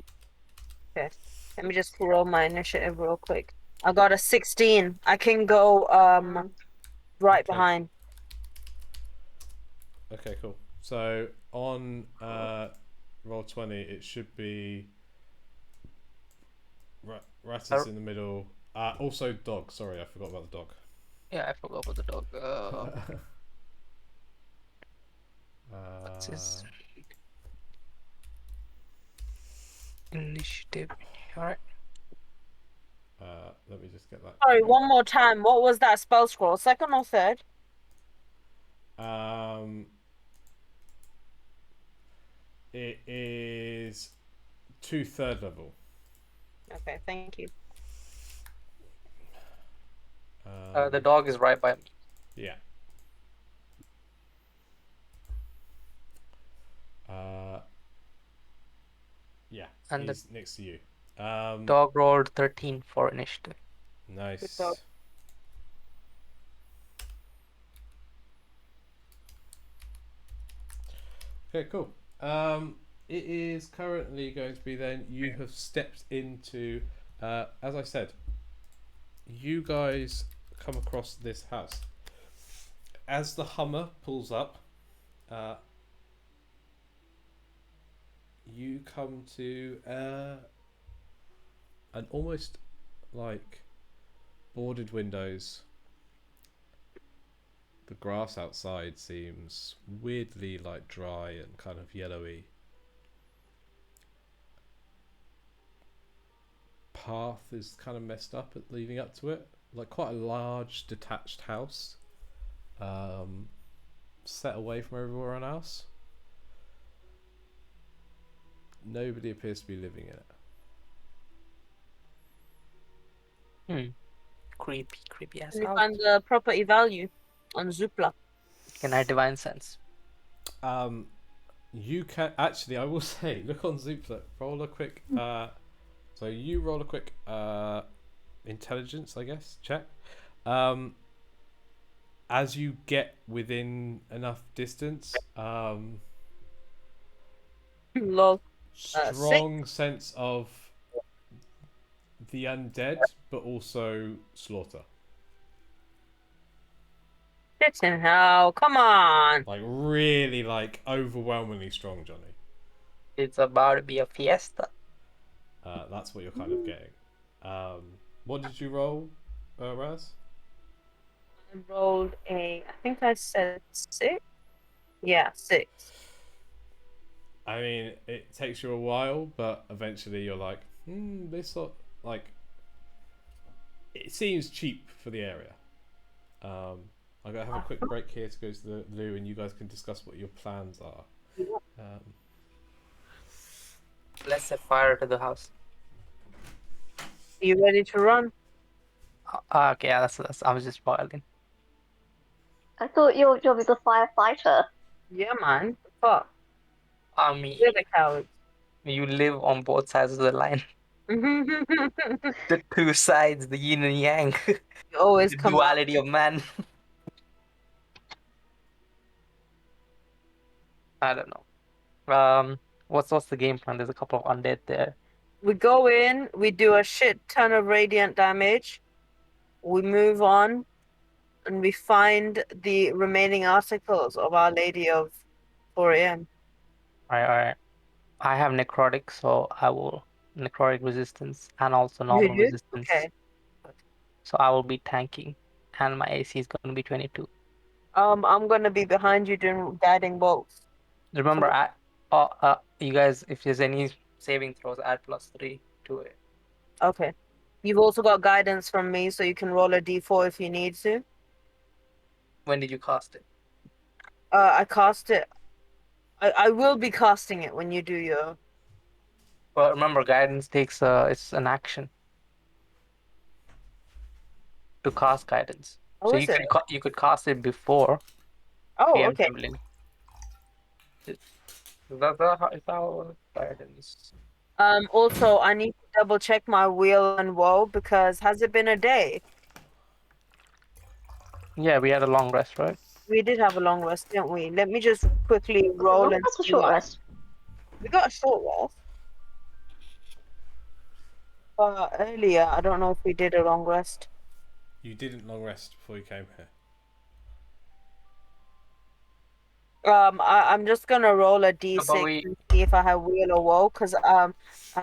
Okay. Let me just roll my initiative real quick. I got a 16. I can go right Okay. behind. Okay, cool. So on roll 20, it should be Rattus in the middle. Also dog. Sorry, I forgot about the dog. Yeah, I forgot about the dog. What's his initiative? Alright. Let me just get that. Sorry, one more time. What was that spell scroll? 2nd or 3rd? It is 2 3rd level. Okay, thank you. The dog is right by me. Yeah. Yeah, And the he's next to you. dog rolled 13 for initiative. Nice. dog. Okay, cool. It is currently going to be then. You have stepped into, as I said, you guys come across this house. As the Hummer pulls up, you come to an almost like boarded windows. The grass outside seems weirdly like dry and kind of yellowy. Path is kind of messed up at leading up to it. Like quite a large detached house, set away from everyone else. Nobody appears to be living in it. Creepy ass Can we house. find the property value on Zoopla? Can I divine sense? You can actually, I will say, look on Zoopla. Roll a quick. So you roll a quick intelligence, I guess, check. As you get within enough distance, Lol. strong sense of the undead, but also slaughter. Shit in hell. Come on. Like really, like overwhelmingly strong, Johnny. It's about to be a fiesta. That's what you're kind of getting. What did you roll, Raz? I rolled I think I said 6. Yeah, 6. I mean, it takes you a while, but eventually you're like, this sort like it seems cheap for the area. I'm gonna have a quick break here to go to the loo, and you guys can discuss what your plans are. Let's set fire to the house. Are you ready to run? Okay, yeah, that's. I was just spoiling. I thought your job is a firefighter. Yeah, man. Fuck. I mean, We're the cowards. you live on both sides of the line. The two sides, the yin and yang. You always The come out. duality of man. I don't know. What's the game plan? There's a couple of undead there. We go in, we do a shit ton of radiant damage, we move on, and we find the remaining articles of Our Lady of 4 a.m. Alright. I have necrotic, so I will necrotic resistance and also You normal do? resistance. Okay. So I will be tanking, and my AC is going to be 22. I'm gonna be behind you doing guiding bolts. Remember, you guys, if there's any saving throws, add +3 to it. Okay. You've also got guidance from me, so you can roll a d4 if you need to. When did you cast it? I cast it. I will be casting it when you do your. Well, remember, guidance takes it's an action to cast guidance. Oh, So is it? you could cast it before Oh, okay. preemptively. Is that how guidance? Also, I need to double check my wheel and woe because has it been a day? Yeah, we had a long rest, right? We did have a long rest, didn't we? Let me just quickly roll and That's a see short what. rest. We got a short rest. But earlier, I don't know if we did a long rest. You didn't long rest before you came here. I'm just gonna roll a d6 but we- and see if I have wheel or woe because I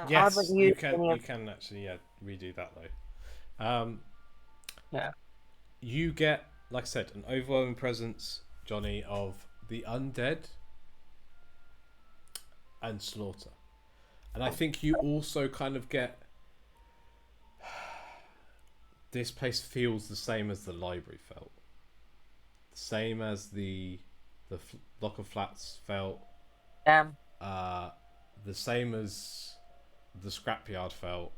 Yes, haven't you used can. any You of. can actually, redo that though. Yeah. You get, like I said, an overwhelming presence, Johnny, of the undead and slaughter, and I think you also kind of get. This place feels the same as the library felt, the same as the block of flats felt. Damn. The same as the scrapyard felt.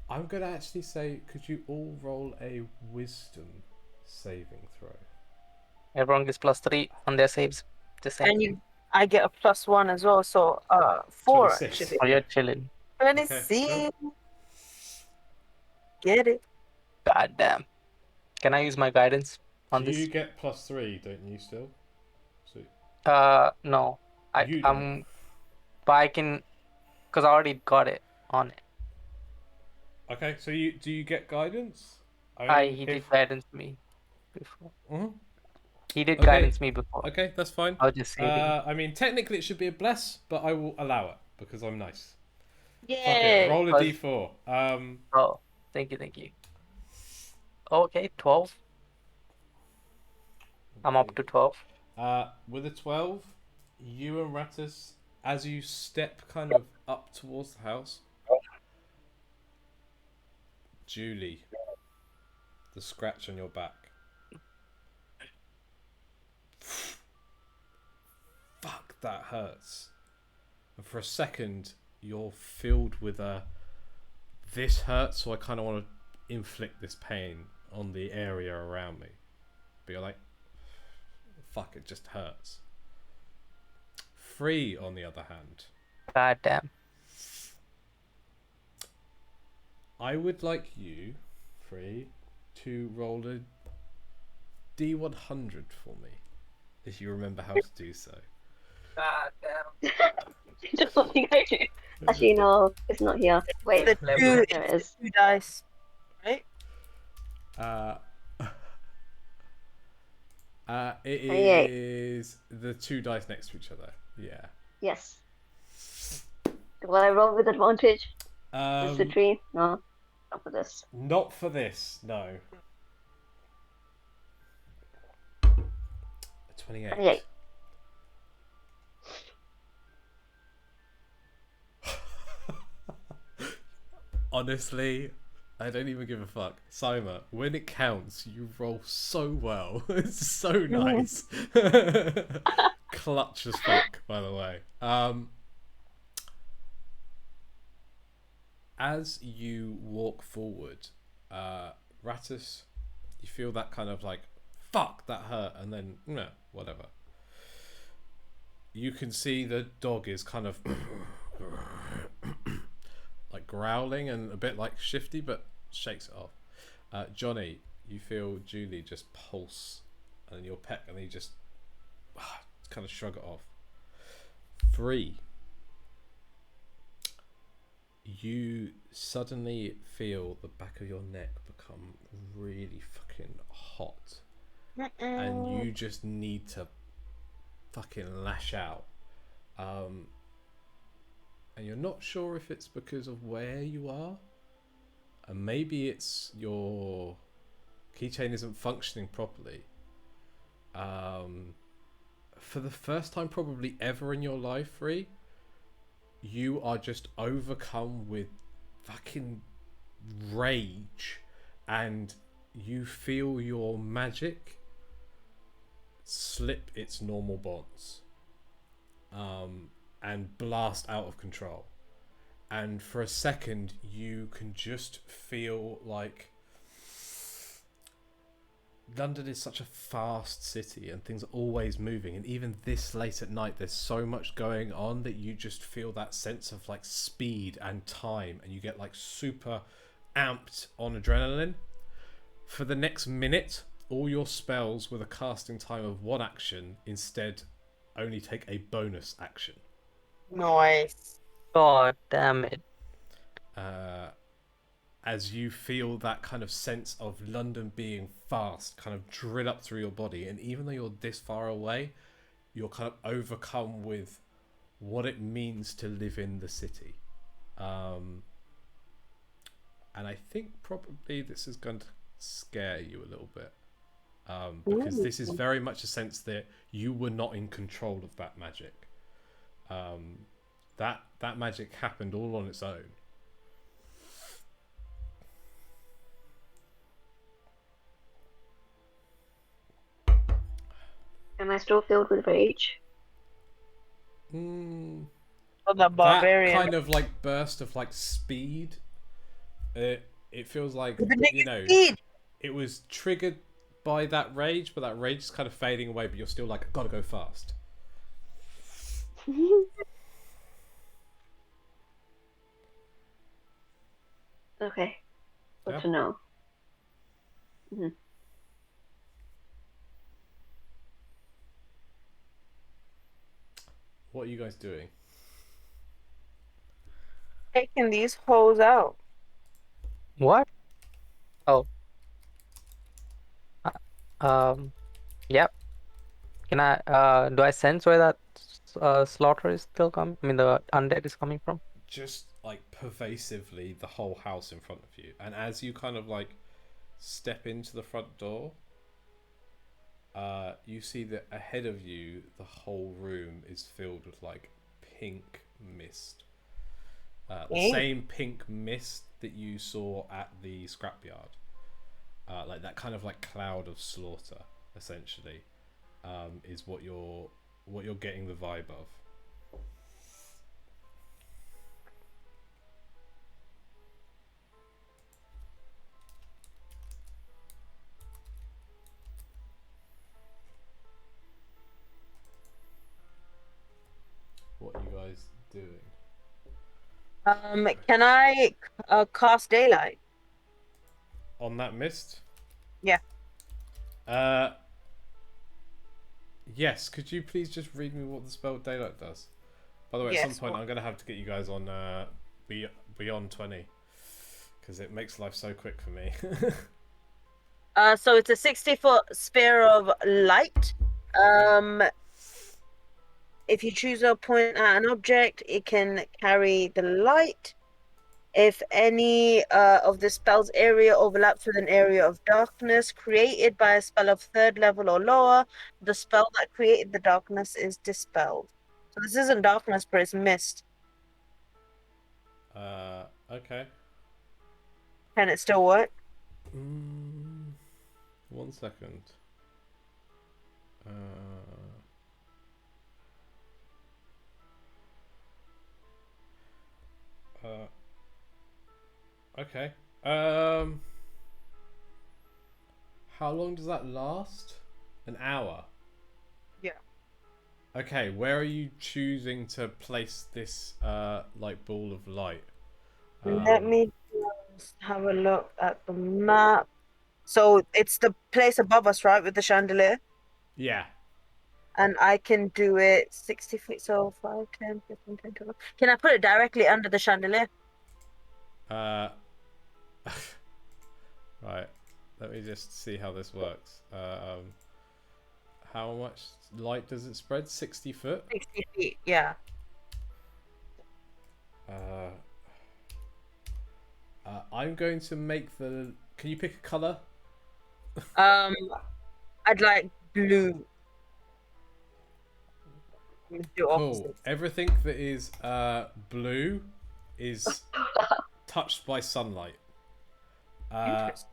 I'm gonna actually say, could you all roll a wisdom saving throw? Everyone gets +3 on their saves. Just saying. I get a +1 as well, so 4 26. actually. Oh, you're chilling. 26. cool. Get it? God damn. Can I use my guidance on Do this? you get +3? Don't you still? So No. you don't. But I can, because I already got it on it. Okay, so do you get guidance? He did guidance me before. Mhm. He did Okay. guidance me before. Okay, that's fine. I was just saving. I mean, technically it should be a bless, but I will allow it because I'm nice. Fuck Yay! it. Roll a Plus- d4. Oh, thank you. Okay, 12. I'm up to 12. With a 12, you and Rattus, as you step kind of up towards the house, Julie, the scratch on your back. Fuck, that hurts. And for a second, you're filled with a, this hurts, so I kind of want to inflict this pain on the area around me. But you're like, fuck, it just hurts. Free, on the other hand, God damn. I would like you, Free, to roll a D100 for me, if you remember how to do so. God damn. Just something I do. Actually, no, it's not here. Wait, The Level. two, there it it's is. the 2 dice, right? It 28. is the 2 dice next to each other. Yeah. Yes. Will I roll with advantage? Is the 3? No, not for this. Not for this, no. 28. 28. Honestly, I don't even give a fuck. Sima, when it counts, you roll so well. It's so nice. Clutch as fuck, by the way. As you walk forward, Rattus, you feel that kind of like, fuck, that hurt, and then, no, whatever. You can see the dog is kind of like growling and a bit like shifty, but shakes it off. Johnny, you feel Julie just pulse, and your pet, and you just kind of shrug it off. Free. You suddenly feel the back of your neck become really fucking hot, and you just need to fucking lash out. And you're not sure if it's because of where you are, and maybe it's your keychain isn't functioning properly. For the first time probably ever in your life, Free, you are just overcome with fucking rage, and you feel your magic slip its normal bonds and blast out of control. And for a second, you can just feel like London is such a fast city and things are always moving, and even this late at night there's so much going on that you just feel that sense of like speed and time, and you get like super amped on adrenaline. For the next minute, all your spells with a casting time of 1 action instead only take a bonus action. Nice. God damn it. As you feel that kind of sense of London being fast kind of drill up through your body, and even though you're this far away, you're kind of overcome with what it means to live in the city. And I think probably this is going to scare you a little bit, because this is very much a sense that you were not in control of that magic. That magic happened all on its own. Am I still filled with rage? Oh, the That barbarian. kind of like burst of like speed it feels like, With the you know, speed. it was triggered by that rage, but that rage is kind of fading away. But you're still like, gotta go fast. Okay. Good Yeah. to know. Mhm. What are you guys doing? Taking these hoes out. What? Oh, yep. Can I, do I sense where that slaughter is still coming? I mean, the undead is coming from? Just like pervasively the whole house in front of you, and as you kind of like step into the front door, you see that ahead of you the whole room is filled with like pink mist, the Okay. same pink mist that you saw at the scrapyard, like that kind of like cloud of slaughter essentially, is what you're getting the vibe of. What are you guys doing? Can I cast daylight? On that mist? Yeah. Yes, could you please just read me what the spell Daylight does? By the way, at Yes, some point well- I'm going to have to get you guys on Beyond 20, because it makes life so quick for me. So it's a 60-foot sphere of light. If you choose a point at an object, it can carry the light. If any of the spell's area overlaps with an area of darkness created by a spell of 3rd level or lower, the spell that created the darkness is dispelled. So this isn't darkness, but it's mist. Okay. Can it still work? 1 second. Okay. How long does that last? An hour? Yeah. Okay, where are you choosing to place this like ball of light? Let me just have a look at the map. So it's the place above us, right, with the chandelier? Yeah. And I can do it 60 feet, so 5, 10, 15, 20, 20. Can I put it directly under the chandelier? Right. Let me just see how this works. How much light does it spread? 60 foot? 60 feet, yeah. I'm going to make the. Can you pick a color? I'd like blue. Let's do Cool. opposites. Everything that is blue is touched by sunlight. Interesting.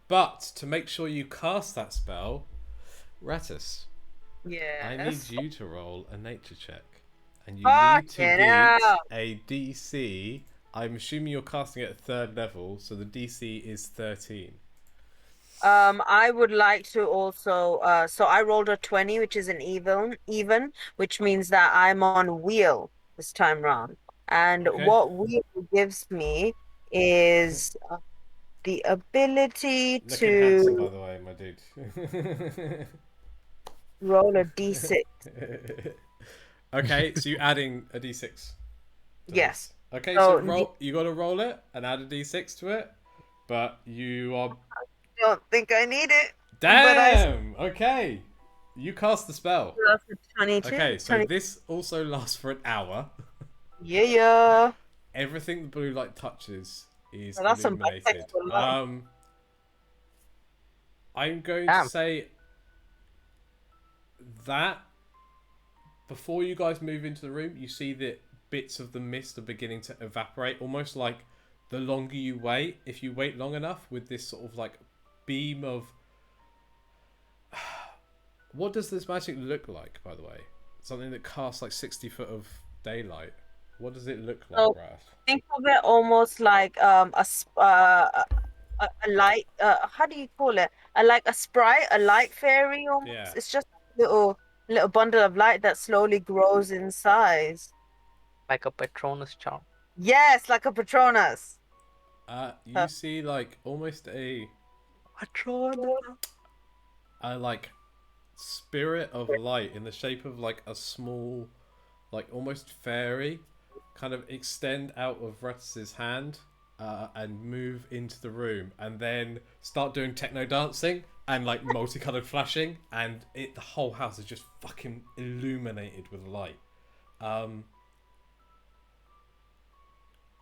But to make sure you cast that spell, Ratus, Yes. I need you to roll a nature check. And you Fuck need to it beat out. a DC. I'm assuming you're casting it at 3rd level, so the DC is 13. I would like to also so I rolled a 20, which is an even, which means that I'm on wheel this time round. And Okay. what wheel gives me is the ability Looking handsome, by to the way, my dude. roll a d6. Okay, so you're adding a d6. to Yes. this. Okay, So so roll. You got to roll it and add a d6 to it, but you are. Don't think I need it. Damn. Okay, you cast the spell. That's a 22. Okay, so 20. this also lasts for an hour. Yeah. Everything the blue light touches is Well, that's some illuminated. bisexual love. I'm going Damn. to say that before you guys move into the room, you see that bits of the mist are beginning to evaporate, almost like the longer you wait, if you wait long enough with this sort of like beam of. What does this magic look like, by the way? Something that casts like 60 foot of daylight. What does it look like, So Wrath? think of it almost like a light. How do you call it? Like a sprite, a light fairy almost. Yeah. It's just a little bundle of light that slowly grows in size. Like a Patronus charm. Yes, like a Patronus. You see like almost a like spirit of light in the shape of like a small, like almost fairy, kind of extend out of Retz's hand and move into the room, and then start doing techno dancing and like multicolored flashing, and the whole house is just fucking illuminated with light.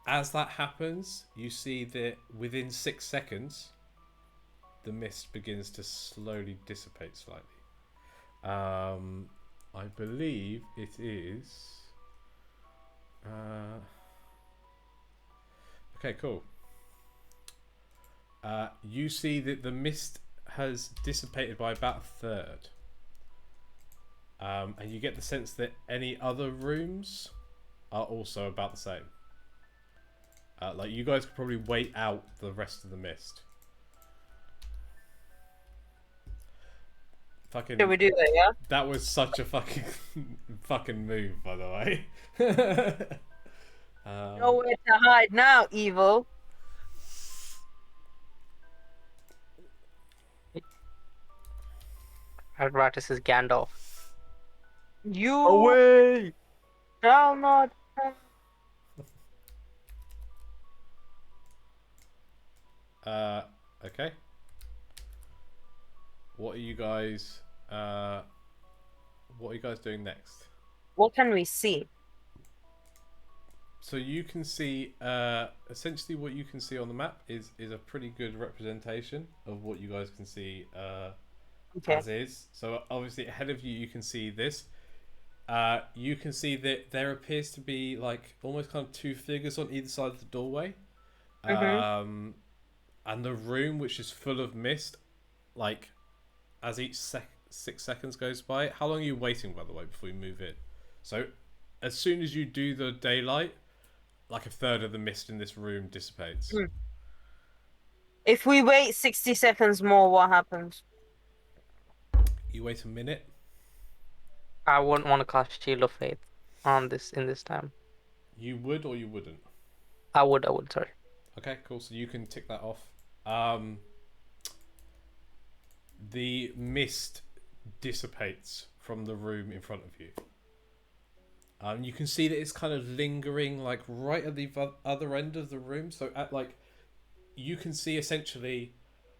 As that happens, you see that within 6 seconds, the mist begins to slowly dissipate slightly. I believe it is. Okay, cool. You see that the mist has dissipated by about a third. And you get the sense that any other rooms are also about the same. Like, you guys could probably wait out the rest of the mist. Fucking. Should we do that? Yeah. That was such a fucking move, by the way. Nowhere to hide now, evil. Alratis is Gandalf. You Away! shall not. Okay. What are you guys doing next? What can we see? So you can see essentially what you can see on the map is a pretty good representation of what you guys can see Okay. as is. So obviously ahead of you, you can see this. You can see that there appears to be like almost kind of two figures on either side of the doorway. Mhm. And the room, which is full of mist, like as each 6 seconds goes by. How long are you waiting, by the way, before you move in? So as soon as you do the daylight, like a third of the mist in this room dissipates. If we wait 60 seconds more, what happens? You wait a minute. I wouldn't want to cast Shield of Faith on this in this time. You would or you wouldn't? I would, sorry. Okay, cool. So you can tick that off. The mist dissipates from the room in front of you. You can see that it's kind of lingering like right at the other end of the room. So at like, you can see essentially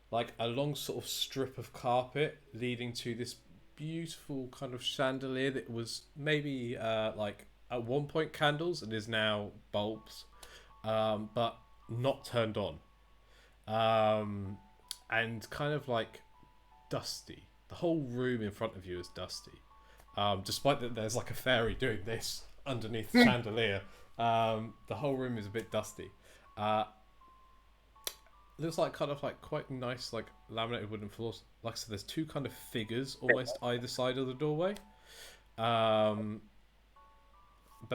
like a long sort of strip of carpet leading to this beautiful kind of chandelier that was maybe like at one point candles and is now bulbs, but not turned on, and kind of like dusty. The whole room in front of you is dusty, despite that there's like a fairy doing this underneath the chandelier. The whole room is a bit dusty. Looks like kind of like quite nice like laminated wooden floors. Like I said, there's two kind of figures almost either side of the doorway. But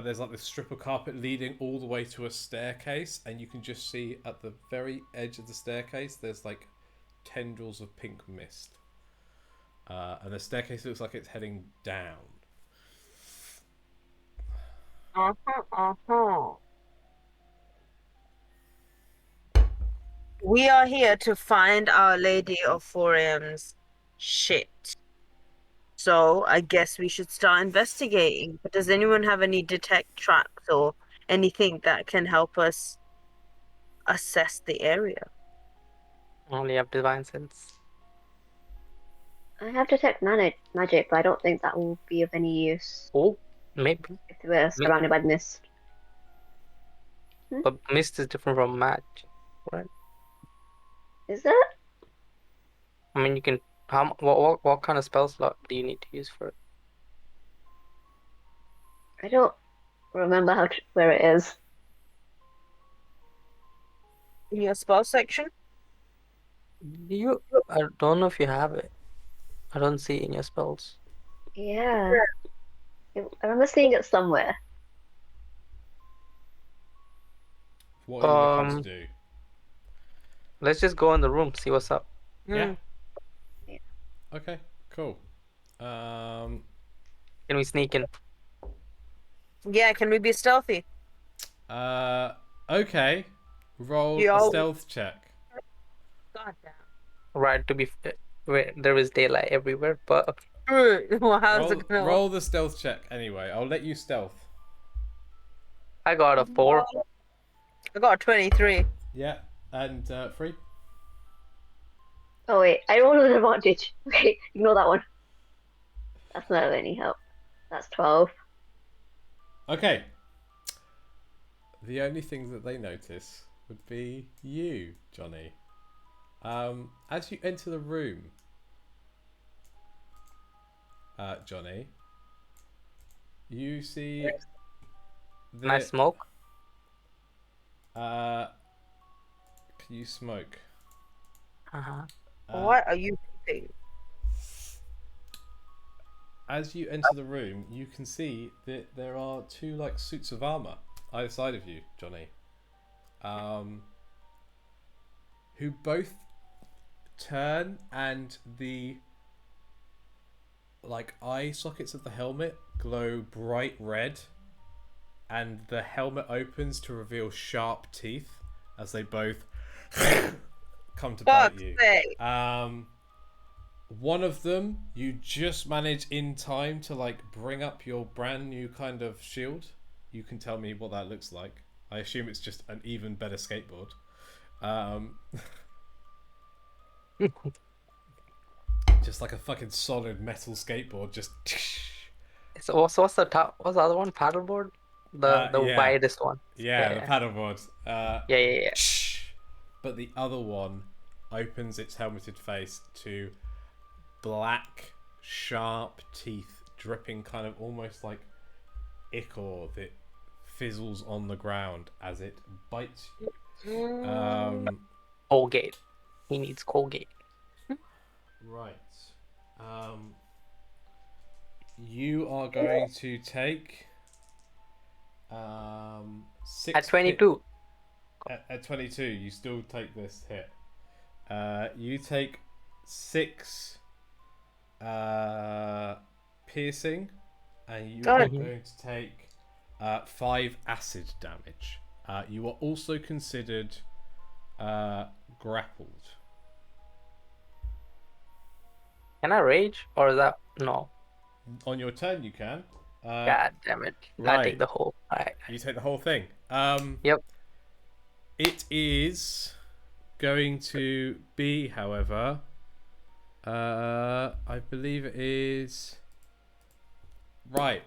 there's like this strip of carpet leading all the way to a staircase, and you can just see at the very edge of the staircase there's like tendrils of pink mist. And the staircase looks like it's heading down. We are here to find Our Lady of Forium's shit. So I guess we should start investigating. But does anyone have any detect tracks or anything that can help us assess the area? Only have divine sense. I have detect magic, but I don't think that will be of any use Oh, maybe. if we're surrounded by mist. But mist is different from magic, right? Is it? I mean, you can. What kind of spell slot do you need to use for it? I don't remember where it is. In your spell section? I don't know if you have it. I don't see it in your spells. Yeah. I remember seeing it somewhere. What are you looking Um, to do? let's just go in the room, see what's up. Hmm. Yeah. Okay. Cool. Um. Can we sneak in? Yeah, can we be stealthy? Okay. Roll You a all stealth check. God damn. Right, to be where there is daylight everywhere, but Well, how's Roll it gonna roll the stealth check anyway. I'll let you stealth. I got a 4. I got a 23. Yeah. And free. Oh wait, I rolled with advantage. Okay, ignore that one. That's not of any help. That's 12. Okay. The only thing that they notice would be you, Johnny. As you enter the room, Johnny, you see Can I that. smoke? Can you smoke? Uh-huh. What are you thinking? As you enter the room, you can see that there are two like suits of armor either side of you, Johnny, who both turn, and the like eye sockets of the helmet glow bright red, and the helmet opens to reveal sharp teeth as they both come to bite Fuck's you. sake. One of them you just manage in time to like bring up your brand new kind of shield. You can tell me what that looks like. I assume it's just an even better skateboard. Just like a fucking solid metal skateboard. Just So what's the top? What's the other one? Paddleboard? The yeah, widest one. yeah, the Yeah. paddleboard. Yeah. But the other one opens its helmeted face to black, sharp teeth dripping kind of almost like ichor that fizzles on the ground as it bites you. Colgate. He needs Colgate. Right. You are going to take 6 At 22. At 22, you still take this hit. You take 6 piercing, and you are going to take 5 acid damage. You are also considered grappled. Can I rage? Or is that no? On your turn, you can. God damn it. I right. take the whole. Alright. You take the whole thing. Yep. It is going to be, however, I believe it is right.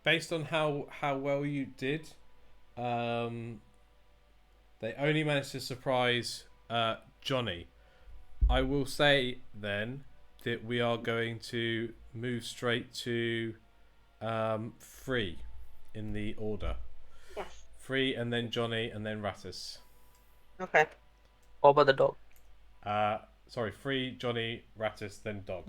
Based on how well you did, they only managed to surprise Johnny. I will say then that we are going to move straight to Free in the order. Yes. Free, and then Johnny, and then Rattus. Okay. What about the dog? Sorry, Free, Johnny, Rattus, then Dog.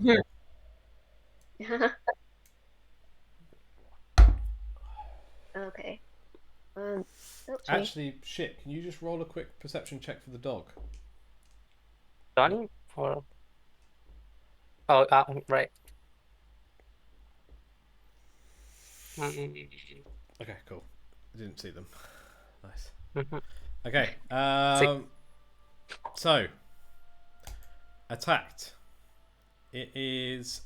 Okay. Oopsie. Actually, shit, can you just roll a quick perception check for the dog? Johnny? Or oh, right. Okay, cool. I didn't see them. Nice. Mhm. Okay. So attacked. It is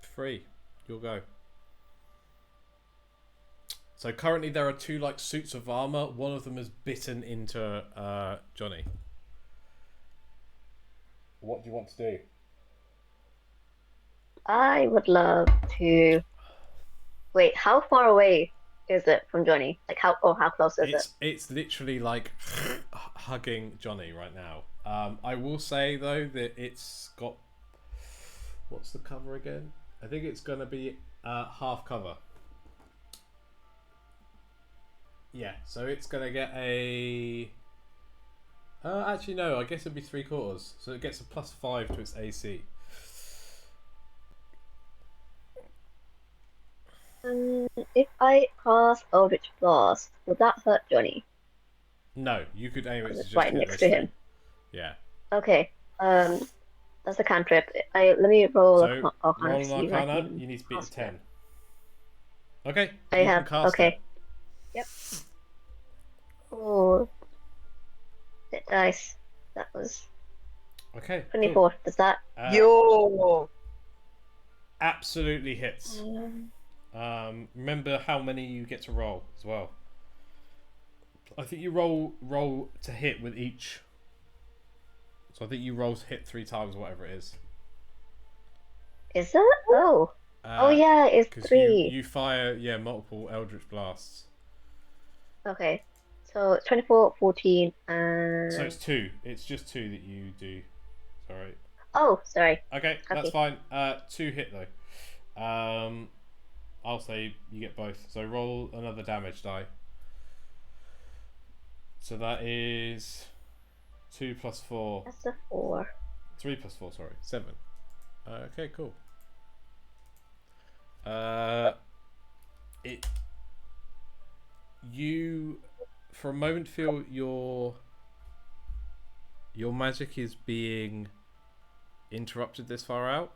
Free. You'll go. So currently there are 2 like suits of armor. One of them is bitten into Johnny. What do you want to do? I would love to. Wait, how far away is it from Johnny? Like how close is it? It's literally like hugging Johnny right now. I will say though that it's got, what's the cover again? I think it's gonna be half cover. Yeah, so it's gonna get a. Actually no, I guess it'd be 3/4. So it gets a +5 to its AC. If I cast Eldritch Blast, would that hurt Johnny? No, you could aim it Because to it's just right hit next this to thing. him. Yeah. Okay. That's a cantrip. Let me roll So Arcana roll to an see if I Arcana. can You need to beat a cast it. 10. Okay, I you can have. cast Okay. it. Yep. Oh, hit dice. That was Okay, 24. cool. Does that? Yo. Absolutely hits. Remember how many you get to roll as well. I think you roll to hit with each. So I think you roll to hit 3 times, whatever it is. Is it? Oh. Oh yeah, it's Because 3. you fire multiple Eldritch Blasts. Okay. So 24, 14, and... So it's 2. It's just 2 that you do. Sorry. Oh, sorry. Okay, that's Okay. fine. 2 hit though. I'll say you get both. So roll another damage die. So that is 2 plus 4. That's a 4. 3 plus 4, sorry. 7. Okay, cool. You for a moment feel your magic is being interrupted this far out.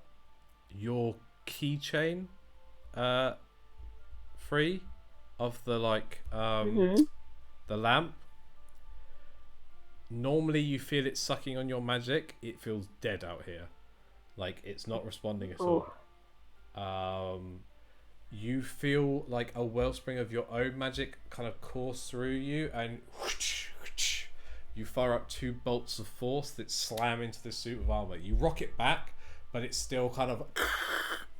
Your keychain free of the the lamp. Normally you feel it sucking on your magic. It feels dead out here. Like it's not responding at all. You feel like a wellspring of your own magic kind of course through you, and you fire up 2 bolts of force that slam into the suit of armor. You rock it back, but it's still kind of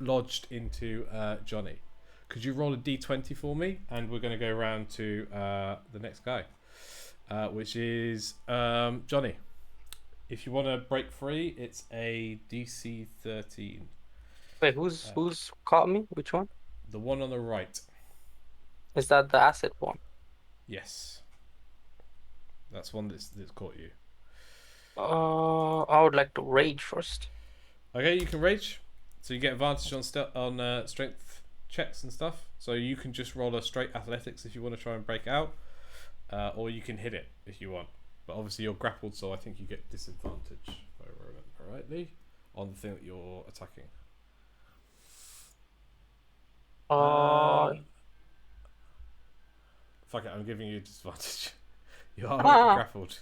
lodged into Johnny. Could you roll a d20 for me? And we're going to go around to the next guy, which is Johnny. If you want to break free, it's a DC 13. Wait, who's caught me? Which one? The one on the right. Is that the acid one? Yes. That's one that's caught you. I would like to rage first. Okay, you can rage. So you get advantage on strength checks and stuff. So you can just roll a straight athletics if you want to try and break out. Or you can hit it if you want. But obviously you're grappled, so I think you get disadvantage, if I remember rightly, on the thing that you're attacking. Fuck it, I'm giving you a disadvantage. You are grappled.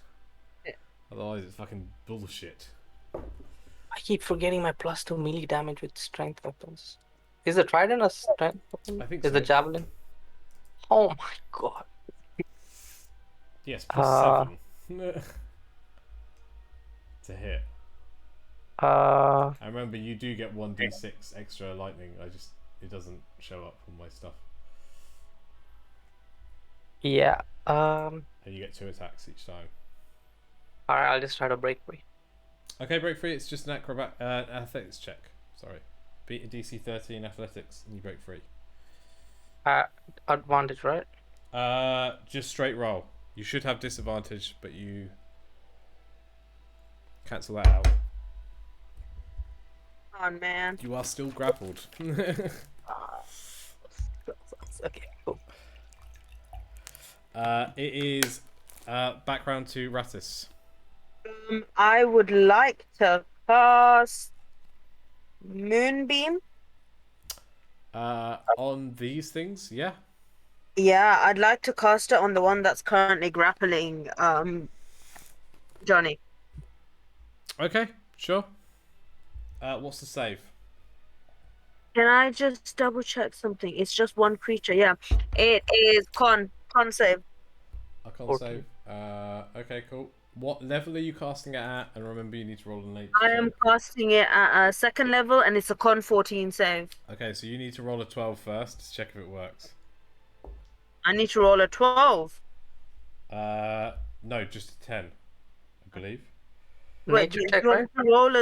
Otherwise it's fucking bullshit. I keep forgetting my +2 melee damage with strength weapons. Is the trident a strength weapon? I think Is so. the javelin? Oh my god. Yes, +7 to hit. I remember you do get 1d6 extra lightning. It doesn't show up on my stuff. Yeah. And you get 2 attacks each time. Alright, I'll just try to break free. Okay, break free. It's just an athletics check. Sorry, beat a DC 13 athletics and you break free. Advantage, right? Just straight roll. You should have disadvantage, but you cancel that out. Oh man. You are still grappled. Okay, cool. It is background to Rattus. I would like to cast Moonbeam. On these things, yeah. Yeah, I'd like to cast it on the one that's currently grappling Johnny. Okay, sure. What's the save? Can I just double check something? It's just one creature, yeah. It is con save. I can't 14. save. Okay, cool. What level are you casting it at? And remember, you need to roll a nature. I am casting it at a 2nd level and it's a con 14 save. Okay, so you need to roll a 12 first to check if it works. I need to roll a 12. No, just a 10, I believe. Wait, Nature you check, want right? to roll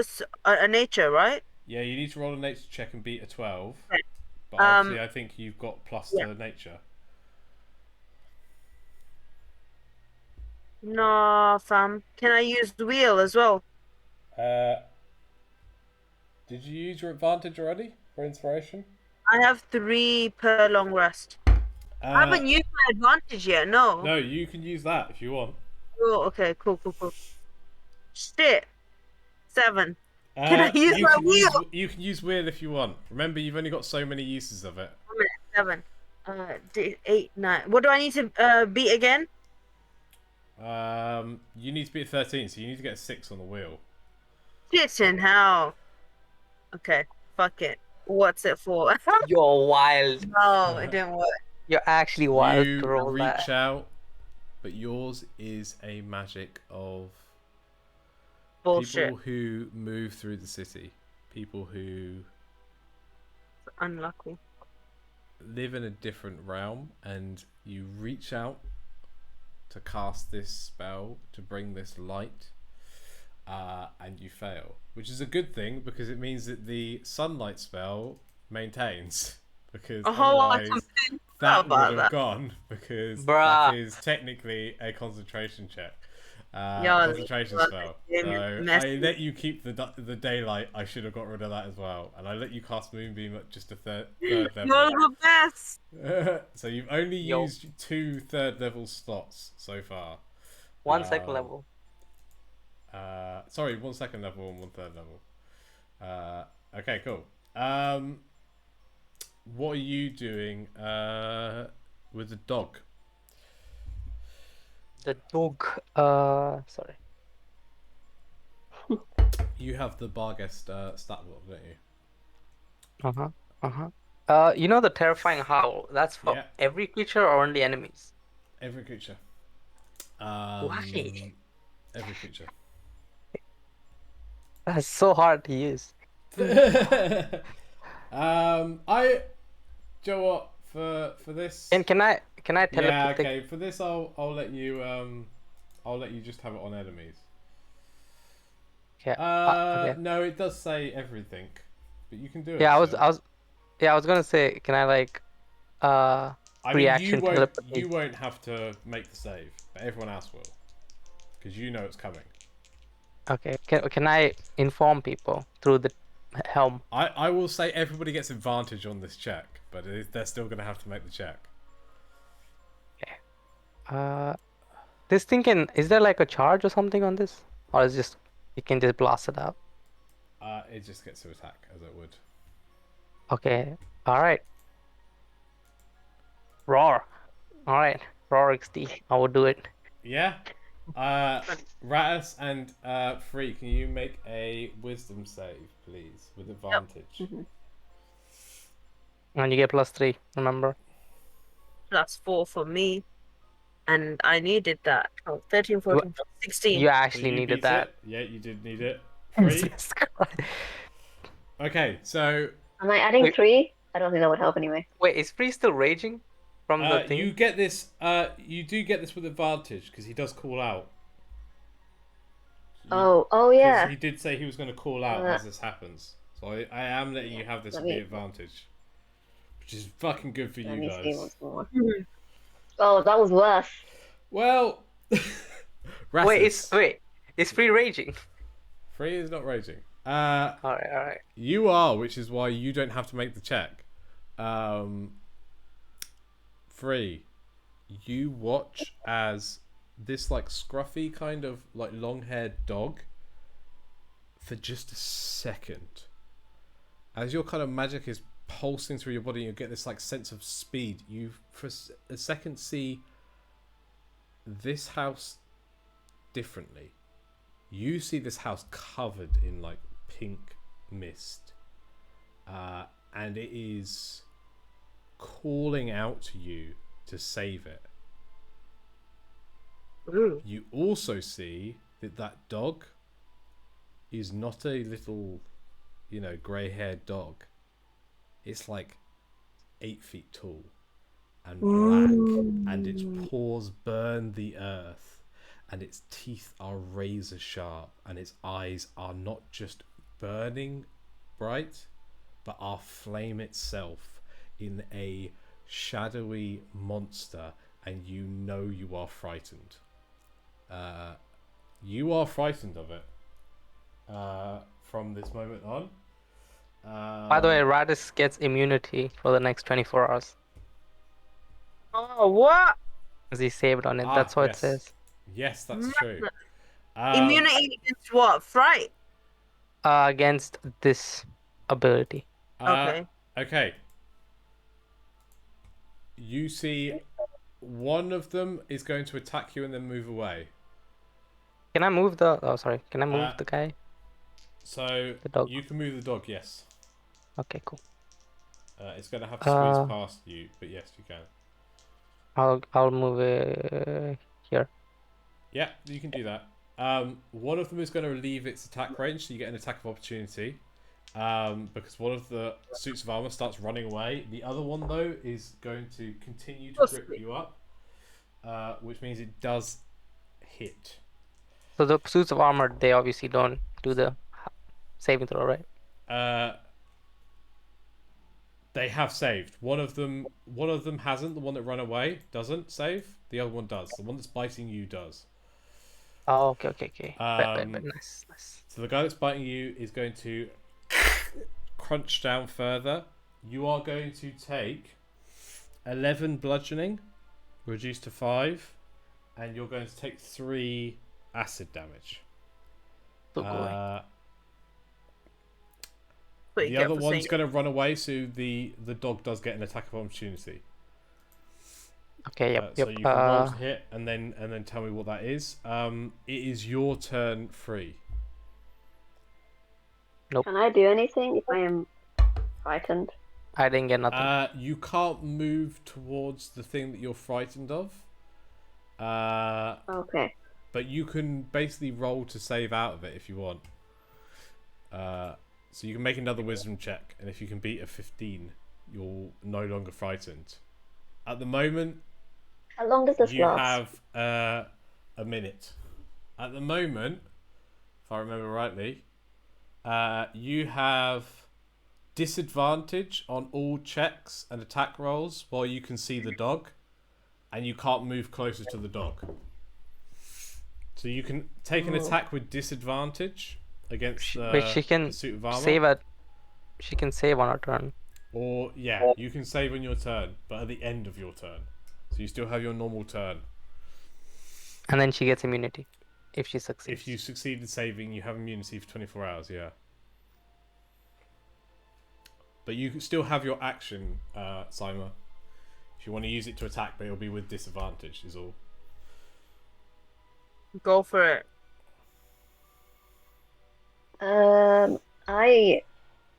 a nature, right? Yeah, you need to roll a nature check and beat a 12. Okay. But obviously, I think you've got plus yeah. to nature. No, fam. Can I use the wheel as well? Did you use your advantage already for inspiration? I have 3 per long rest. I haven't used my advantage yet. No. No, you can use that if you want. Oh, okay. Cool. Shit. 7. Can I use you my can wheel? you can use wheel if you want. Remember, you've only got so many uses of it. 1 minute. 7. 8, 9. What do I need to beat again? You need to be at 13, so you need to get a 6 on the wheel. Shit in hell. Okay. Fuck it. What's it for? You're wild. No, it didn't work. You're actually wild You to roll reach that. out, but yours is a magic of Bullshit. people who move through the city, people who Unlucky. live in a different realm, and you reach out to cast this spell to bring this light, and you fail, which is a good thing because it means that the sunlight spell maintains. Because I otherwise, completely that forgot would about have that. gone because Bruh. that is technically a concentration check. Yeah, Concentration well, spell. it's So messy. I let you keep the daylight. I should have got rid of that as well, and I let you cast Moonbeam at just a third You're level. the best. So you've only Yo. used 2 third level slots so far. 1 second Um, level. Sorry, 1 second level and 1 third level. Okay, cool. What are you doing with the dog? The dog. Sorry. You have the Barghest stat block, don't you? You know the terrifying howl? That's for Yeah. every creature or only enemies? Every creature. Why? Every creature. That's so hard to use. I. Do you know what? For this. And can I Yeah. telepathic? Okay. For this, I'll let you just have it on enemies. Yeah. Okay. No, it does say everything, but you can do it. Yeah, still. I was gonna say, can I like I mean, reaction telepathy? you won't have to make the save, but everyone else will, because you know it's coming. Okay. Can I inform people through the helm? I will say everybody gets advantage on this check, but they're still going to have to make the check. This thing is there like a charge or something on this? Or is just you can just blast it out? It just gets to attack as it would. Okay. Alright. Roar. Alright. Roar XD. I will do it. Yeah. Ratus and Free, can you make a wisdom save, please, with advantage? And you get +3, remember? +4 for me. And I needed that. Oh, 13, 14, 16. You So actually you needed beat that. it? Yeah, you did need it. 3. Jesus Christ. Okay, so Am I adding Wait. 3? I don't think that would help anyway. Wait, is Free still raging from the thing? you get this. You do get this with advantage because he does call out. Oh 'Cause yeah. he did say he was going to call out as this happens. So I am letting you have this Let with the me- advantage, which is fucking good for Let you me see guys. once more. Oh, that was worse. Well, Wait, Rastus, is Free raging? Free is not raging. Alright. You are, which is why you don't have to make the check. Free, you watch as this like scruffy kind of like long-haired dog for just a second, as your kind of magic is pulsing through your body, you get this like sense of speed. You for a second see this house differently. You see this house covered in like pink mist, and it is calling out to you to save it. Ooh. You also see that that dog is not a little, grey-haired dog. It's like 8 feet tall and black, and its paws burn the earth, and its teeth are razor sharp, and its eyes are not just burning bright, but are flame itself in a shadowy monster, and you know you are frightened. You are frightened of it from this moment on, By the way, Radis gets immunity for the next 24 hours. Oh, what? As he saved on it. That's what it yes. says. Yes, that's true. Immunity against what? Fright? Against this ability. Okay. Okay. You see, one of them is going to attack you and then move away. Can I move the... Oh, sorry. Can I move the guy? So The dog. you can move the dog, yes. Okay, cool. It's going to have to squeeze past you, but yes, you can. I'll move it here. Yeah, you can do that. One of them is going to leave its attack range, so you get an attack of opportunity. Because one of the suits of armor starts running away. The other one, though, is going to continue to grip you up, which means it does hit. So the suits of armor, they obviously don't do the saving throw, right? They have saved. One of them hasn't. The one that ran away doesn't save. The other one does. The one that's biting you does. Oh, okay. Right. Nice. So the guy that's biting you is going to crunch down further. You are going to take 11 bludgeoning, reduced to 5, and you're going to take 3 acid damage. The other one's going to run away, so the dog does get an attack of opportunity. Okay, yep. So you can roll to hit, and then tell me what that is. It is your turn free. Nope. Can I do anything if I am frightened? I didn't get nothing. You can't move towards the thing that you're frightened of. Okay. But you can basically roll to save out of it if you want. So you can make another wisdom check, and if you can beat a 15, you're no longer frightened. At the moment, How long does this you last? have a minute. At the moment, if I remember rightly, you have disadvantage on all checks and attack rolls while you can see the dog, and you can't move closer to the dog. So you can take an attack with disadvantage against Wait, she can the suit of armor. She can save on her turn. Or, yeah, you can save on your turn, but at the end of your turn. So you still have your normal turn. And then she gets immunity if she succeeds. If you succeed in saving, you have immunity for 24 hours, yeah. But you still have your action, Sima. If you want to use it to attack, but it'll be with disadvantage, is all. Go for it. I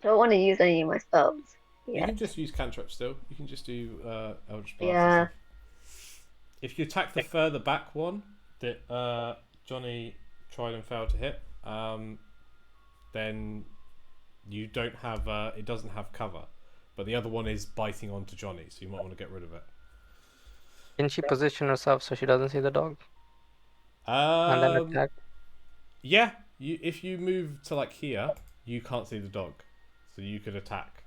don't want to use any of my spells. You Yeah. can just use cantrip still. You can just do Eldritch Blast. Yeah. And stuff. If you attack the further back one that Johnny tried and failed to hit, then you don't have it doesn't have cover. But the other one is biting onto Johnny, so you might want to get rid of it. Can she position herself so she doesn't see the dog? And then attack? Yeah, if you move to like here, you can't see the dog, so you could attack.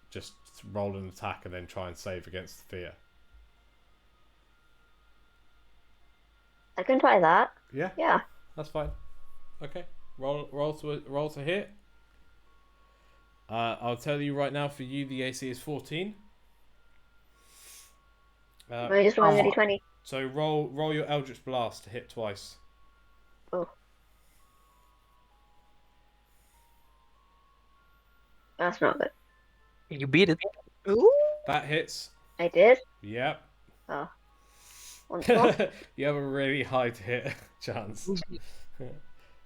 Just roll an attack and then try and save against the fear. I can try that. Yeah, Yeah. that's fine. Okay, roll to hit. I'll tell you right now. For you, the AC is 14. I just rolled a d20. So roll your Eldritch Blast to hit twice. Oh. That's not good. You beat it. Ooh. That hits. I did? Yep. Oh. Once more? You have a really high to hit chance.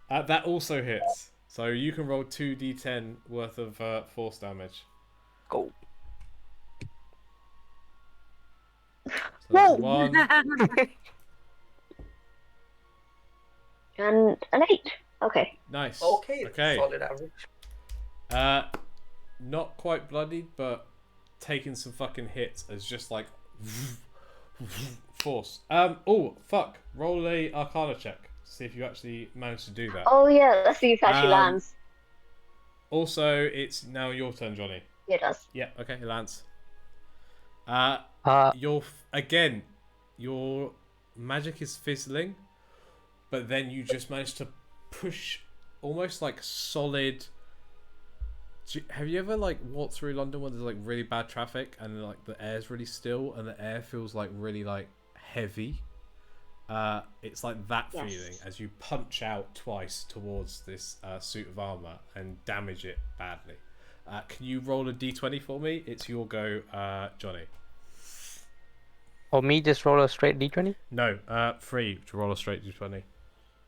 That also hits. So you can roll 2d10 worth of force damage. Go. So that's 1. And an 8. Okay. Nice. Okay. Okay. Solid average. Not quite bloodied, but taking some fucking hits as just like force. Oh fuck! Roll a Arcana check. See if you actually manage to do that. Oh yeah, let's see if it actually lands. Also, it's now your turn, Johnny. Yeah, it does. Yeah. Okay, it lands. Again, your magic is fizzling, but then you just manage to push almost like solid Have you ever like walked through London when there's like really bad traffic and like the air's really still and the air feels like really like heavy? It's like that Yes. feeling as you punch out twice towards this suit of armor and damage it badly. Can you roll a d20 for me? It's your go, Johnny. Or me just roll a straight d20? No, free to roll a straight d20.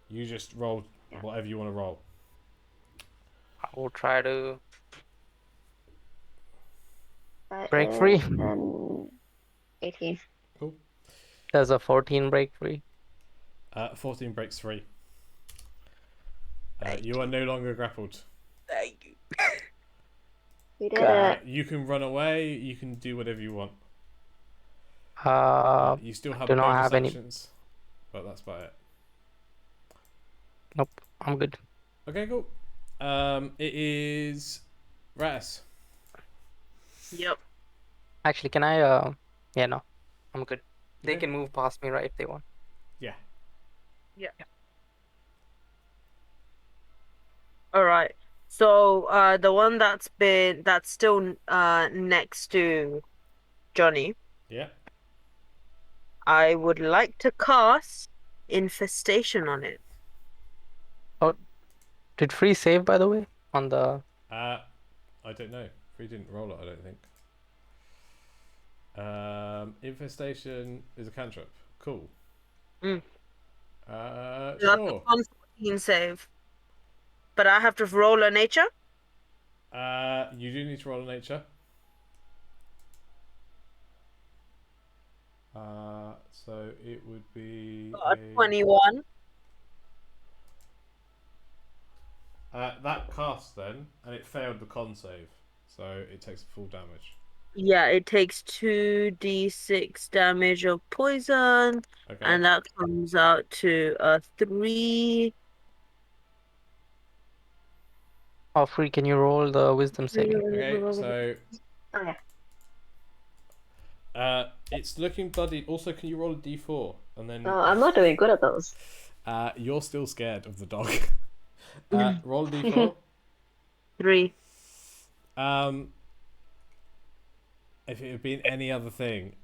You just roll whatever you want to roll. I will try to That break is free. 18. Cool. There's a 14 break free. 14 breaks free. You are no longer grappled. Thank you. We did God. it. You can run away. You can do whatever you want. You still have do not bonus have any- actions, but that's about it. Nope, I'm good. Okay, cool. It is Ras. Yep. Actually, can I? Yeah, no, I'm good. They Okay. can move past me, right, if they want. Yeah. All right. So the one that's still next to Johnny, Yeah. I would like to cast infestation on it. Did free save, by the way, on the? I don't know. Free didn't roll it, I don't think. Infestation is a cantrip. Cool. Mm. That's Sure. a con 14 save. But I have to roll a nature? You do need to roll a nature. So it would be A 21. that cast then, and it failed the con save, so it takes full damage. Yeah, it takes 2d6 damage of poison, Okay. and that comes out to a 3. Oh, free. Can you roll the wisdom saving? Okay. So Oh, yeah. it's looking bloody. Also, can you roll a d4 and then? No, I'm not doing good at those. You're still scared of the dog. Roll a d4. 3. If it had been any other thing,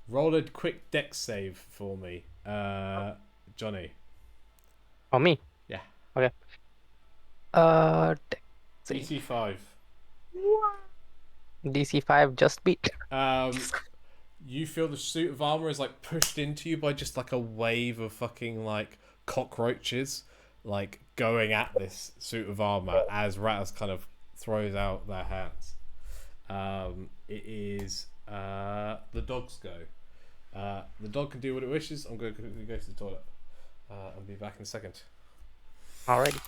roll a quick dex save for me, Johnny. Oh, me. Yeah. Okay. Save. DC 5. DC 5 just beat. You feel the suit of armor is like pushed into you by just like a wave of fucking like cockroaches, like going at this suit of armor as Ratters kind of throws out their hands. It is the dog's go. The dog can do what it wishes. I'm going to go to the toilet and be back in a second. Alrighty.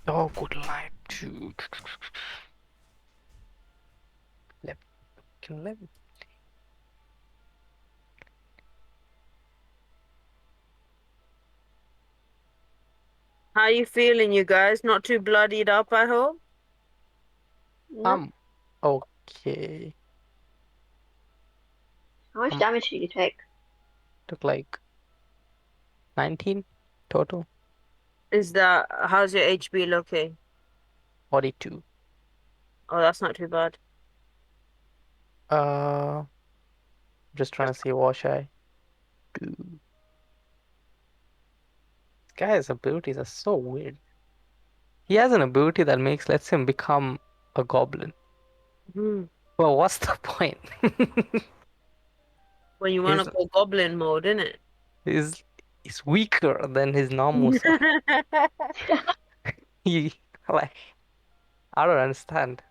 Oh, good life too. Can live. How you feeling, you guys? Not too bloodied up, I hope? No. Okay. How much damage did you take? Took like 19 total. How's your HB looking? 42. Oh, that's not too bad. Just trying to see what should I do. This guy's abilities are so weird. He has an ability that lets him become a goblin. Hmm. Well, what's the point? When you want to He's- go goblin mode, innit? He's weaker than his normal self. He like I don't understand.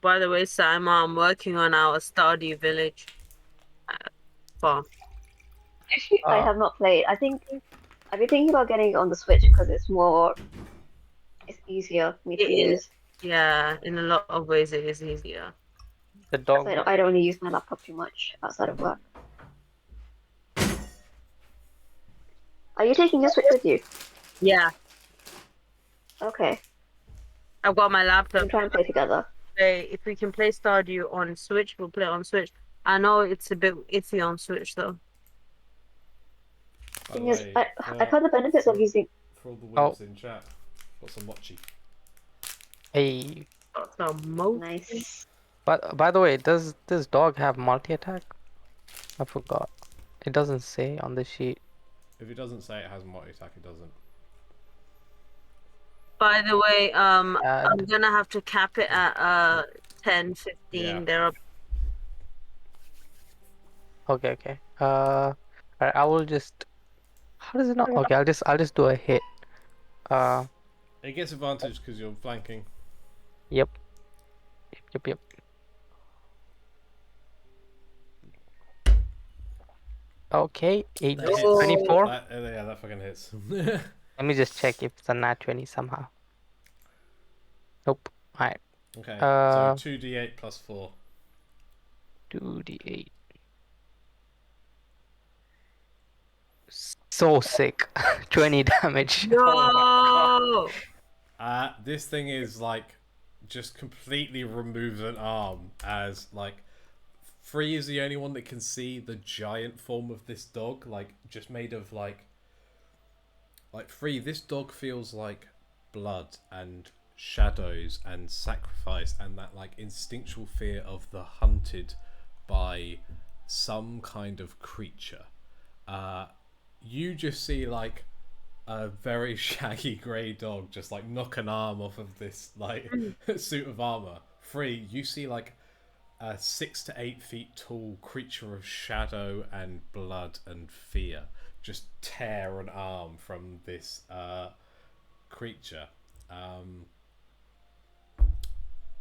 By the way, Sam, I'm working on our Stardew Village farm. Actually, I Oh. have not played. I've been thinking about getting it on the Switch because it's easier for me to It is. use. Yeah, in a lot of ways it is easier. The dog. So I don't really use my laptop too much outside of work. Are you taking your Switch with you? Yeah. Okay, I've got my laptop. I'm trying to play together. If we can play Stardew on Switch, we'll play it on Switch. I know it's a bit iffy on Switch though. By the Thing is, way, I've heard the benefits of using. for all the Oh. wimps in chat, got some mochi. Hey, Got some mo. Nice. but by the way, does this dog have multi-attack? I forgot. It doesn't say on the sheet. If it doesn't say it has multi-attack, it doesn't. By the way, I'm Add. gonna have to cap it at 10, 15. Yeah. There are Okay, okay. Alright, I will just. How does it not? Okay, I'll just do a hit. It gets advantage because you're flanking. Yep. Yep. Okay, 8 That hits. 24. Yeah, that fucking hits. Let me just check if it's a nat 20 somehow. Nope. Alright, Okay, Uh, so 2d8 plus 4. 2d8. So sick. 20 damage. no. This thing is like just completely removes an arm as like Free is the only one that can see the giant form of this dog, like just made of like Free. This dog feels like blood and shadows and sacrifice and that like instinctual fear of the hunted by some kind of creature. You just see like a very shaggy grey dog just like knock an arm off of this like suit of armor. Free, you see like a 6 to 8 feet tall creature of shadow and blood and fear just tear an arm from this creature.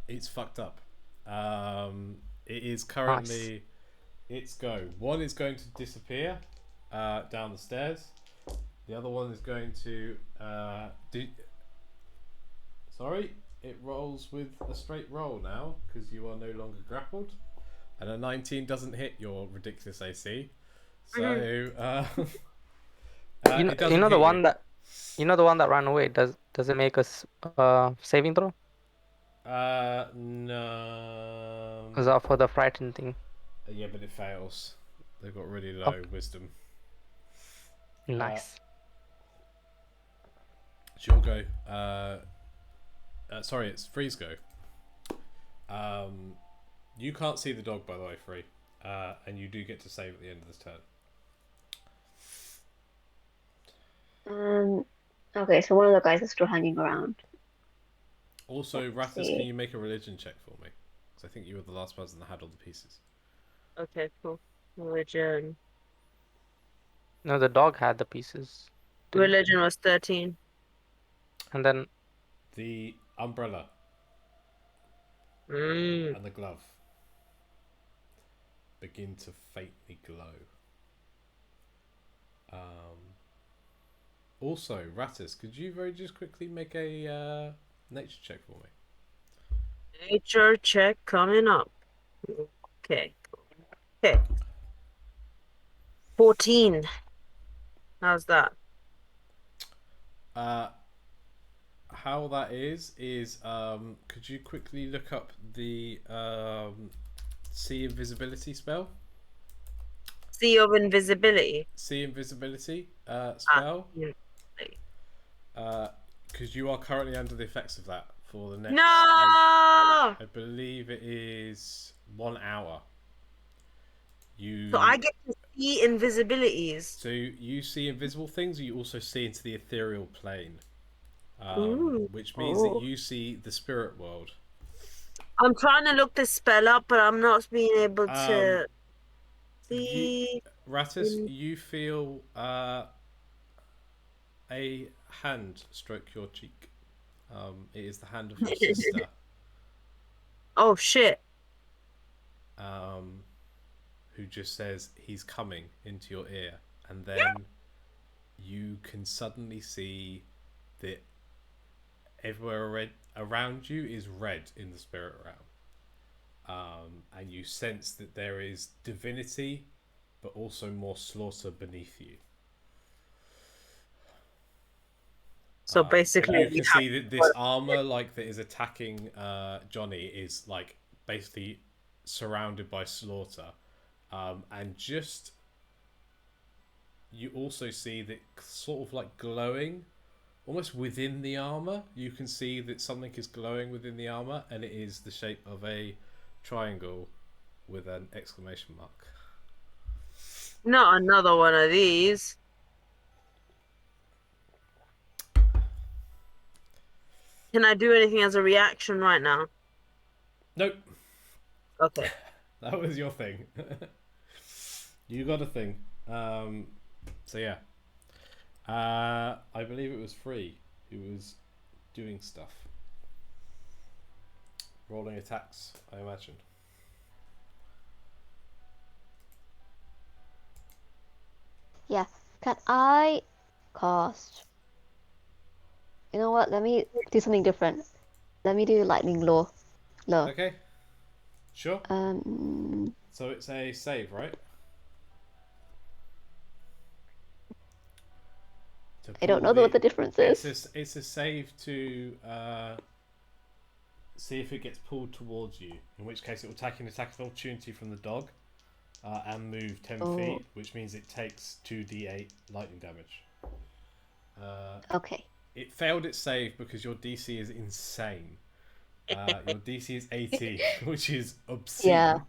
It's fucked up. It is currently its go. One is going to disappear down the stairs. The other one is going to Sorry, it rolls with a straight roll now because you are no longer grappled, and a 19 doesn't hit your ridiculous AC. So You know, it doesn't you know the hit one you. that ran away. Does it make us saving throw? No. Because for the frightened thing. Yeah, but it fails. They've got really low wisdom. Nice. It's your go. Sorry, it's Free's go. You can't see the dog, by the way, Free. And you do get to save at the end of this turn. Okay, so one of the guys is still hanging around. Also, Let's Rattus, see. can you make a religion check for me? Because I think you were the last person that had all the pieces. Okay, cool. Religion. No, the dog had the pieces. Religion was 13. And then The umbrella Mm. and the glove begin to faintly glow. Also, Rattus, could you very just quickly make a nature check for me? Nature check coming up. Okay. Okay. 14. How's that? How that is could you quickly look up the see invisibility spell? Sea of Invisibility. See invisibility spell? Yeah. Because you are currently under the effects of that for the next. No! I believe it is 1 hour. So I get to see invisibilities. So you see invisible things. You also see into the ethereal plane, Ooh. which means that you see the spirit world. I'm trying to look this spell up, but I'm not being able to see. Rattus, you feel a hand stroke your cheek. It is the hand of your sister. Oh shit. Who just says he's coming into your ear, and then you can suddenly see that everywhere around you is red in the spirit realm, and you sense that there is divinity, but also more slaughter beneath you. So But basically, you we can have see that this armor, like that is attacking Johnny, is like basically surrounded by Slaughter, and just you also see that sort of like glowing, almost within the armor. You can see that something is glowing within the armor, and it is the shape of a triangle with an exclamation mark. not another one of these. Can I do anything as a reaction right now? Nope, Okay. that was your thing. You got a thing. So yeah. I believe it was Free who was doing stuff. Rolling attacks, I imagine. Yeah. Can I cast? You know what? Let me do something different. Let me do lightning law. Law. Okay. Sure. Um. So it's a save, right? To I don't pull know what the difference is. It's a save to see if it gets pulled towards you. In which case, it will take an attack of opportunity from the dog, and move 10 Oh. feet, which means it takes 2d8 lightning damage. Okay. It failed its save because your DC is insane. Your DC is 18, which is obscene.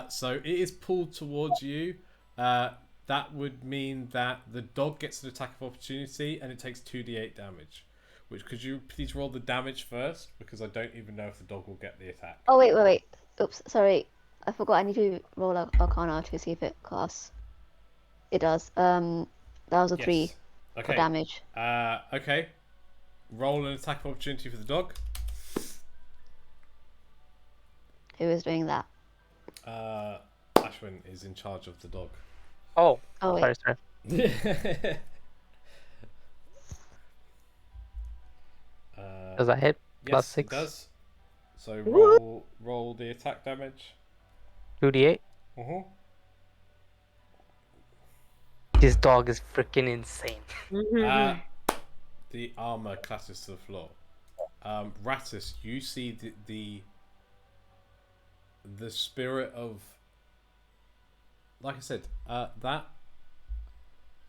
So it is pulled towards you. That would mean that the dog gets an attack of opportunity and it takes 2d8 damage. Which, could you please roll the damage first? Because I don't even know if the dog will get the attack. Oh wait. Oops, sorry. I forgot. I need to roll a Arcana to see if it casts. It does. That was a 3 for Okay. damage. Okay. Roll an attack of opportunity for the dog. Who is doing that? Ashwin is in charge of the dog. Oh, Oh wait. sorry. Does that hit? Plus Yes, 6. it does. So roll the attack damage. 2d8. Uh-huh. This dog is freaking insane. The armor clashes to the floor. Rattus, you see the spirit of, like I said, that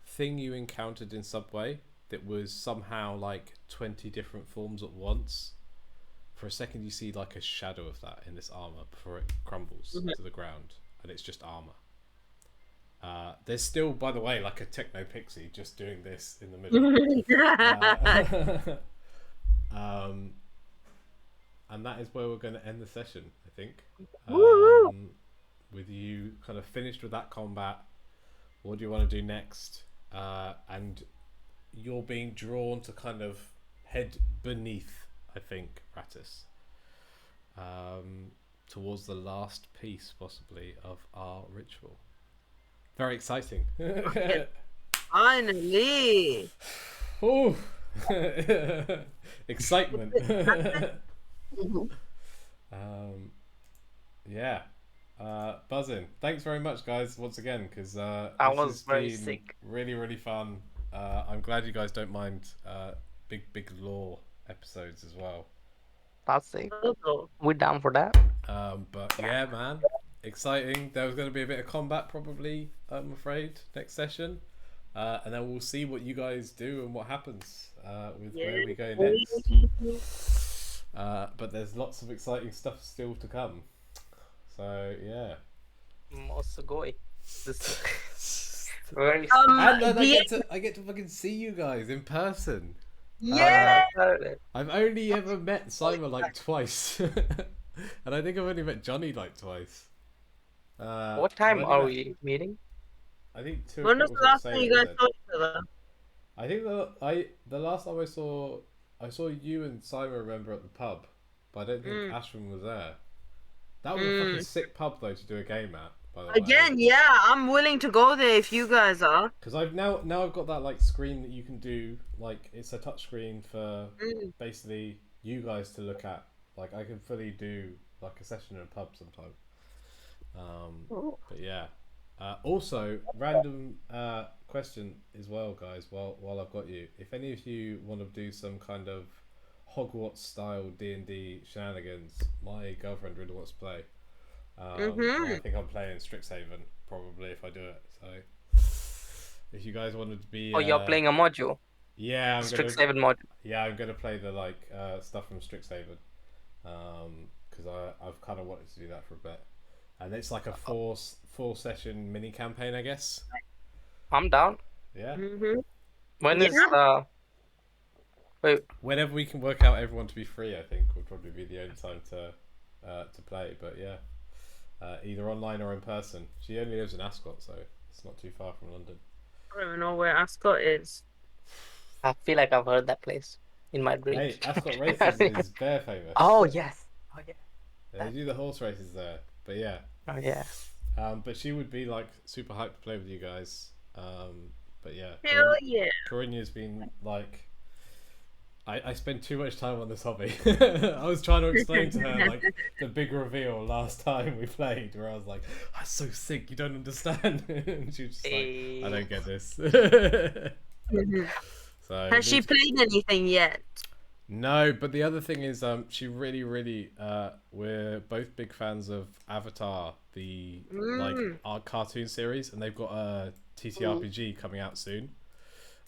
thing you encountered in Subway that was somehow like 20 different forms at once. For a second, you see like a shadow of that in this armor before it crumbles to the ground, and it's just armor. There's still, by the way, like a techno pixie just doing this in the middle. And that is where we're going to end the session, I think. With you kind of finished with that combat. What do you want to do next? And you're being drawn to kind of head beneath, I think, Rattus. Towards the last piece, possibly, of our ritual. Very exciting. Finally. Oh, excitement. Yeah. Buzzing. Thanks very much, guys, once again, because I this was has very been sick. really, really fun. I'm glad you guys don't mind big lore episodes as well. That's sick. We're down for that. But yeah, man, exciting. There was going to be a bit of combat probably, I'm afraid, next session. And then we'll see what you guys do and what happens with where we go next. But there's lots of exciting stuff still to come. So yeah. Mosugoi. This very And then I get to fucking see you guys in person. Yeah. I've only ever met Simon like twice. And I think I've only met Johnny like twice. What time are we meeting? I think 2 When was o'clock the last what time you Sarah guys said. saw each other? I think the last time I saw you and Simon, remember, at the pub, but I don't think Ashwin was there. That was a fucking sick pub though to do a game at, by the way. Again, yeah, I'm willing to go there if you guys are. Because I've now I've got that like screen that you can do, like it's a touch screen for basically you guys to look at. Like I can fully do like a session in a pub sometime. But yeah, Also, random question as well, guys. While I've got you, if any of you want to do some kind of Hogwarts style D&D shenanigans, my girlfriend really wants to play. And I think I'm playing Strixhaven probably if I do it. So if you guys wanted to be, Oh, you're playing a module, yeah, Strixhaven module. yeah, I'm gonna play the stuff from Strixhaven, because I've kind of wanted to do that for a bit, and it's like a four session mini campaign, I guess. I'm down. Yeah. When Yeah. is wait, Whenever we can work out everyone to be free, I think would probably be the only time to play. But yeah, either online or in person. She only lives in Ascot, so it's not too far from London. I don't even know where Ascot is. I feel like I've heard that place in my dreams. Hey, Ascot Races is very famous. Oh yes. Oh yeah. They do the horse races there. But yeah. Oh yeah. But she would be like super hyped to play with you guys. But yeah. Hell yeah. Corinne's been like, I spend too much time on this hobby. I was trying to explain to her like the big reveal last time we played, where I was like, "I'm so sick, you don't understand." And she was just like, "I don't get this." So Has she played anything yet? no, but the other thing is, she really, we're both big fans of Avatar, the like our cartoon series, and they've got a TTRPG coming out soon.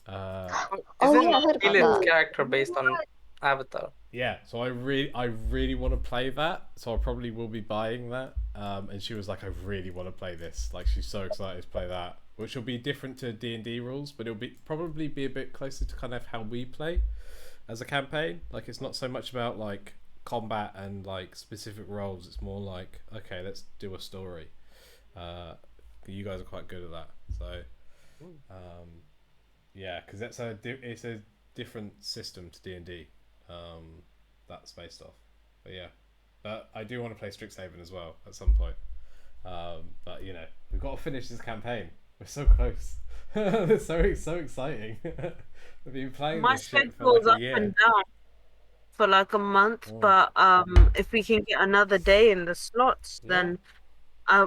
Oh, yeah, I heard about Dylan's that. character based on Avatar. Yeah, so I really want to play that, so I probably will be buying that. And she was like, I really want to play this. Like, she's so excited to play that, which will be different to D&D rules, but it'll probably be a bit closer to kind of how we play as a campaign. Like, it's not so much about like combat and like specific roles. It's more like, okay, let's do a story. You guys are quite good at that, so yeah, because it's a different system to D&D. That's based off. But yeah, but I do want to play Strixhaven as well at some point. But you know, we've got to finish this campaign. We're so close. It's so exciting. We've been playing My this shit for schedule's like up a year. and down for like a month, Oh. but if we can get another day in the slots, Yeah. then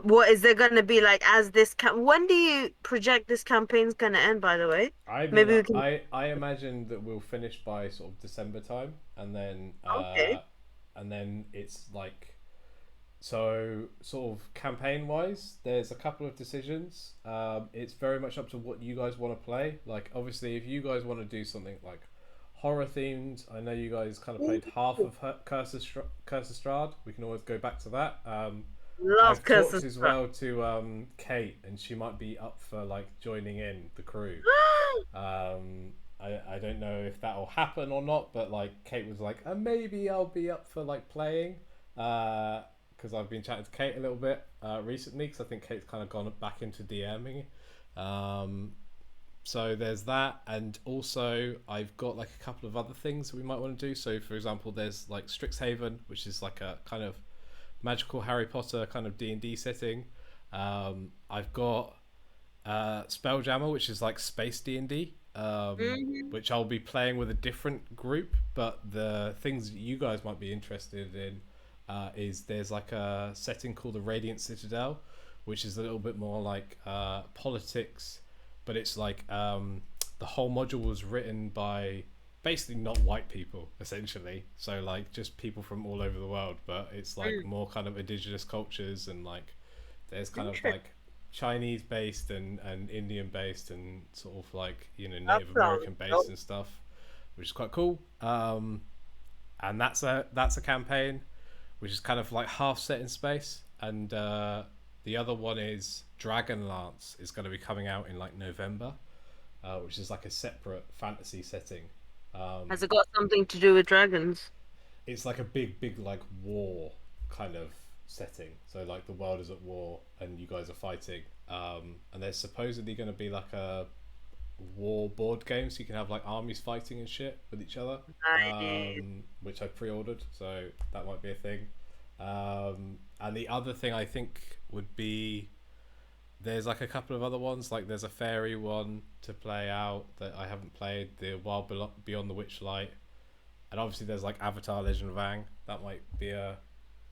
what is there gonna be like as this when do you project this campaign's gonna end, by the way? I mean, Maybe we can. I imagine that we'll finish by sort of December time, and then Okay. and then it's like, so sort of campaign wise, there's a couple of decisions. It's very much up to what you guys want to play. Like, obviously, if you guys want to do something like horror themed, I know you guys kind of played half of Curse of Strahd. We can always go back to that. Love I've Curse talked of as Strahd. well to Kate, and she might be up for like joining in the crew. I don't know if that'll happen or not, but like Kate was like, maybe I'll be up for like playing, because I've been chatting to Kate a little bit recently, because I think Kate's kind of gone back into DMing. So there's that, and also I've got like a couple of other things that we might want to do. So for example, there's like Strixhaven, which is like a kind of magical Harry Potter kind of D&D setting. I've got Spelljammer, which is like space D&D, which I'll be playing with a different group, but the things that you guys might be interested in is there's like a setting called the Radiant Citadel, which is a little bit more like politics, but it's like the whole module was written by basically not white people, essentially, so like just people from all over the world, but it's like more kind of indigenous cultures, and like there's kind of like Chinese based and Indian based and sort of like, you know, Native American based and stuff, which is quite cool. And that's a campaign which is kind of like half set in space, and the other one is Dragonlance is going to be coming out in like November, which is like a separate fantasy setting. Has it got something to do with dragons? It's like a big like war kind of setting, so like the world is at war and you guys are fighting, and there's supposedly going to be like a war board game, so you can have like armies fighting and shit with each other, Nice. which I pre-ordered, so that might be a thing. And the other thing I think would be, there's like a couple of other ones, like there's a fairy one to play out that I haven't played, the Wild Beyond the Witchlight, and obviously there's like Avatar Legend of Aang, that might be a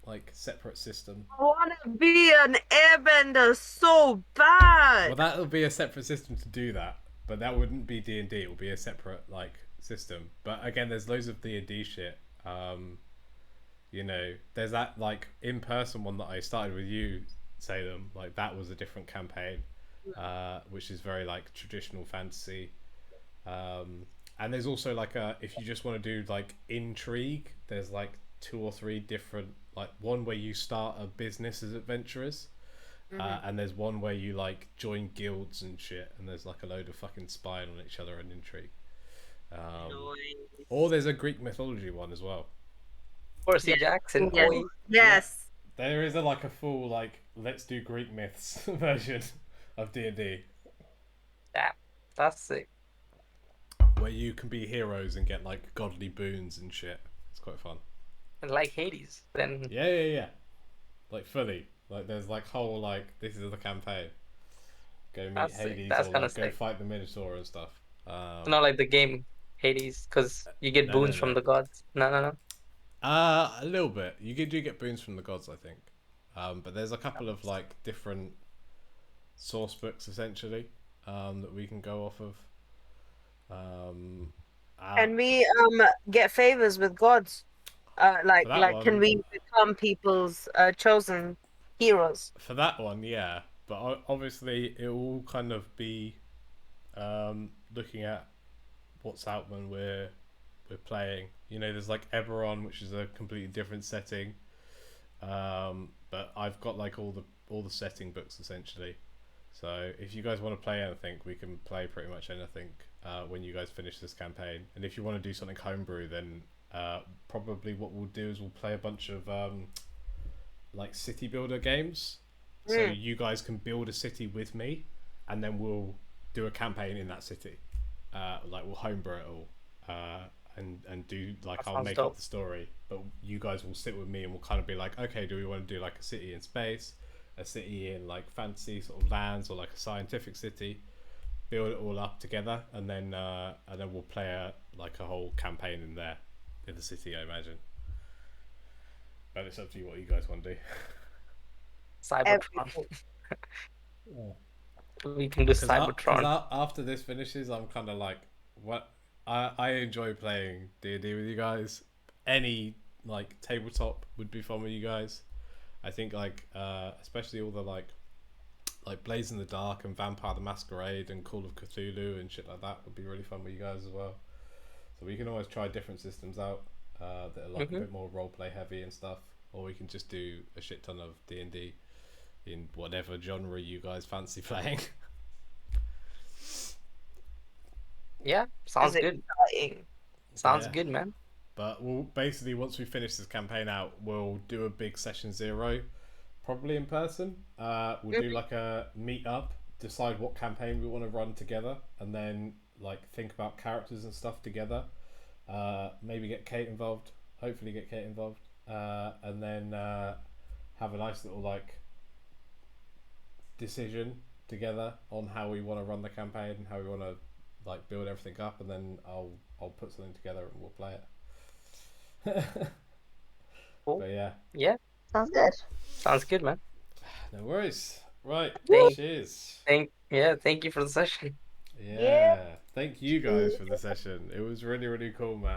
like separate system. I want to be an airbender so bad. Well, that'll be a separate system to do that, but that wouldn't be D&D. It will be a separate like system. But again, there's loads of D&D shit. You know, there's that like in-person one that I started with you, Salem. Like that was a different campaign, which is very like traditional fantasy. And there's also like if you just want to do like intrigue, there's like 2 or 3 different, like one where you start a business as adventurers. And there's one where you like join guilds and shit, and there's like a load of fucking spying on each other and intrigue. Or there's a Greek mythology one as well. Percy Jackson. Yes. Oi. Yes. There is like a full like let's do Greek myths version of D&D Damn, that's sick. where you can be heroes and get like godly boons and shit. It's quite fun. And like Hades, then Yeah. Like fully. Like there's like whole like this is the campaign. Go meet That's sick. Hades That's or kinda like, go sick. fight the Minotaur and stuff. not like the game Hades, because you get No, boons no. from the gods. No. A little bit. You do get boons from the gods, I think. But there's a couple of like different source books essentially that we can go off of. Can we get favors with gods? Like For that like can one- we become people's chosen heroes? For that one, yeah. But obviously, it will kind of be looking at what's out when we're playing. You know, there's like Eberron, which is a completely different setting. But I've got like all the setting books essentially. So if you guys want to play anything, we can play pretty much anything when you guys finish this campaign. And if you want to do something homebrew, then probably what we'll do is we'll play a bunch of like city builder games. So you guys can build a city with me, and then we'll do a campaign in that city. Like we'll homebrew it all, and do like That I'll sounds make dope. up the story, but you guys will sit with me and we'll kind of be like, okay, do we want to do like a city in space, a city in like fantasy sort of lands, or like a scientific city? Build it all up together, and then we'll play a whole campaign in there, in the city, I imagine. But it's up to you what you guys want to do. Cybertron. We can do Cybertron. After this finishes, I'm kind of like, what? I enjoy playing D&D with you guys. Any like tabletop would be fun with you guys. I think like especially all the like Blaze in the Dark and Vampire the Masquerade and Call of Cthulhu and shit like that would be really fun with you guys as well. So we can always try different systems out that are like a bit more roleplay heavy and stuff, or we can just do a shit ton of D&D in whatever genre you guys fancy playing. Yeah, sounds Is it good. exciting? Sounds Yeah. good, man. But we'll basically, once we finish this campaign out, we'll do a big session 0, probably in person. We'll do like a meet up, decide what campaign we want to run together, and then like think about characters and stuff together. Maybe get Kate involved. Hopefully get Kate involved, and then have a nice little like decision together on how we want to run the campaign and how we want to like build everything up, and then I'll put something together and we'll play it. Cool. But yeah, Yeah, Sounds good. sounds good, man. no worries. Right, Thank- cheers. Thank you for the session. Yeah, thank you guys for the session. It was really, really cool, man.